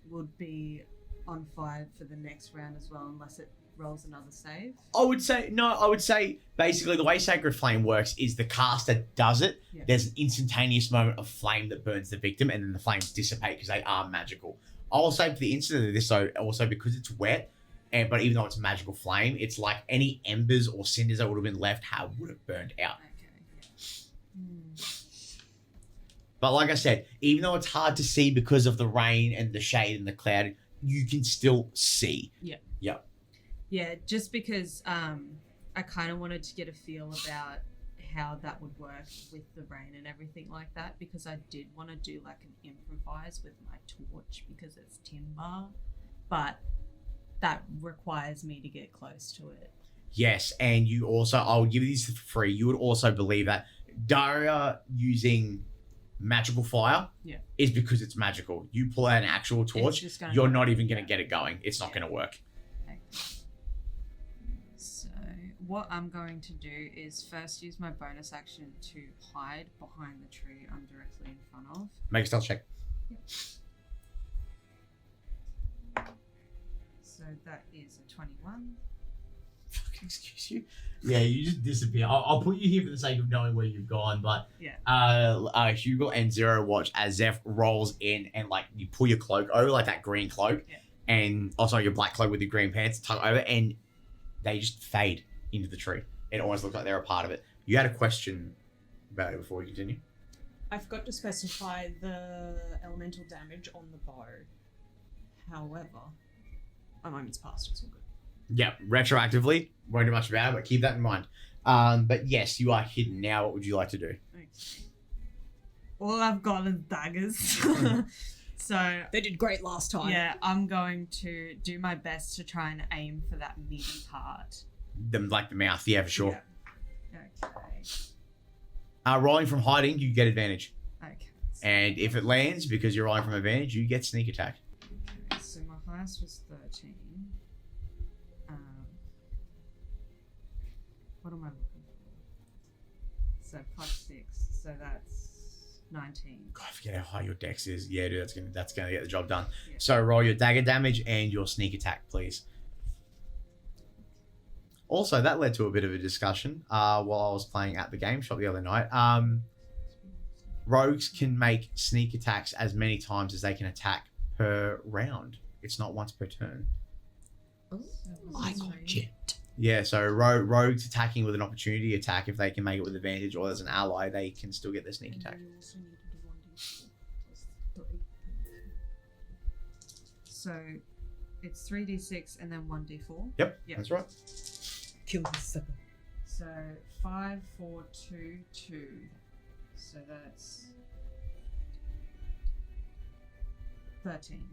would be on fire for the next round as well, unless it rolls another save. I would say basically the way Sacred Flame works is the caster does it. Yeah. There's an instantaneous moment of flame that burns the victim, and then the flames dissipate because they are magical. I'll say for the incident of this, though, also because it's wet, but even though it's a magical flame, it's like any embers or cinders that would have been left would have burned out. Okay. Yeah. But like I said, even though it's hard to see because of the rain and the shade and the cloud, you can still see. Yeah, just because I kind of wanted to get a feel about how that would work with the rain and everything like that, because I did want to do like an improvise with my torch because it's timber, but that requires me to get close to it. Yes, and you also, I'll give you these for free. You would also believe that Daria using magical fire is because it's magical. You pull out an actual torch, just gonna you're go. not even going to get it going. It's not going to work. Okay. So what I'm going to do is first use my bonus action to hide behind the tree I'm directly in front of. Make a stealth check. So that is a 21. Fucking excuse you. Yeah, you just disappear. I'll put you here for the sake of knowing where you've gone, but Yeah. Hugo and Zero watch as Zeph rolls in and like you pull your cloak over, like that green cloak, and also your black cloak with your green pants, tug over, and they just fade into the tree. It almost looks like they're a part of it. You had a question about it before we continue. I forgot to specify the elemental damage on the bow. However, my moment's passed. It's all good. Yeah, retroactively, won't do much about it, but keep that in mind. But yes, you are hidden now. What would you like to do? Okay. All I've got is daggers. So They did great last time. yeah, I'm going to do my best to try and aim for that meaty part. Them like the mouth, yeah, for sure. Okay. Rolling from hiding, you get advantage. Okay. And if it lands, because you're rolling from advantage, you get sneak attack. Okay, so my highest was 13. What am I looking for? So plus 6, so that's 19. God, I forget how high your dex is. Yeah, dude, that's gonna get the job done. Yeah. So roll your dagger damage and your sneak attack, please. Also, that led to a bit of a discussion while I was playing at the game shop the other night. Rogues can make sneak attacks as many times as they can attack per round. It's not once per turn. I got you. Yeah, so rogues attacking with an opportunity attack, if they can make it with advantage or as an ally, they can still get their sneak attack. So it's 3d6 and then 1d4. Yep, that's right. Kill this sucker. So 5, 4, 2, 2. So that's 13.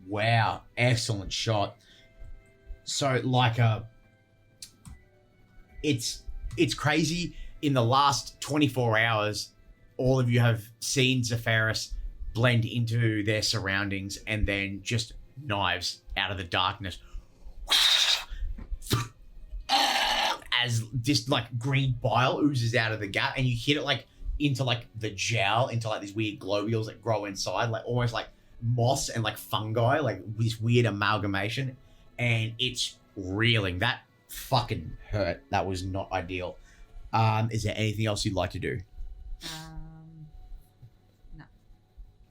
Wow, excellent shot. So it's crazy. In the last 24 hours, all of you have seen Zephyros blend into their surroundings and then just knives out of the darkness. As this like green bile oozes out of the gut, and you hit it like into like the jowl, into like these weird globules that grow inside, like almost like moss and like fungi, like this weird amalgamation, and it's reeling. That fucking hurt. That was not ideal. Is there anything else you'd like to do? No.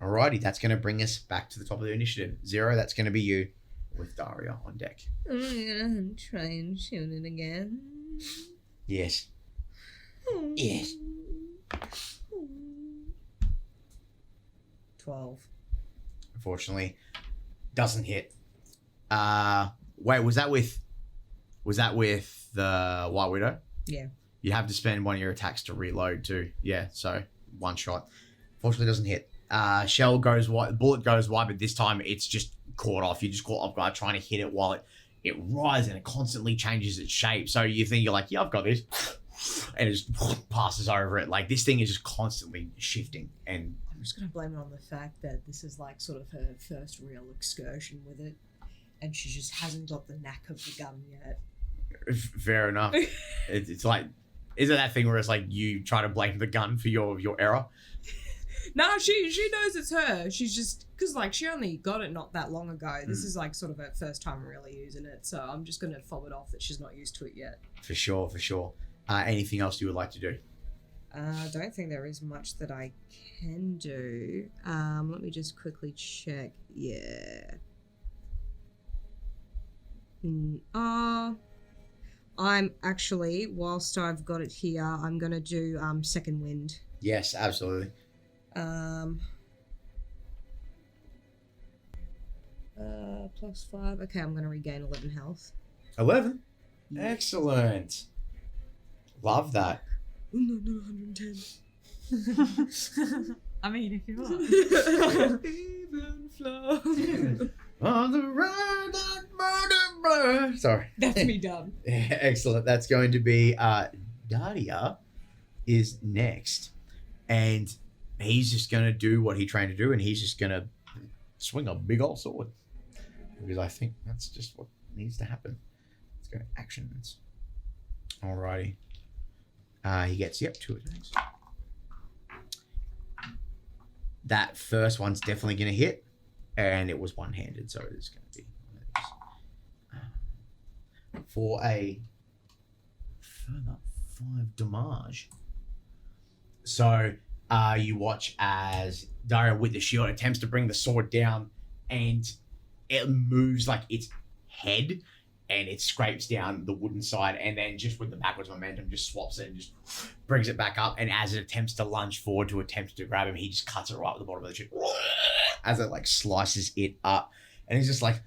Alrighty, that's going to bring us back to the top of the initiative. Zero, that's going to be you with Daria on deck. I'm gonna try and shoot it again. Yes. Yes. 12. Unfortunately, doesn't hit. Wait, was that with the White Widow? Yeah. You have to spend one of your attacks to reload too. Yeah, so one shot. Fortunately, doesn't hit. Shell goes wide, bullet goes wide, but this time it's just caught off. You just caught off guard trying to hit it while it rises and it constantly changes its shape. So you think you're like, yeah, I've got this, and it just passes over it. Like this thing is just constantly shifting. And I'm just gonna blame it on the fact that this is like sort of her first real excursion with it, and she just hasn't got the knack of the gun yet. fair enough. It's like, is it that thing where it's like you try to blame the gun for your error? No, she knows it's her. She's just because like she only got it not that long ago. This is like sort of her first time really using it, so I'm just gonna fob it off that she's not used to it yet. For sure. Anything else you would like to do? I don't think there is much that I can do. Let me just quickly check. Yeah. I'm actually, whilst I've got it here, I'm gonna do second wind. Yes, absolutely. +5. Okay, I'm gonna regain 11 health. 11. Excellent. Love that. Oh, no, 110. I mean, if you want. Even flow. On the road that murder. Sorry. That's me done. Excellent. That's going to be Daria is next, and he's just gonna do what he trained to do, and he's just gonna swing a big old sword because I think that's just what needs to happen. Let's go actions. Alrighty. He gets, 2 attacks. That first one's definitely going to hit. And it was one-handed, so it's going to be one of these. For a further 5 damage. So you watch as Daria with the shield attempts to bring the sword down, and it moves like its head, and it scrapes down the wooden side, and then just with the backwards momentum just swaps it and just brings it back up. And as it attempts to lunge forward to attempt to grab him, he just cuts it right at the bottom of the chip as it like slices it up. And he's just like,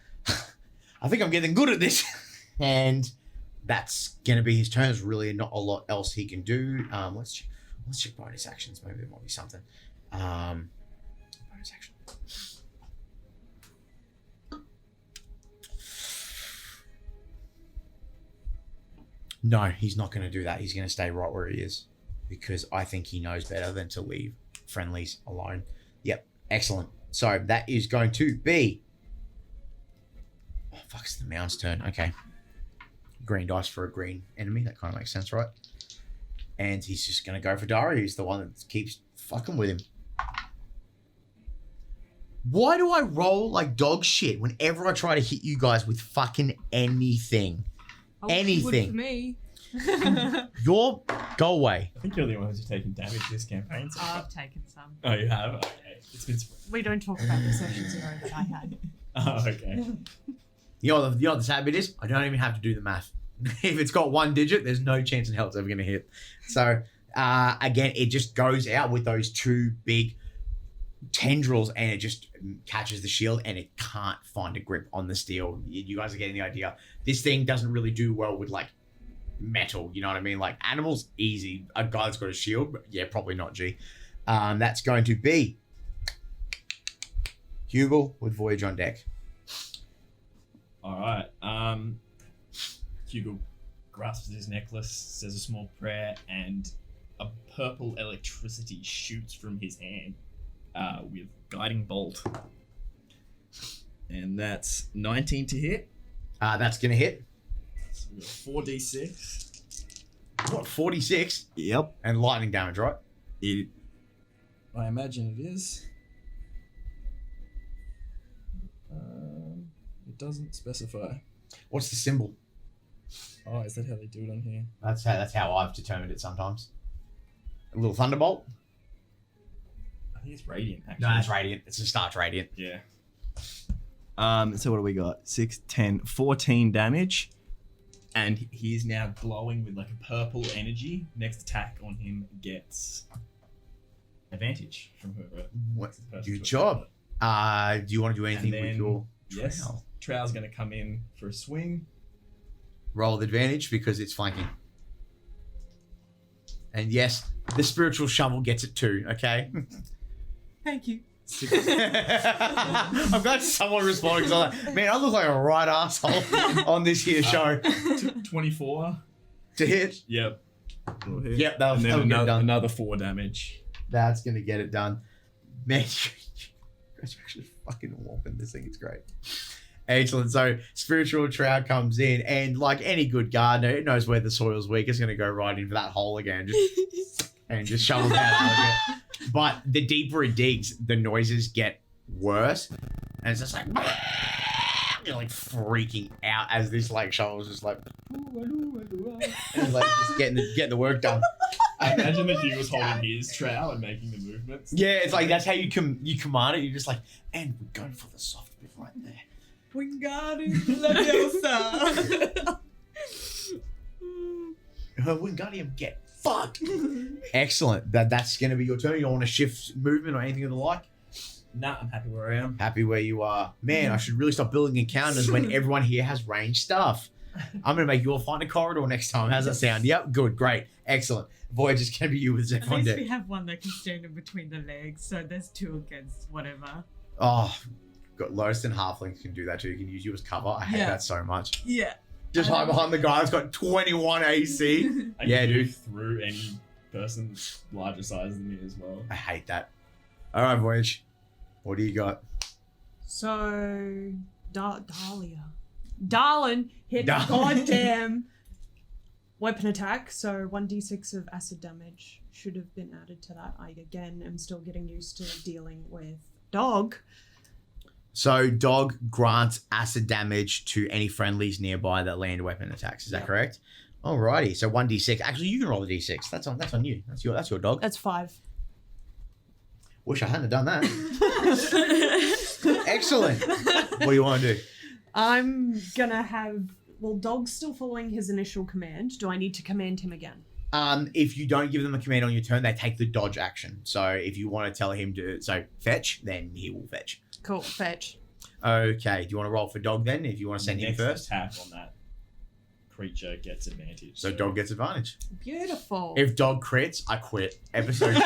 I think I'm getting good at this. And that's gonna be his turn. There's really not a lot else he can do. Let's check bonus actions. Maybe there might be something. Bonus action. No, he's not going to do that. He's going to stay right where he is because I think he knows better than to leave friendlies alone. Yep, excellent. So that is going to be... Oh, fuck, it's the mound's turn. Okay. Green dice for a green enemy. That kind of makes sense, right? And he's just going to go for Daria. He's the one that keeps fucking with him. Why do I roll like dog shit whenever I try to hit you guys with fucking anything? Anything. For me. Go away. I think you're the only ones who's taken damage this campaign. So I've taken some. Oh, you have? Okay. It's been spread. We don't talk about the sessions ago that I had. Oh, okay. You know the sad bit is? I don't even have to do the math. If it's got 1 digit, there's no chance in hell it's ever going to hit. So, again, it just goes out with those 2 big tendrils and it just catches the shield and it can't find a grip on the steel. You guys are getting the idea. This thing doesn't really do well with like metal, you know what I mean? Like animals, easy. A guy that's got a shield, but yeah, probably not G. That's going to be Hugel with Voyage on deck. All right. Hugo grasps his necklace, says a small prayer, and a purple electricity shoots from his hand with guiding bolt. And that's 19 to hit. That's going to hit. So we got 4d6. What, 46? Yep. And lightning damage, right? I imagine it is. It doesn't specify. What's the symbol? Oh, is that how they do it on here? That's how I've determined it sometimes. A little thunderbolt? I think it's radiant, actually. No, it's radiant. It's a starch radiant. Yeah. So what do we got? 6, 10, 14 damage. And he is now glowing with like a purple energy. Next attack on him gets advantage from whoever. What? the person Good who job. attacked it. Do you want to do anything And with then- your Yes. trowel? Trowel's going to come in for a swing. Roll with advantage because it's flanking. And yes, the spiritual shovel gets it too, okay? Thank you. I'm glad someone responded because I'm like, man, I look like a right asshole on this here show. 24. To hit? Yep. Yep, that'll And then get it done. another 4 damage. That's going to get it done. Man, you guys are actually fucking whopping this thing. It's great. Excellent. So, spiritual trout comes in, and like any good gardener, it knows where the soil's weak. It's going to go right into that hole again and just shovel down. But the deeper it digs, the noises get worse. And it's just like, you're like freaking out as this like shovel's just like, and it's like just getting the work done. I imagine that he was holding his trowel and making the movements. Yeah, it's like that's how you command it. You're just like, and we're going for the soft bit right there. Wingardium Leviosa. Wingardium, get fucked. Excellent. That's going to be your turn. You don't want to shift movement or anything of the like? Nah, I'm happy where I am. Happy where you are. Man, I should really stop building encounters when everyone here has ranged stuff. I'm going to make you all find a corridor next time. How's that sound? Yep, good, great, excellent. Voyage is going to be you with Zeph At on least deck. we have one that can stand in between the legs, so there's 2 against whatever. Oh, got Lotus and Halflings can do that too. You can use you as cover. I hate Yeah. that so much. Yeah. Just hide behind the guy that's got 21 AC. I Yeah, can dude. move through any person larger size than me as well. I hate that. All right, Voyage. What do you got? So, Dahlia. Darlin hit Darlin. goddamn weapon attack. So 1d6 of acid damage should have been added to that. I again am still getting used to dealing with dog. So dog grants acid damage to any friendlies nearby that land weapon attacks. Is that correct? Alrighty. So 1d6. Actually, you can roll a d6. That's on you. That's your dog. That's 5. Wish I hadn't done that. Excellent. What do you want to do? I'm gonna have. Well, dog's still following his initial command. Do I need to command him again? If you don't give them a command on your turn, they take the dodge action. So if you want to tell him to fetch, then he will fetch. Cool, fetch. Okay. Do you want to roll for dog then? If you want to send him Next first. attack on that creature gets advantage. So dog gets advantage. Beautiful. If dog crits, I quit. Episode 2.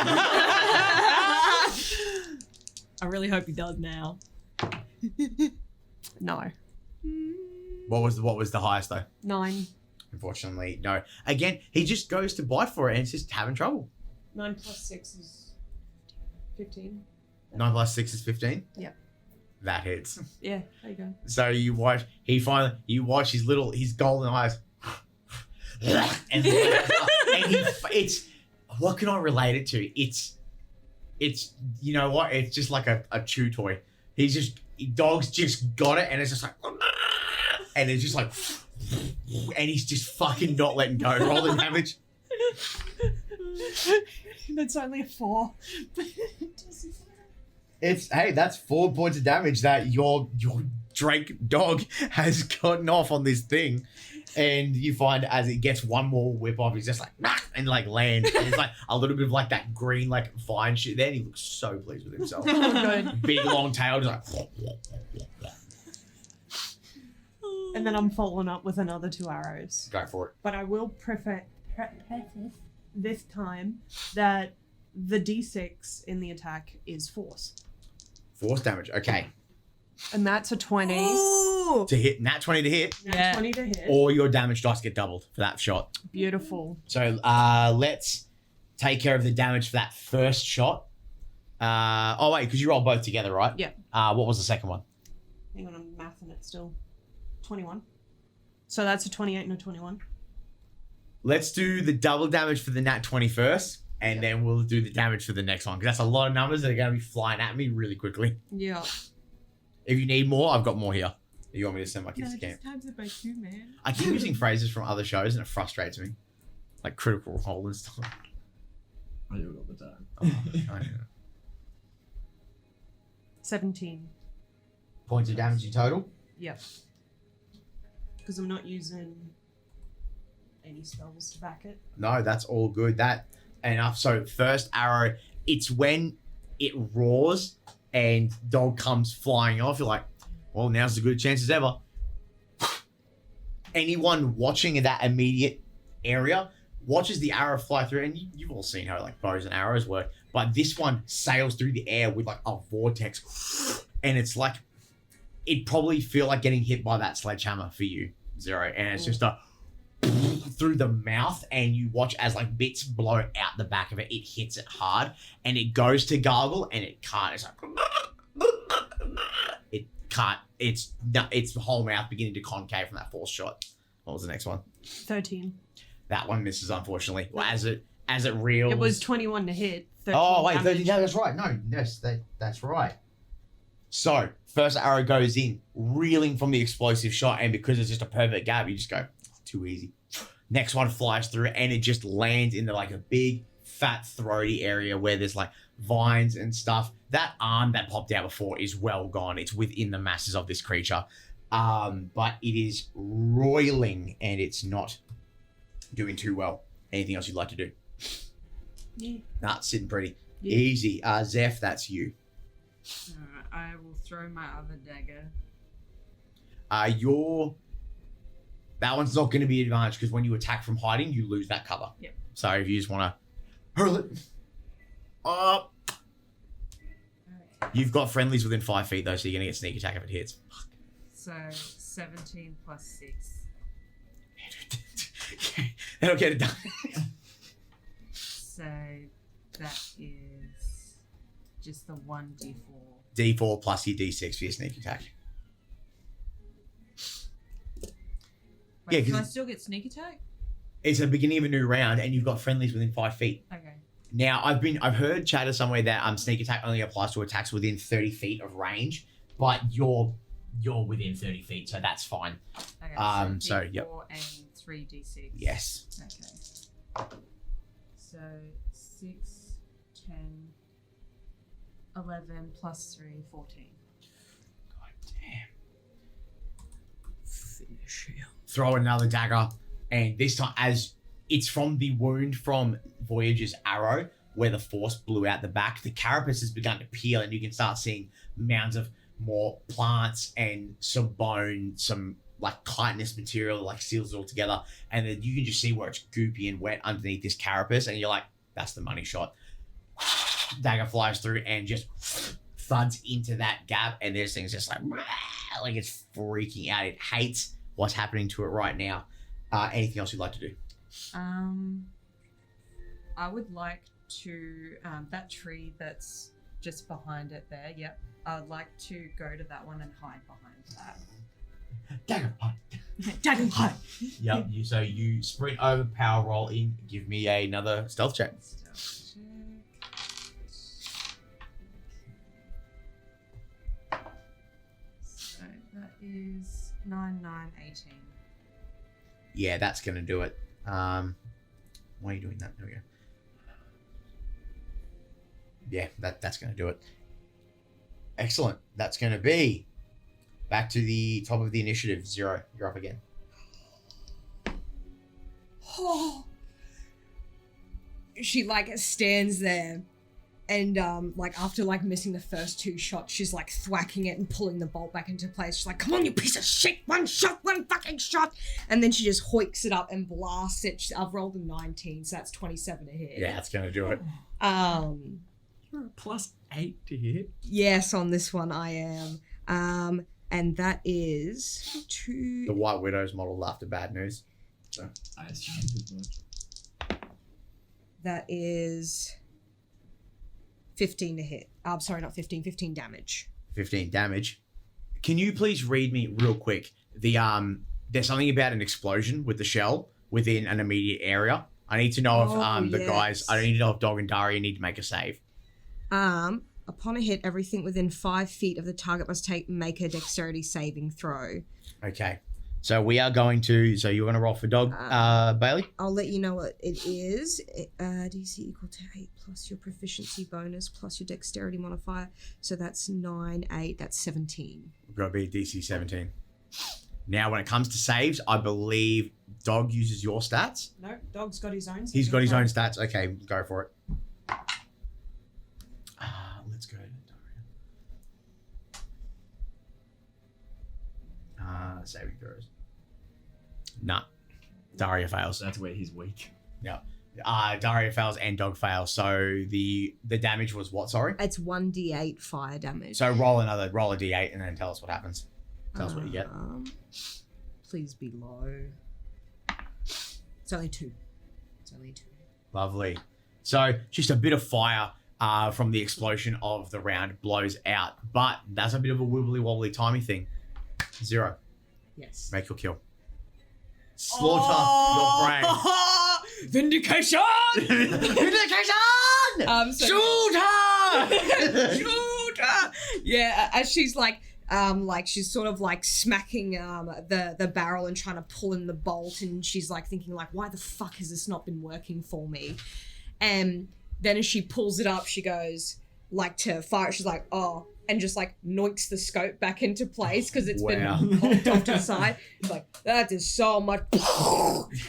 I really hope he does now. No. What was the highest though? 9. Unfortunately, no. Again, he just goes to bite for it and it's just having trouble. 9 plus 6 is 15. 9 plus 6 is 15? Yep. That hits. Yeah, there you go. So you watch his golden eyes. and it's what can I relate it to? It's you know what? It's just like a chew toy. Dog's just got it and it's just like and it's just like and he's just fucking not letting go. Roll the damage. That's only a 4. That's 4 points of damage that your Drake dog has gotten off on this thing. And you find as it gets one more whip off, he's just like, "Nah," and like lands. And it's like a little bit of like that green like vine shit there. And he looks so pleased with himself. Oh, good. Big long tail, just like. And then I'm following up with another 2 arrows. Go for it. But I will preface this time that the d6 in the attack is force. Force damage. Okay. And that's a 20. Ooh! To hit, nat 20 to hit, Nat 20 to hit. or your damage dice get doubled for that shot. Beautiful. So let's take care of the damage for that first shot. Oh wait, because you roll both together, right? Yeah. What was the second one? Hang on, I'm mathing it still. 21. So that's a 28 and a 21. Let's do the double damage for the nat 20 first, and then we'll do the damage for the next one, because that's a lot of numbers that are going to be flying at me really quickly. Yeah. If you need more, I've got more here. You want me to send my kids to camp? just times it by 2, man. I keep using phrases from other shows, and it frustrates me. Like Critical Role and stuff. I do it all the time. I know. 17. Points of damage in total? Yep. Because I'm not using any spells to back it. No, that's all good. That enough. So first arrow, it's when it roars and dog comes flying off. You're like, well, now's as good a chance as ever. Anyone watching in that immediate area watches the arrow fly through, and you've all seen how like bows and arrows work. But this one sails through the air with like a vortex, and it's like it'd probably feel like getting hit by that sledgehammer for you, Zero, and it's just a through the mouth, and you watch as like bits blow out the back of it. It hits it hard, and it goes to gargle, and it can't. It's like it can't. It's the whole mouth beginning to concave from that force shot. What was the next one? 13. That one misses, unfortunately. Well, as it reels. It was 21 to hit. 13 Oh wait, 13. damage. No, that's right. No, yes, that's right. So first arrow goes in, reeling from the explosive shot, and because it's just a perfect gap, you just go too easy. Next one flies through, and it just lands into like a big, fat, throaty area where there's like vines and stuff. That arm that popped out before is well gone. It's within the masses of this creature, but it is roiling, and it's not doing too well. Anything else you'd like to do? Yeah. Nah, it's sitting pretty Yeah. easy. Zeph, that's you. I will throw my other dagger. That one's not going to be advantage because when you attack from hiding, you lose that cover. Yep. So if you just want to hurl it up. You've got friendlies within 5 feet though, so you're going to get sneak attack if it hits. So 17 plus 6. That'll get it done. So that is just the 1d4. D4 plus your D6 for your sneak attack. Yeah, Wait, can I 'cause still get sneak attack? it's the beginning of a new round, and you've got friendlies within 5 feet. Okay. Now, I've heard chatter somewhere that sneak attack only applies to attacks within 30 feet of range, but you're within 30 feet, so that's fine. Okay. So, D4 yep. and 3d6. Yes. Okay. So 6, 10, 11 plus 3, 14. God damn. Finish him. Throw another dagger, and this time, as it's from the wound from Voyager's arrow, where the force blew out the back, the carapace has begun to peel, and you can start seeing mounds of more plants and some bone, some like chitinous material that like seals it all together, and then you can just see where it's goopy and wet underneath this carapace, and you're like, that's the money shot. Dagger flies through and just thuds into that gap, and this thing's just like it's freaking out. It hates what's happening to it right now. Anything else you'd like to do? I would like to that tree that's just behind it there. Yep. I would like to go to that one and hide behind that. Dagger hunt. Dagger hunt. Yep. So you sprint over, power roll in. Give me another stealth check. Stealth check. So that is 9, 9, 18. Yeah, that's gonna do it. Why are you doing that? There we go. Yeah, that's gonna do it. Excellent. That's gonna be back to the top of the initiative. 0. You're up again. Oh. She like stands there and like after like missing the first 2 shots, she's like thwacking it and pulling the bolt back into place. She's like, come on, you piece of shit, 1 shot, 1 fucking shot. And then she just hoiks it up and blasts it. I've rolled a 19, so that's 27 to hit. Yeah, that's gonna do it. You're a +8 to hit. Yes, on this one I am. And that is 2. The White Widow's modeled after Bad News. So I assumed as much. That is 15 to hit. I'm sorry, not 15. 15 damage. 15 damage. Can you please read me real quick? The there's something about an explosion with the shell within an immediate area. I need to know if the guys. I need to know if Dog and Daria need to make a save. Upon a hit, everything within 5 feet of the target must make a dexterity saving throw. Okay. So we are going to. So you're going to roll for Dog, Bailey. I'll let you know what it is. DC equal to 8 plus your proficiency bonus plus your dexterity modifier. So that's 9, 8. That's 17. We've got to be DC 17. Now, when it comes to saves, I believe Dog uses your stats. No, Dog's got his own. He's got his own stats. Okay, go for it. Let's go to Daria. Saving throws. Nah. Daria fails. That's where he's weak. Yeah. Daria fails and Dog fails. So the damage was what, sorry? It's 1d8 fire damage. So roll a d8 and then tell us what happens. Tell us what you get. Please be low. It's only 2. It's only 2. Lovely. So just a bit of fire from the explosion of the round blows out. But that's a bit of a wibbly wobbly timey thing. 0. Yes. Make your kill. Slaughter your brain. Vindication! Vindication! Shoot her! Shoot her! Yeah, as she's like she's sort of like smacking the barrel and trying to pull in the bolt, and she's like thinking like, why the fuck has this not been working for me? And then as she pulls it up, she goes like to fire it. She's like, oh, and just like noinks the scope back into place because it's been popped off to the side. It's like, that is so much,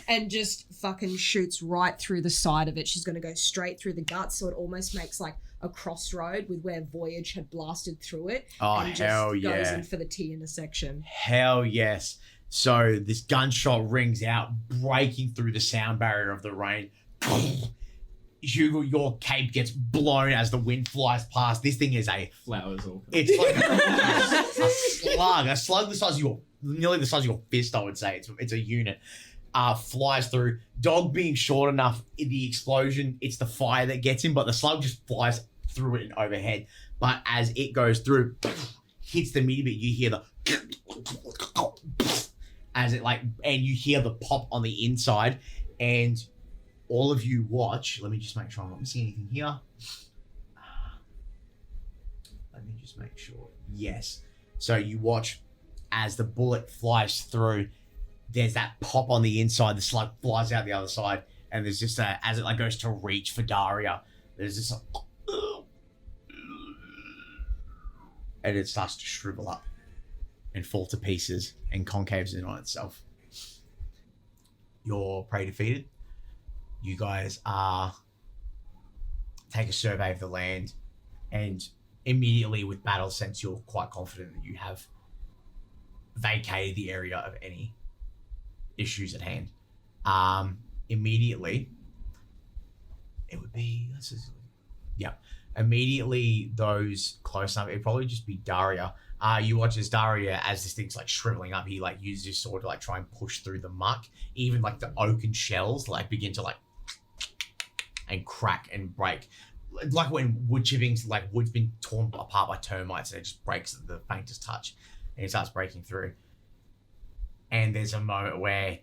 and just fucking shoots right through the side of it. She's gonna go straight through the guts, so it almost makes like a crossroad with where Voyage had blasted through it. Oh, and hell just goes yeah. in for the T intersection. Hell yes. So this gunshot rings out, breaking through the sound barrier of the rain. Your cape gets blown as the wind flies past. This thing is Flowers all. it's like a slug the size of nearly the size of your fist, I would say. It's a unit. Flies through. Dog being short enough, in the explosion, it's the fire that gets him, but the slug just flies through it and overhead. But as it goes through, hits the meaty bit, you hear the as it and you hear the pop on the inside, and all of you watch. Let me just make sure I'm not missing anything here. Let me just make sure. Yes. So you watch as the bullet flies through. There's that pop on the inside. The slug flies out the other side, and there's just as it goes to reach for Daria. There's this, and it starts to shrivel up and fall to pieces and concaves in on itself. Your prey defeated. You guys take a survey of the land, and immediately with battle sense, you're quite confident that you have vacated the area of any issues at hand. Immediately, it would be, immediately those close enough, it'd probably just be Daria. You watch as Daria, as this thing's shriveling up, he uses his sword to try and push through the muck. Even the oaken shells begin to and crack and break. Like when wood chippings, wood's been torn apart by termites and it just breaks at the faintest touch and it starts breaking through. And there's a moment where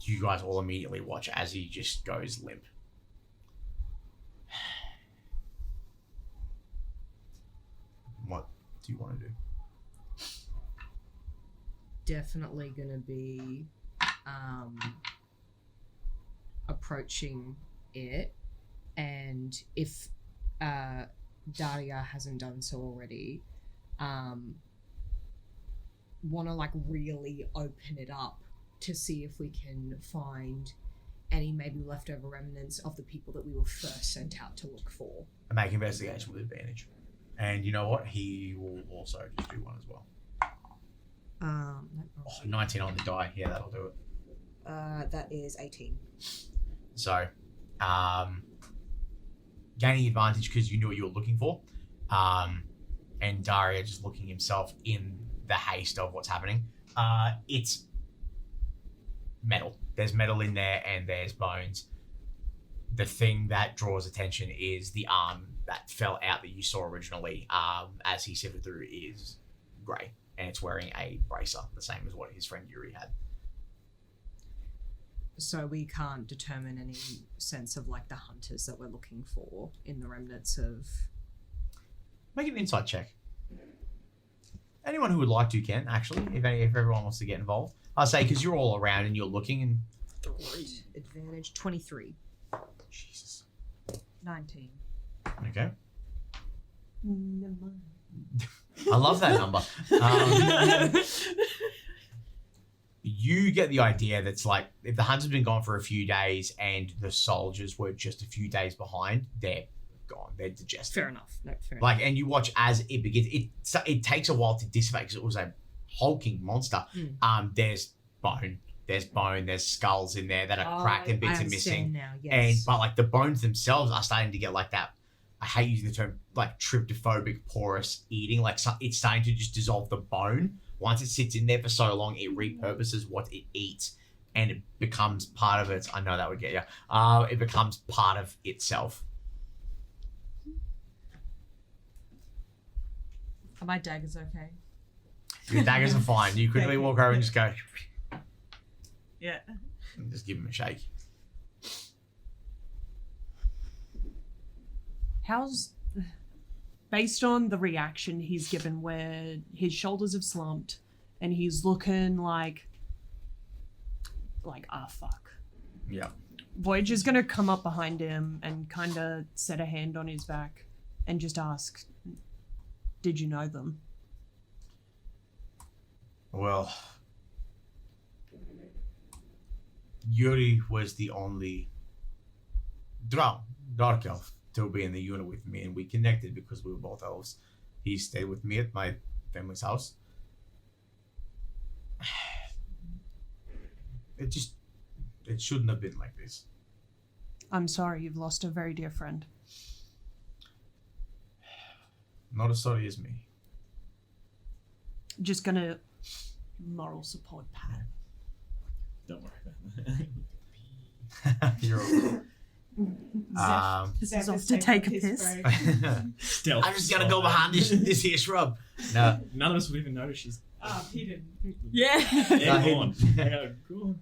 you guys all immediately watch as he just goes limp. What do you want to do? Definitely gonna be approaching it, and if Daria hasn't done so already, want to really open it up to see if we can find any maybe leftover remnants of the people that we were first sent out to look for. And make investigation with advantage. And you know what? He will also just do one as well. 19 on the die. Yeah, that'll do it. That is 18. So, gaining advantage because you knew what you were looking for. And Daria just looking himself in the haste of what's happening. It's metal. There's metal in there and there's bones. The thing that draws attention is the arm that fell out that you saw originally as he sifted through is grey. And it's wearing a bracer, the same as what his friend Yuri had. So we can't determine any sense of the hunters that we're looking for in the remnants of... Make an insight check. Anyone who would like to can, actually, if everyone wants to get involved. I'll say, because you're all around and you're looking and... 3. Advantage 23. Jesus. 19. Okay. Never mind. I love that number. You get the idea that's if the hunt's been gone for a few days and the soldiers were just a few days behind, they're gone. They're digested. Fair enough. No, fair enough. And you watch as it begins. It takes a while to dissipate because it was a hulking monster. There's bone. There's skulls in there that are cracked and bits are missing. Now, yes. But the bones themselves are starting to get that. I hate using the term tryptophobic porous eating. It's starting to just dissolve the bone. Once it sits in there for so long, it repurposes what it eats, and it becomes part of its. I know that would get you. It becomes part of itself. Are my daggers okay? Your daggers are fine. You quickly walk over and just go. Yeah. And just give him a shake. How's, based on the reaction he's given where his shoulders have slumped and he's looking like fuck. Yeah. Voyager's gonna come up behind him and kind of set a hand on his back and just ask, did you know them? Well, Yuri was the only dark elf to be in the unit with me, and we connected because we were both elves. He stayed with me at my family's house. It shouldn't have been like this. I'm sorry, you've lost a very dear friend. Not as sorry as me. Just gonna moral support Pat. Don't worry about that. You're all This is off to take a piss. Stealth. I'm just gonna go behind this here shrub. No. None of us would even notice she's He didn't. Yeah. Yeah, he- go on. Yeah, go on.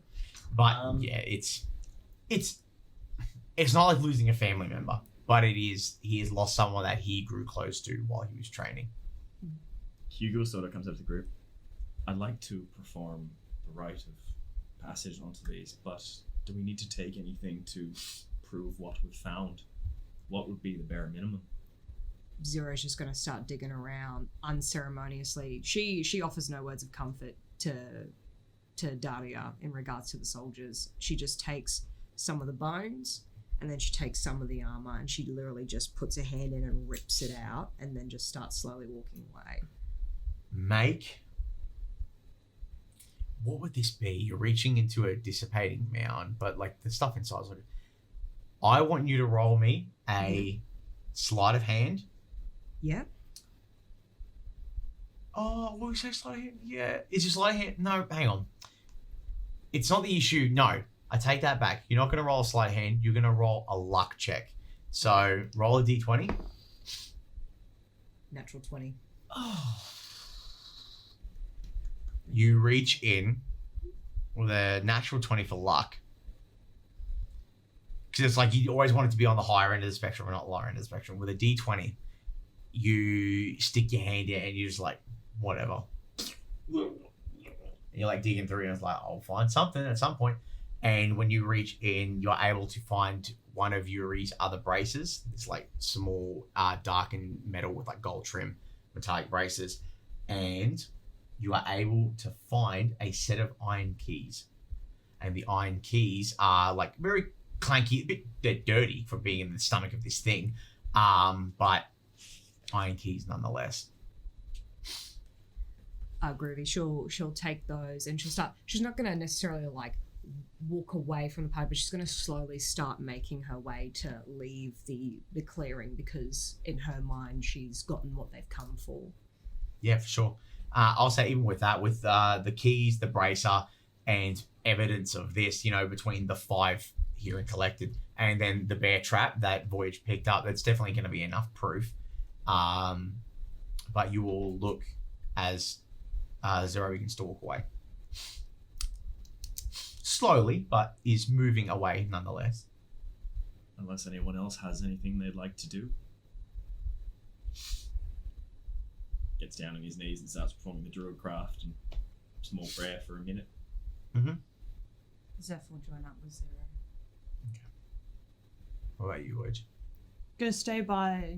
But yeah, it's not like losing a family member, but it is. He has lost someone that he grew close to while he was training. Hugo sort of comes up to the group. I'd like to perform the rite of passage onto these, but do we need to take anything to prove what we've found? What would be the bare minimum? Zero's just going to start digging around unceremoniously. She offers no words of comfort to Daria in regards to the soldiers. She just takes some of the bones and then she takes some of the armor and she literally just puts her hand in and rips it out and then just starts slowly walking away. Make. What would this be? You're reaching into a dissipating mound, but like the stuff inside. Like, I want you to roll me a sleight of hand. Yeah. Oh, what we say sleight of hand? Yeah. Is it sleight of hand? No, hang on. It's not the issue. No, I take that back. You're not going to roll a sleight of hand. You're going to roll a luck check. So roll a d20. Natural 20. Oh. You reach in with a natural 20 for luck. Because it's like you always want it to be on the higher end of the spectrum or not lower end of the spectrum. With a d20, you stick your hand in and you're just like, whatever. And you're like digging through and it's like, I'll find something at some point. And when you reach in, you're able to find one of Yuri's other braces. It's like small darkened metal with like gold trim metallic braces. And you are able to find a set of iron keys. And the iron keys are like very clanky, they're dirty for being in the stomach of this thing. But iron keys nonetheless. Groovy. She'll take those and she's not gonna necessarily like walk away from the party, but she's gonna slowly start making her way to leave the clearing because in her mind she's gotten what they've come for. Yeah, for sure. I'll say even with that, with the keys, the bracer, and evidence of this, between the 5 here and collected, and then the bear trap that Voyage picked up, that's definitely going to be enough proof. But you will look as Zero begins to walk away. Slowly, but is moving away nonetheless. Unless anyone else has anything they'd like to do. Gets down on his knees and starts performing the druid craft and small prayer for a minute. Zeph will join up with Zero. What about you, Voyage? Gonna stay by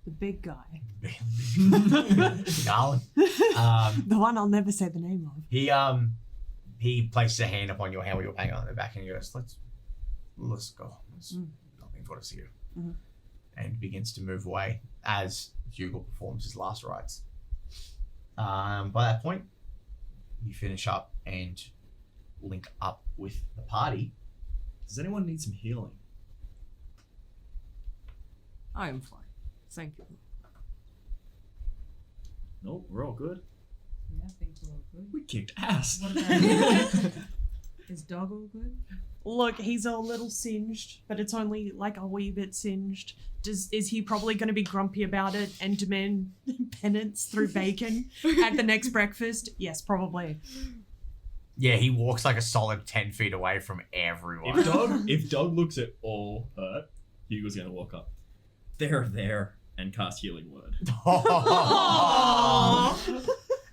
the big guy. Garland. The one I'll never say the name of. He places a hand upon your hand while you're hanging on the back and he goes, let's go. Nothing for us here. Mhm. And begins to move away as Hugo performs his last rites. By that point, you finish up and link up with the party. Does anyone need some healing? I am fine. Thank you. Nope, we're all good. Yeah, I think we're all good. We kicked ass. What about Is Dog all good? Look, he's a little singed, but it's only like a wee bit singed. Is he probably going to be grumpy about it and demand penance through bacon at the next breakfast? Yes, probably. Yeah, he walks like a solid 10 feet away from everyone. If Dog looks at all hurt, Hugo's gonna walk up. There, and cast Healing Word.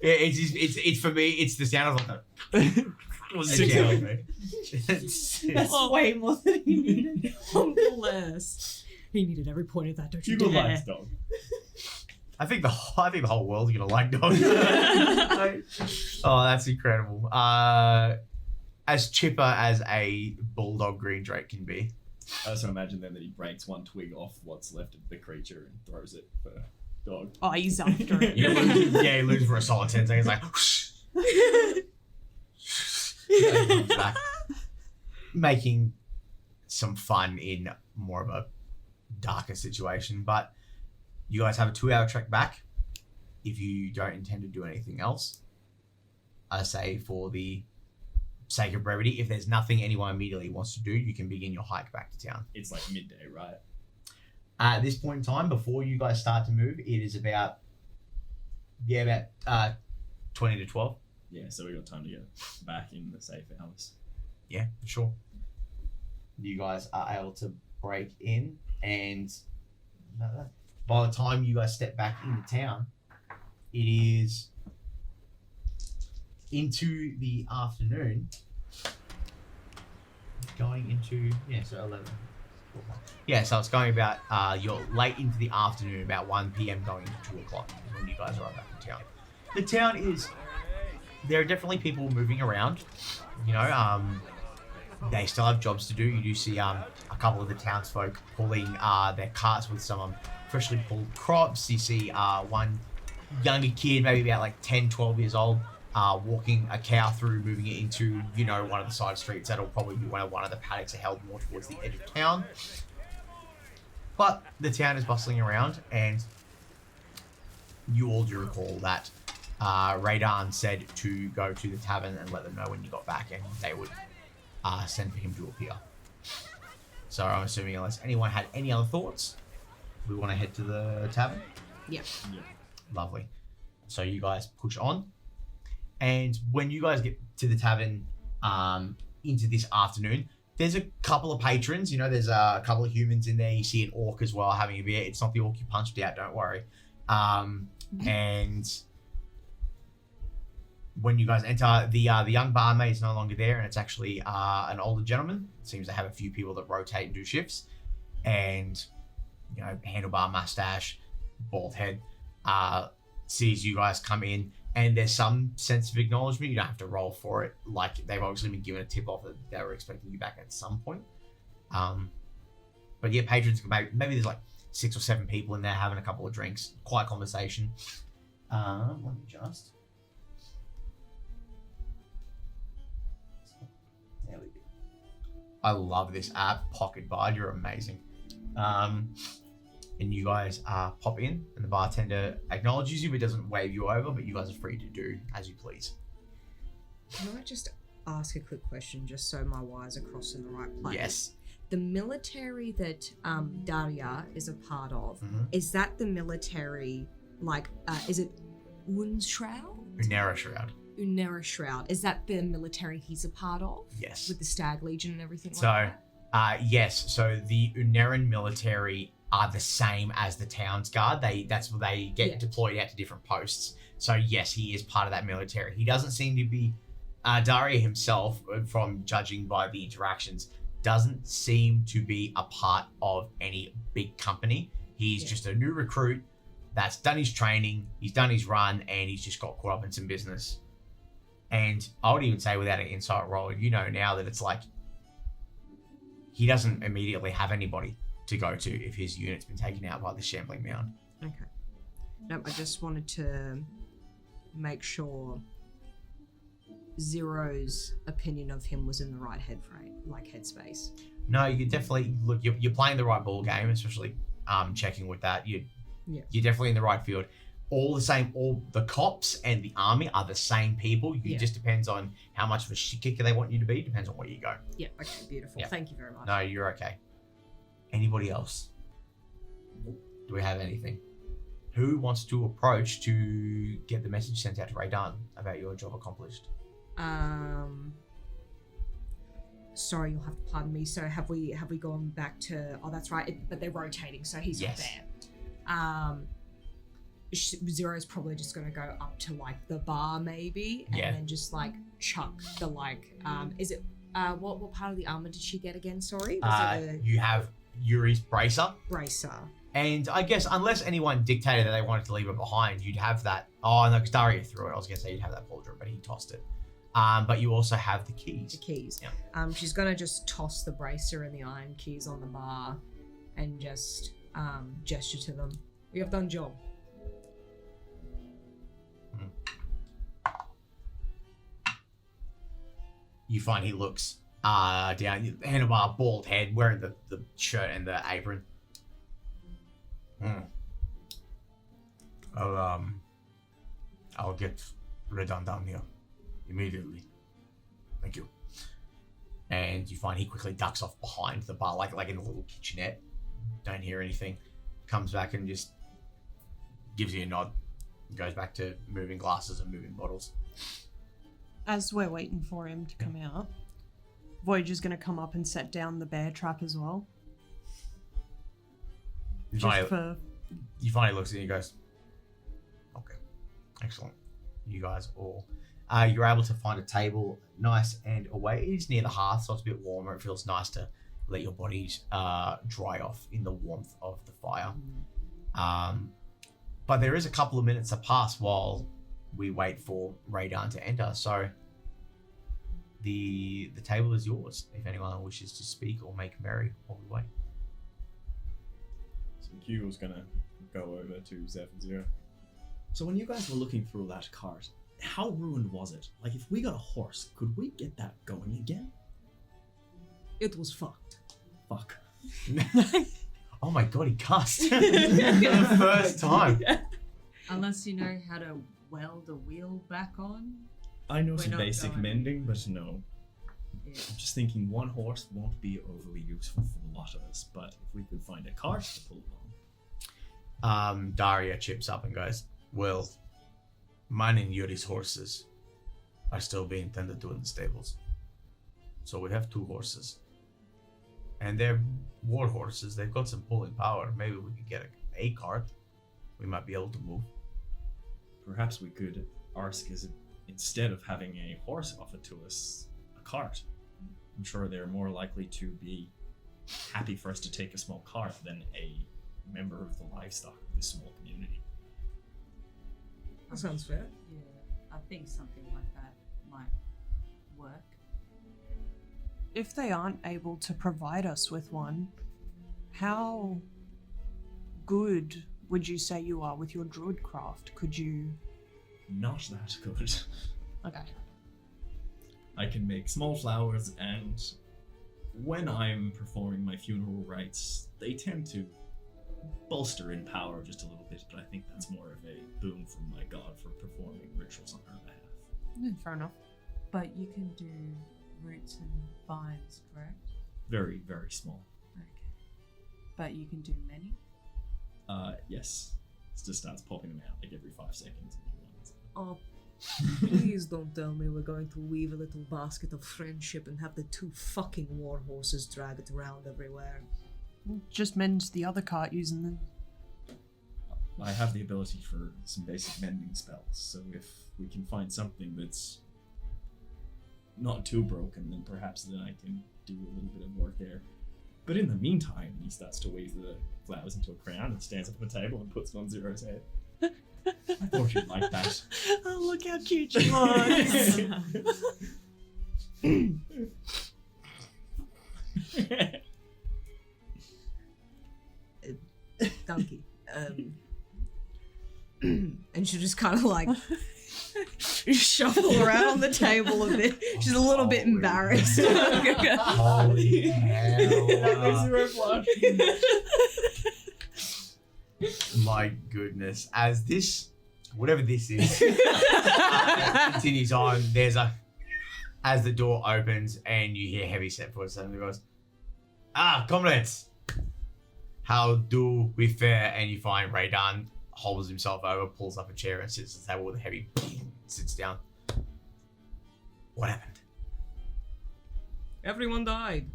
Yeah, it's for me. It's the sound of like That's way more than he needed. Bless. He needed every point of that, don't you Hugo dare. likes Dog. I think the whole world's gonna like Dog. Oh, that's incredible. As chipper as a bulldog green drake can be. I also imagine then that he breaks one twig off what's left of the creature and throws it for Dog. Oh, he's after it. He loses for a solid 10 seconds, like whoosh. Comes back, making some fun in more of a darker situation. But you guys have a 2-hour trek back. If you don't intend to do anything else, I say for the sake of brevity, if there's nothing anyone immediately wants to do, you can begin your hike back to town. It's like midday, right? At this point in time, before you guys start to move, it is about Yeah, about 20 to 12. Yeah, so we got time to get back in the safe hours. Yeah, for sure. You guys are able to break in, and by the time you guys step back into town, it is into the afternoon. Going into, so 11. Yeah, so it's going about, you're late into the afternoon, about 1 p.m. going into 2 o'clock is when you guys arrive back in town. The town is, there are definitely people moving around, they still have jobs to do. You do see a couple of the townsfolk pulling their carts with some freshly pulled crops. You see one younger kid, maybe about like 10, 12 years old, walking a cow through, moving it into, one of the side streets. That'll probably be one of the paddocks are held more towards the edge of town. But the town is bustling around, and you all do recall that Radon said to go to the tavern and let them know when you got back, and they would send for him to appear. So I'm assuming, unless anyone had any other thoughts, we want to head to the tavern? Yep. Lovely. So you guys push on, and when you guys get to the tavern into this afternoon, there's a couple of patrons. There's a couple of humans in there. You see an orc as well having a beer. It's not the orc you punched out, don't worry. And when you guys enter, the young barmaid is no longer there, and it's actually an older gentleman. It seems to have a few people that rotate and do shifts, and handlebar mustache, bald head, sees you guys come in, and there's some sense of acknowledgement. You don't have to roll for it. Like, they've obviously been given a tip off that they were expecting you back at some point. But yeah, patrons, maybe there's like 6 or 7 people in there having a couple of drinks, quiet conversation. Let me just. There we go. I love this app, Pocket Bard. You're amazing. And you guys pop in, and the bartender acknowledges you but doesn't wave you over, but you guys are free to do as you please. Can I just ask a quick question, just so my wires are crossed in the right place? Yes. The military that Daria is a part of, is that the military, is it Unshroud? Unera Shroud. Unera Shroud. Is that the military he's a part of? Yes. With the Stag Legion and everything So, like that? yes. So the Uneran military are the same as the town's guard. That's where they get deployed out to different posts. So yes, he is part of that military. He doesn't seem to be Daria himself, from judging by the interactions, doesn't seem to be a part of any big company. He's just a new recruit that's done his training, he's done his run, and he's just got caught up in some business. And I would even say, without an insight roll, now that it's like he doesn't immediately have anybody to go to if his unit's been taken out by the shambling mound. Okay. Nope, I just wanted to make sure Zero's opinion of him was in the right headspace. No, you definitely look. You're playing the right ball game, especially checking with that. You're definitely in the right field. All the cops and the army are the same people. It just depends on how much of a shit kicker they want you to be. Depends on where you go. Yeah. Okay. Beautiful. Yeah. Thank you very much. No, you're okay. Anybody else? Do we have anything? Who wants to approach to get the message sent out to Radon about your job accomplished? Sorry, you'll have to pardon me. So have we gone back to? Oh, that's right. But they're rotating, so he's not there. Zero's probably just gonna go up to the bar maybe, and then just chuck the Is it what part of the armor did she get again? Sorry. You have Yuri's bracer. And I guess unless anyone dictated that they wanted to leave it behind, you'd have that. Oh, no, because Daria threw it. I was going to say you'd have that pauldron, but he tossed it. But you also have the keys. Yeah. She's going to just toss the bracer and the iron keys on the bar and just gesture to them. We have done job. You find he looks down, handlebar, bald head, wearing the shirt and the apron. I'll get Redon down here immediately. Thank you. And you find he quickly ducks off behind the bar, like in a little kitchenette. Don't hear anything. Comes back and just gives you a nod. Goes back to moving glasses and moving bottles. As we're waiting for him to come out, Voyage is going to come up and set down the bear trap as well. You Just finally looks at you and goes, okay, excellent. You guys all, you're able to find a table nice and away. It is near the hearth, so it's a bit warmer. It feels nice to let your bodies dry off in the warmth of the fire. But there is a couple of minutes that pass while we wait for Radon to enter. So the table is yours if anyone wishes to speak or make merry while we wait. So Q was gonna go over to Zeph and Zero. So when you guys were looking through that cart, how ruined was it? Like, if we got a horse, could we get that going again? It was fucked. Fuck. Oh my god, he cussed for the first time. Unless you know how to weld a wheel back on. I know We're some not basic going. mending, but no. Yeah. I'm just thinking one horse won't be overly useful for the lot of us, but if we could find a cart to pull along. Daria chips up and goes, well, mine and Yuri's horses are still being tended to in the stables. So we have 2 horses. And they're war horses. They've got some pulling power. Maybe we could get a cart. We might be able to move. Perhaps we could ask, is it, instead of having a horse offered to us, a cart? I'm sure they're more likely to be happy for us to take a small cart than a member of the livestock of this small community. That sounds fair. Yeah, I think something like that might work. If they aren't able to provide us with one, how good would you say you are with your druid craft? Could you... Not that good. Okay. I can make small flowers, and when I'm performing my funeral rites, they tend to bolster in power just a little bit, but I think that's more of a boon from my god for performing rituals on her behalf. Yeah, fair enough. But you can do roots and vines, correct? Very, very small. Okay. But you can do many? Yes. It just starts popping them out like every 5 seconds. Oh, please don't tell me we're going to weave a little basket of friendship and have the 2 fucking war horses drag it around everywhere. Just mend the other cart using them. I have the ability for some basic mending spells, so if we can find something that's not too broken, then perhaps then I can do a little bit of work there. But in the meantime, he starts to weave the flowers into a crown and stands up on the table and puts it on Zero's head. I thought you'd like that. Oh, look how cute she was. Donkey. And she just kind of like shuffle around on the table a bit. She's a little bit embarrassed. Holy hell. That makes Zero blush. My goodness. As this, whatever this is, continues on, as the door opens and you hear heavy step footsteps and it goes, comrades, how do we fare? And you find Radon holds himself over, pulls up a chair and sits at the table with a heavy sits down. What happened? Everyone died.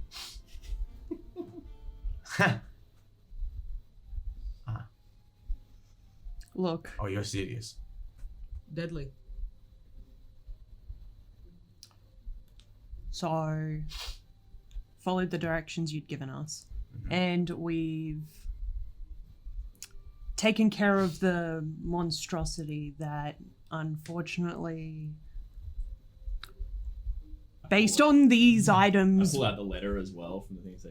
Look, Oh, you're serious? Deadly. so followed the directions you'd given us, and we've taken care of the monstrosity that unfortunately, based on these I items, pull out the letter as well from the thing and say,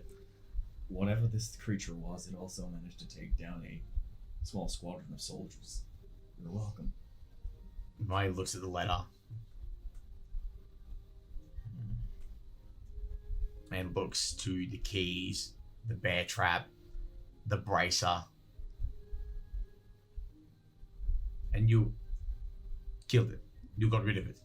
whatever this creature was, it also managed to take down a small squadron of soldiers. You're welcome. Maya looks at the letter and looks to the keys, the bear trap, the bracer. And you killed it. You got rid of it.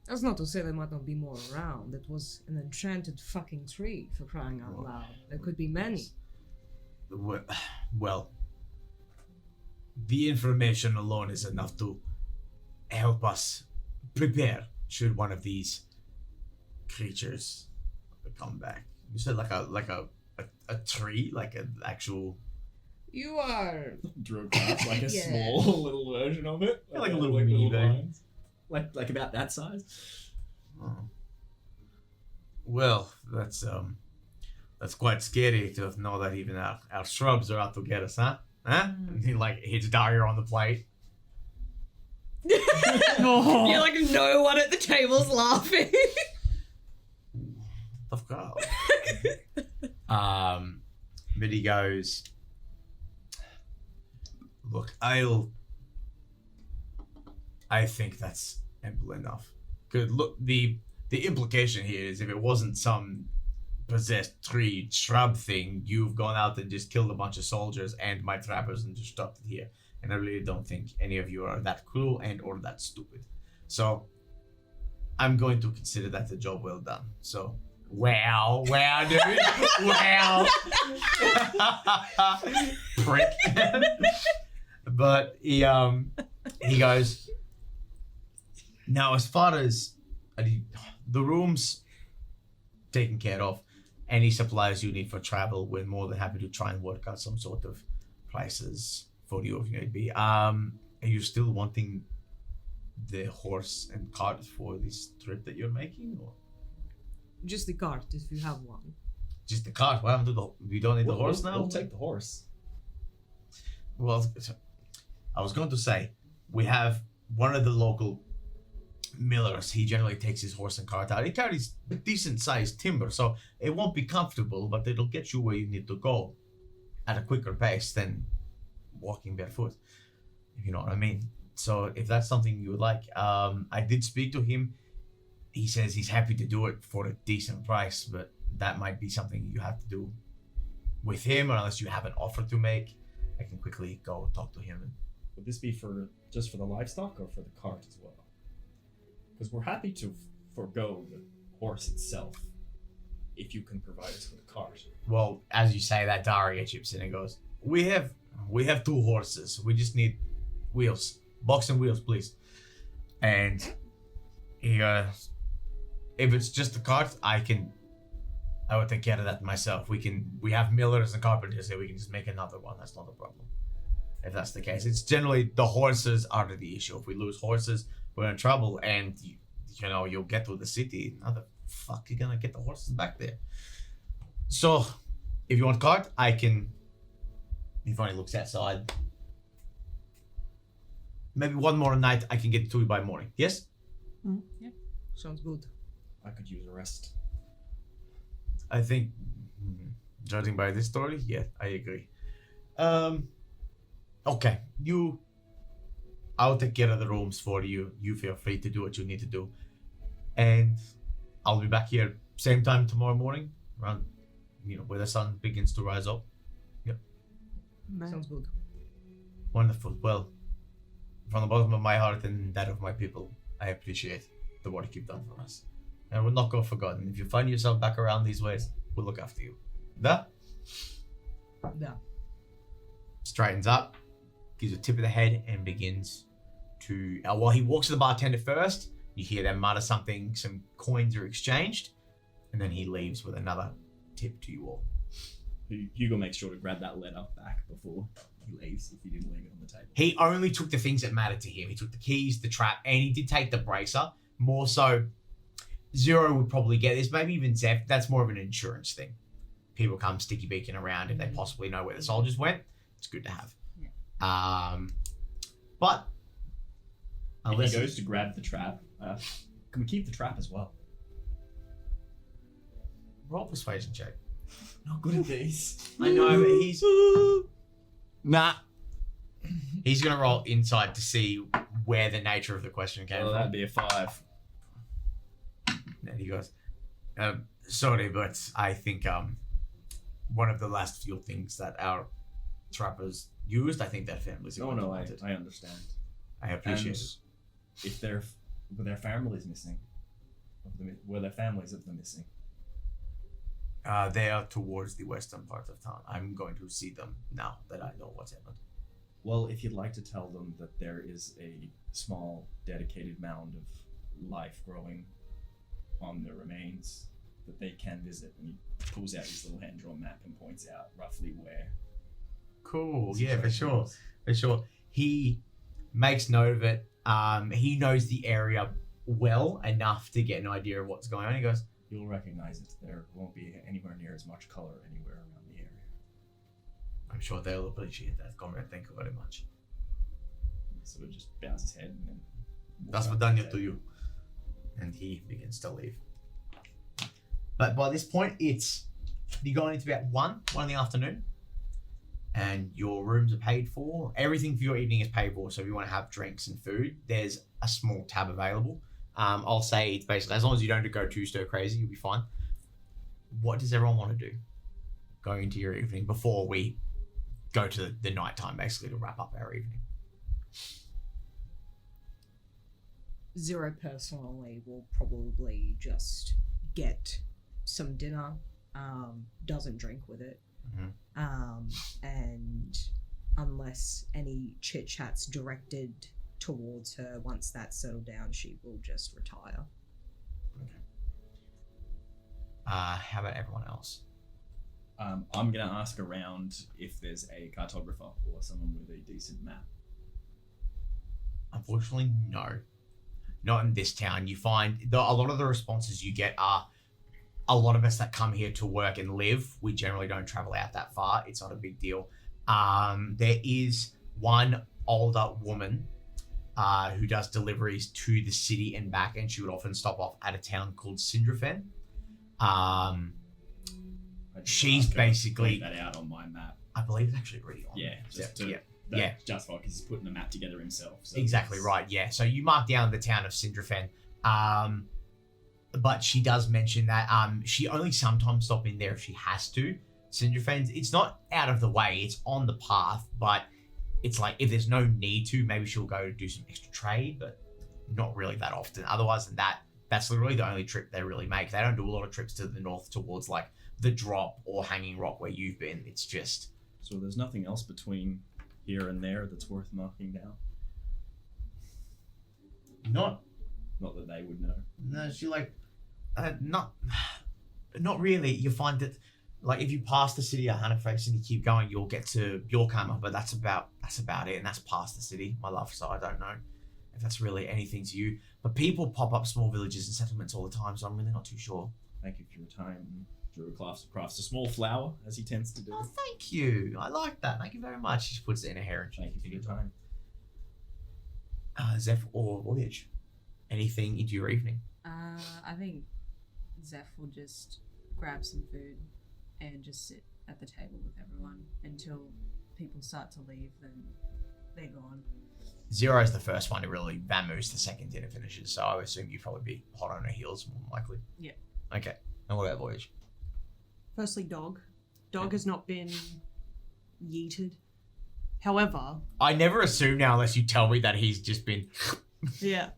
That's not to say there might not be more around. It was an enchanted fucking tree, for crying out loud. There could be many. Well, the information alone is enough to help us prepare should one of these creatures come back. You said like a tree, like an actual. You are. Druidcraft, like a Yeah. small little version of it. Yeah, like a little mini version. vines. Like about that size. Oh. Well, that's quite scary to know that even our shrubs are out to get us, huh? Huh? And he like hits Daria on the plate. You're like no one at the table's laughing. Tough girl. But he goes, look, I think that's ample enough. Good. Look, the implication here is if it wasn't some possessed tree shrub thing, you've gone out and just killed a bunch of soldiers and my trappers and just stopped it here. And I really don't think any of you are that cruel and or that stupid. So I'm going to consider that a job well done. So wow, dude. Wow. Prick. But he goes, now as far as the rooms taken care of, any supplies you need for travel, we're more than happy to try and work out some sort of prices for you if need be. Are you still wanting the horse and cart for this trip that you're making, or Just the cart, if you have one. just the cart? Why we don't need the horse now? We'll take the horse. Well, I was going to say, we have one of the local millers. He generally takes his horse and cart out. He carries decent sized timber, so it won't be comfortable, but it'll get you where you need to go at a quicker pace than walking barefoot, if you know what I mean. So if that's something you would like, I did speak to him. He says he's happy to do it for a decent price, but that might be something you have to do with him, or unless you have an offer to make, I can quickly go talk to him. Would this be just for the livestock or for the cart as well? Because we're happy to forego the horse itself if you can provide us with a cart. Well, as you say that, Daria chips in and goes, we have 2 horses. We just need wheels. Box and wheels, please. And he goes, if it's just the cart, I would take care of that myself. We have millers and carpenters here. We can just make another one. That's not a problem. If that's the case. It's generally the horses are the issue. If we lose horses, we're in trouble, and you'll get to the city. How the fuck you gonna get the horses back there? So, if you want cart, I can. He finally looks outside. Maybe one more night, I can get it to you by morning. Yes? Yeah, sounds good. I could use a rest. I think, judging by this story, yeah, I agree. Okay, I'll take care of the rooms for you. You feel free to do what you need to do. And I'll be back here same time tomorrow morning, around, where the sun begins to rise up. Yep. Sounds good. Wonderful. Well, from the bottom of my heart and that of my people, I appreciate the work you've done for us. And we'll not go forgotten. If you find yourself back around these ways, we'll look after you. Da? Yeah. Straightens up, gives a tip of the head, and begins to... while he walks to the bartender first, you hear them mutter something, some coins are exchanged, and then he leaves with another tip to you all. Hugo makes sure to grab that letter back before he leaves, if he didn't leave it on the table. He only took the things that mattered to him. He took the keys, the trap, and he did take the bracer. More so, Zero would probably get this, maybe even Zeph. That's more of an insurance thing. People come sticky beaking around if they possibly know where the soldiers went. It's good to have. Yeah. But Unless he goes to grab the trap, can we keep the trap as well? Roll persuasion check. Not good at these. I know, but he's... Nah. He's going to roll insight to see where the nature of the question came from. That'd be a 5. And he goes, sorry, but I think one of the last few things that our trappers used, I think their families No, I understand. I appreciate it. If were their families missing? Were their families of them missing? They are towards the western part of town. I'm going to see them now that I know what's happened. Well, if you'd like to tell them that there is a small, dedicated mound of life growing on the remains that they can visit, and he pulls out his little hand-drawn map and points out roughly where. Cool. the Yeah, for situation sure. is. For sure. He makes note of it. He knows the area well enough to get an idea of what's going on. He goes, You'll recognize it. There won't be anywhere near as much color anywhere around the area. I'm sure they'll appreciate that, comrade. Thank you very much. He sort of just bows his head and then. That's what done it to you. And he begins to leave. But by this point, you're going into about 1 in the afternoon. And your rooms are paid for. Everything for your evening is paid for. So if you want to have drinks and food, there's a small tab available. I'll say it's basically, as long as you don't go too stir crazy, you'll be fine. What does everyone want to do going into your evening before we go to the nighttime, basically, to wrap up our evening? Zero personally will probably just get some dinner, doesn't drink with it. And unless any chit chat's directed towards her, once that's settled down, she will just retire. How about everyone else? I'm going to ask around if there's a cartographer or someone with a decent map. Unfortunately, no. Not in this town. You find a lot of the responses you get are a lot of us that come here to work and live. We generally don't travel out that far. It's not a big deal. There is one older woman who does deliveries to the city and back, and she would often stop off at a town called Sindrafen. She's basically that out on my map. I believe it's actually already on. Yeah, just to, yeah. Just because he's putting the map together himself. So Exactly right. Yeah. So you mark down the town of Sindrafen. But she does mention that she only sometimes stop in there if she has to. Sindrafen, it's not out of the way. It's on the path, but it's like if there's no need to, maybe she'll go do some extra trade, but not really that often. Otherwise than that, that's literally the only trip they really make. They don't do a lot of trips to the north towards like the Drop or Hanging Rock where you've been. It's just... So there's nothing else between here and there that's worth marking down? Not that they would know. No, she like... not really. You find that like if you pass the city of Hanaface and you keep going, you'll get to Yorkhammer, but that's about it, and that's past the city, my love. So I don't know if that's really anything to you. But people pop up small villages and settlements all the time, so I'm really not too sure. Thank you for your time. Drew crafts a small flower, as he tends to do. Oh, thank you. I like that. Thank you very much. She puts it in her hair and Thank you for your time. Zeph or Voyage, anything into your evening? I think Zeph will just grab some food and just sit at the table with everyone until people start to leave, then they're gone. Zero's the first one to really vamoose the second dinner finishes, so I would assume you'd probably be hot on her heels more than likely. Yeah. Okay. And what about Voyage? Firstly, Dog. Dog has not been yeeted. However... I never assume now unless you tell me that he's just been... Yeah.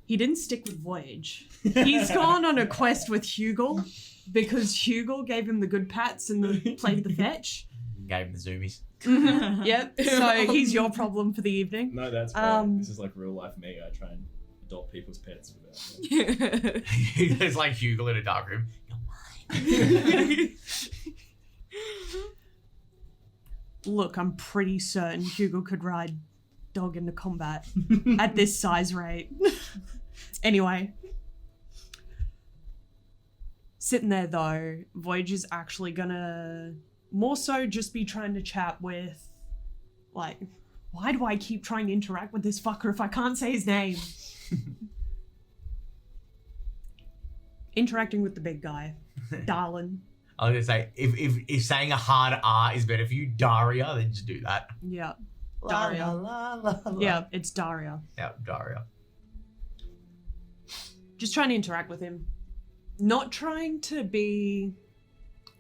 He didn't stick with Voyage. He's gone on a quest with Hugel because Hugel gave him the good pats and played the fetch. Gave him the zoomies. Yep. So he's your problem for the evening. No, that's great. This is like real life me. I try and adopt people's pets without. It's like Hugel in a dark room. You're mine. Look, I'm pretty certain Hugel could ride Dog into combat at this size rate. Anyway. Sitting there though, Voyage is actually gonna more so just be trying to chat with, like, why do I keep trying to interact with this fucker if I can't say his name? Interacting with the big guy, Darlin. I was gonna say, if saying a hard R is better for you, Daria, then just do that. Yeah. La, Daria. la, la, la. Yeah, it's Daria. Yeah, Daria. Just trying to interact with him. Not trying to be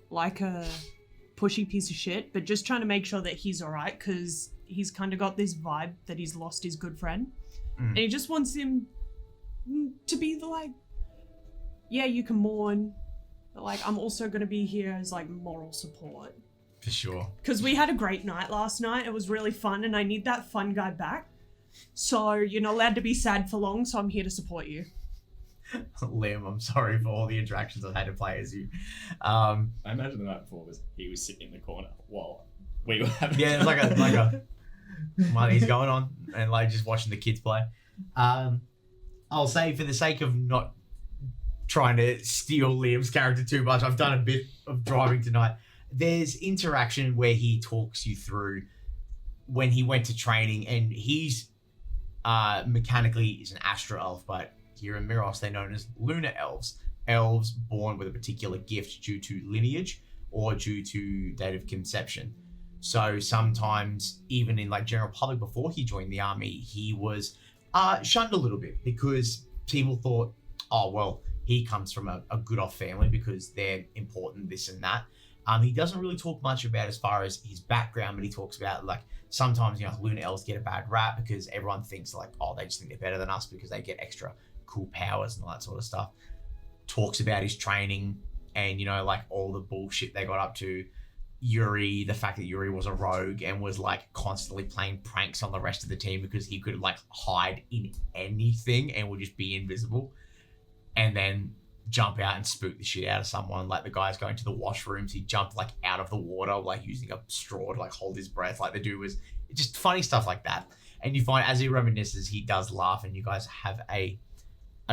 like a pushy piece of shit, but just trying to make sure that he's alright, because he's kind of got this vibe that he's lost his good friend. And he just wants him to be the, like, yeah, you can mourn, but like, I'm also going to be here as like moral support. For sure. Because we had a great night last night. It was really fun, and I need that fun guy back. So you're not allowed to be sad for long, so I'm here to support you. Liam, I'm sorry for all the interactions I've had to play as you. I imagine the night before he was sitting in the corner while we were having. Yeah, it's like a money's going on, and like just watching the kids play. I'll say, for the sake of not trying to steal Liam's character too much, I've done a bit of driving tonight. There's interaction where he talks you through when he went to training, and he's mechanically is an astro elf, but here in Miros they're known as lunar elves. Elves born with a particular gift due to lineage or due to date of conception. So sometimes, even in like general public, before he joined the army, he was shunned a little bit because people thought, oh well, he comes from a good off family because they're important, this and that. He doesn't really talk much about as far as his background, but he talks about like sometimes, you know, lunar elves get a bad rap because everyone thinks like, oh, they just think they're better than us because they get extra cool powers and all that sort of stuff. Talks about his training and, you know, like all the bullshit they got up to. Yuri, the fact that Yuri was a rogue and was like constantly playing pranks on the rest of the team because he could like hide in anything and would just be invisible. And then jump out and spook the shit out of someone. Like the guy's going to the washrooms, he jumped like out of the water, like using a straw to like hold his breath. Like the dude was just funny stuff like that. And you find as he reminisces, he does laugh, and you guys have a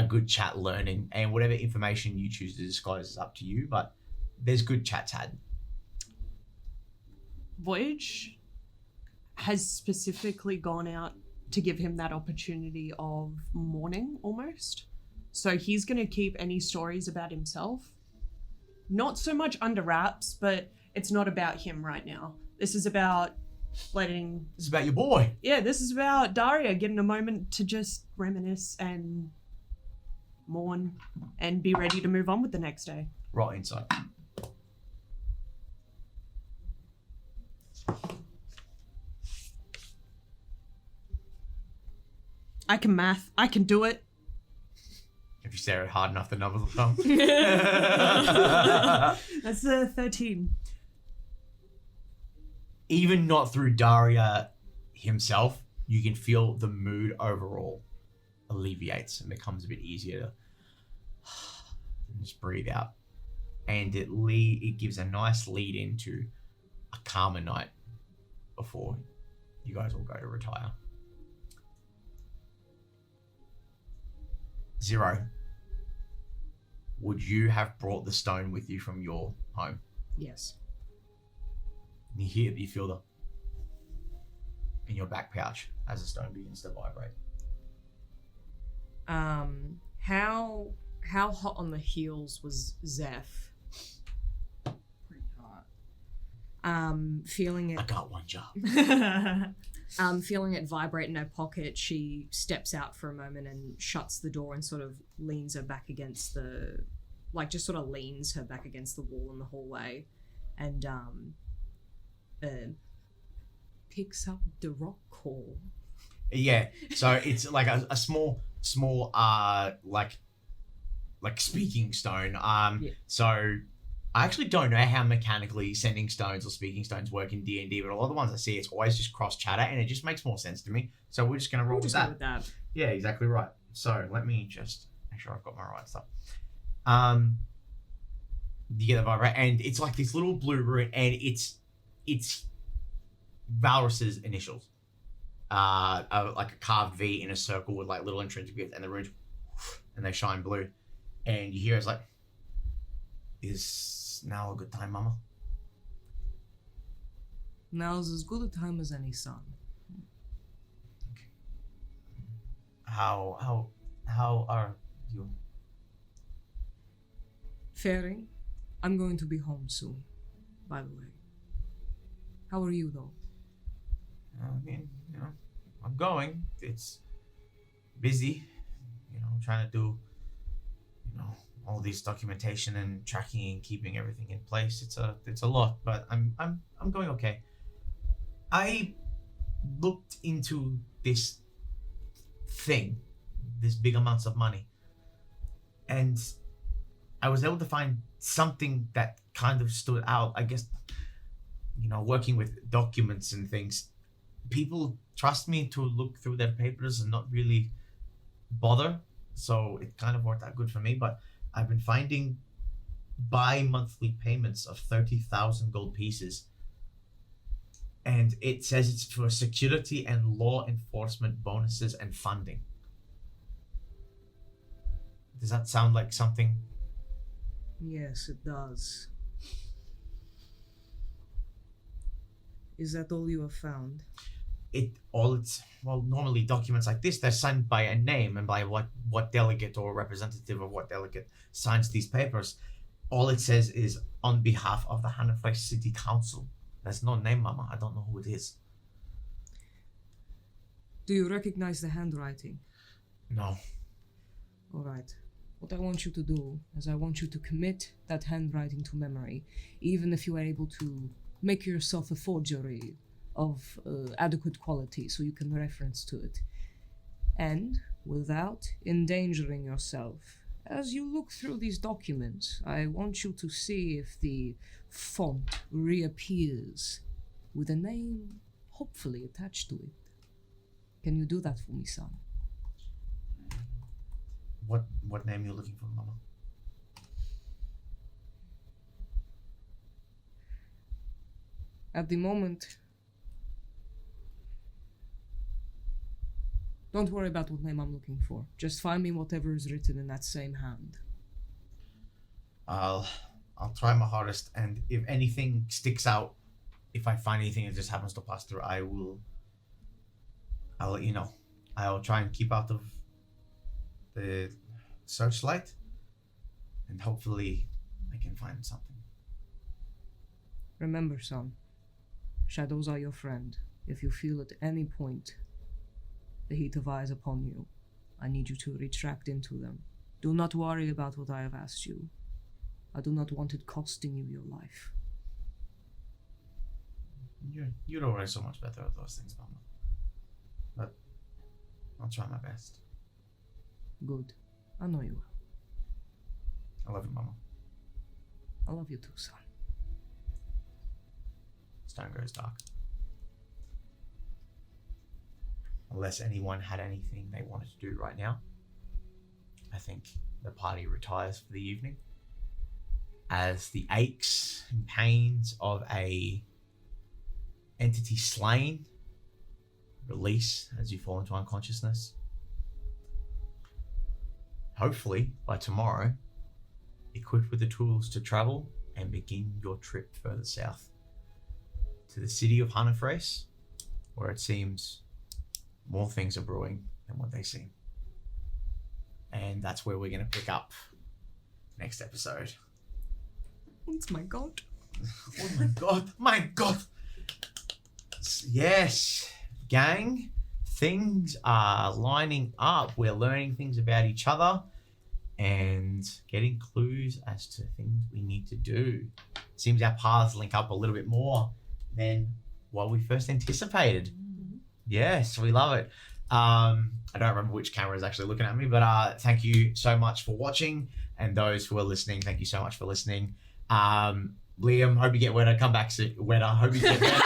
good chat learning, and whatever information you choose to disclose is up to you, but there's good chats had. Voyage has specifically gone out to give him that opportunity of mourning almost. So he's going to keep any stories about himself not so much under wraps, but it's not about him right now. This is about letting... This is about your boy. Yeah, this is about Daria getting a moment to just reminisce and mourn and be ready to move on with the next day. Right inside. I can math. I can do it. If you stare at it hard enough, the numbers will come. That's a 13. Even not through Daria himself, you can feel the mood overall alleviates and becomes a bit easier to just breathe out. And it gives a nice lead into a calmer night before you guys all go to retire. Zero, would you have brought the stone with you from your home? Yes. You feel the in your back pouch as the stone begins to vibrate. How hot on the heels was Zeph? Pretty hot. Feeling it. I got one job. Feeling it vibrate in her pocket, she steps out for a moment and shuts the door and sort of leans her back against the, like just sort of leans her back against the wall in the hallway, and picks up the rock core. Yeah, so it's like a small like speaking stone. Yeah. So I actually don't know how mechanically sending stones or speaking stones work in D&D, but a lot of the ones I see, it's always just cross chatter, and it just makes more sense to me. So we're just gonna roll with that. Yeah, exactly right. So let me just make sure I've got my right stuff. You get the vibrate, and it's like this little blue rune, and it's Valrus's initials. Like a carved V in a circle with like little intrinsic bits, and the runes, and they shine blue. And you hear it's like, is now a good time, Mama? Now's as good a time as any, son. Okay. How are you? Faring, I'm going to be home soon, by the way. How are you, though? I mean, you know, I'm going. It's busy, you know, trying to do, you know, all this documentation and tracking and keeping everything in place. It's a lot, but I'm going okay. I looked into this thing, this big amounts of money, and I was able to find something that kind of stood out. I guess, working with documents and things, people trust me to look through their papers and not really bother. So it kind of worked out good for me. But I've been finding bi-monthly payments of 30,000 gold pieces. And it says it's for security and law enforcement bonuses and funding. Does that sound like something? Yes, it does. Is that all you have found? Normally documents like this, they're signed by a name and by what delegate or representative of what delegate signs these papers. All it says is on behalf of the Hannafresh City Council. There's no name, Mama. I don't know who it is. Do you recognize the handwriting? No. All right. What I want you to do is I want you to commit that handwriting to memory, even if you are able to make yourself a forgery of adequate quality so you can reference to it. And without endangering yourself, as you look through these documents, I want you to see if the font reappears with a name hopefully attached to it. Can you do that for me, son? What name are you looking for, Mama? At the moment, don't worry about what name I'm looking for. Just find me whatever is written in that same hand. I'll try my hardest, and if anything sticks out, if I find anything that just happens to pass through, I'll let you know. I'll try and keep out of the searchlight, and hopefully I can find something. Remember, son, shadows are your friend. If you feel at any point the heat of eyes upon you, I need you to retract into them. Do not worry about what I have asked you. I do not want it costing you your life. You're already so much better at those things, Mama. But I'll try my best. Good. I know you will. I love you, Mama. I love you too, son. Stone goes dark. Unless anyone had anything they wanted to do right now, I think the party retires for the evening as the aches and pains of a entity slain release as you fall into unconsciousness. Hopefully, by tomorrow, equipped with the tools to travel and begin your trip further south to the city of Hannafresh, where it seems more things are brewing than what they seem. And that's where we're going to pick up next episode. Oh my god. Oh my god. My god. Yes, gang. Things are lining up. We're learning things about each other and getting clues as to things we need to do. Seems our paths link up a little bit more than what we first anticipated. Yes, we love it. I don't remember which camera is actually looking at me, but thank you so much for watching. And those who are listening, thank you so much for listening. Liam, hope you get wetter. Come back soon. Wetter. Hope you get better.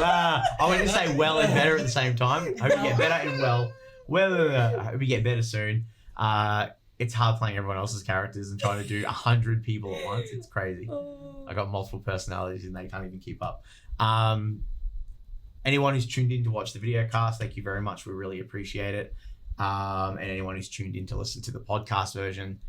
I want to say well and better at the same time. Hope you get better and well. I hope you get better soon. It's hard playing everyone else's characters and trying to do 100 people at once. It's crazy. I got multiple personalities and they can't even keep up. Anyone who's tuned in to watch the video cast, thank you very much. We really appreciate it. And anyone who's tuned in to listen to the podcast version,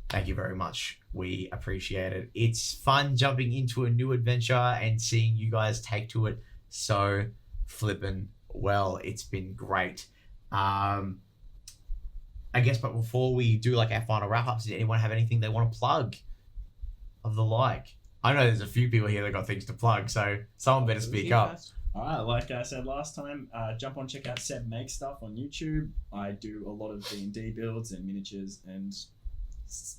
thank you very much. We appreciate it. It's fun jumping into a new adventure and seeing you guys take to it so flippin' well. It's been great. I guess, but before we do like our final wrap-ups, does anyone have anything they want to plug of the like? I know there's a few people here that got things to plug, so someone better speak up. All right, like I said last time, jump on, check out Seb Make Stuff on YouTube. I do a lot of D&D builds and miniatures and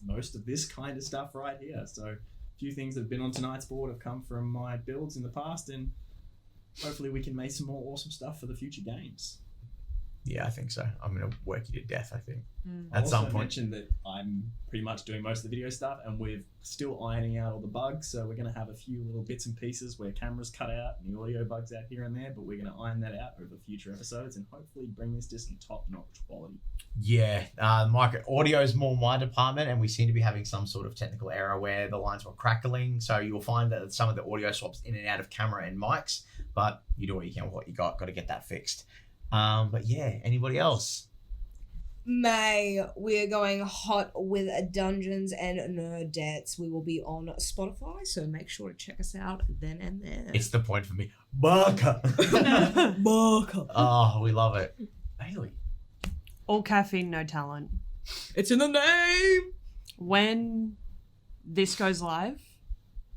most of this kind of stuff right here. So a few things that have been on tonight's board have come from my builds in the past, and hopefully we can make some more awesome stuff for the future games. Yeah, I think so. I'm gonna work you to death, I think. I'll At some also point. mention that I'm pretty much doing most of the video stuff, and we're still ironing out all the bugs. So we're going to have a few little bits and pieces where cameras cut out and the audio bugs out here and there, but we're going to iron that out over future episodes and hopefully bring this to some top-notch quality. Yeah, audio is more my department, and we seem to be having some sort of technical error where the lines were crackling. So you'll find that some of the audio swaps in and out of camera and mics, but you do what you can with what you got. Got to get that fixed. But yeah, anybody else? May, we're going hot with Dungeons and Nerdettes. We will be on Spotify, so make sure to check us out then and there. It's the point for me. Barker. Barker. Oh, we love it. Bailey. All caffeine, no talent. It's in the name. When this goes live,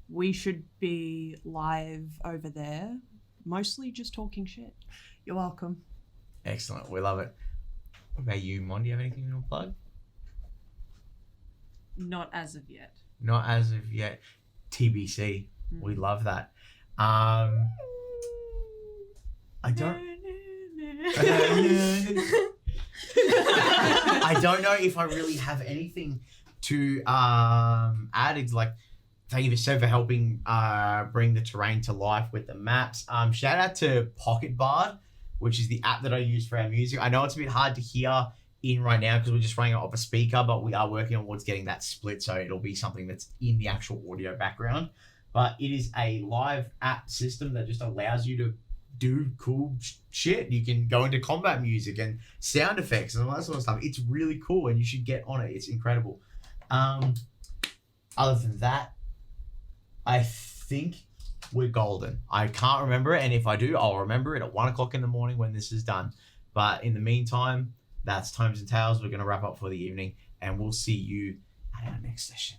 we should be live over there, mostly just talking shit. You're welcome. Excellent. We love it. What about you, Mon? Do you have anything you want to plug? Not as of yet. Not as of yet. TBC. We love that. I don't. I don't know if I really have anything to add. It's like, thank you for helping bring the terrain to life with the maps. Shout out to Pocket Bard, which is the app that I use for our music. I know it's a bit hard to hear in right now because we're just running it off a speaker, but we are working towards getting that split, so it'll be something that's in the actual audio background. But it is a live app system that just allows you to do cool shit. You can go into combat music and sound effects and all that sort of stuff. It's really cool, and you should get on it. It's incredible. Other than that, I think we're golden. I can't remember it, and if I do, I'll remember it at 1 o'clock in the morning when this is done. But in the meantime, that's Tomes and Tales. We're going to wrap up for the evening, and we'll see you at our next session.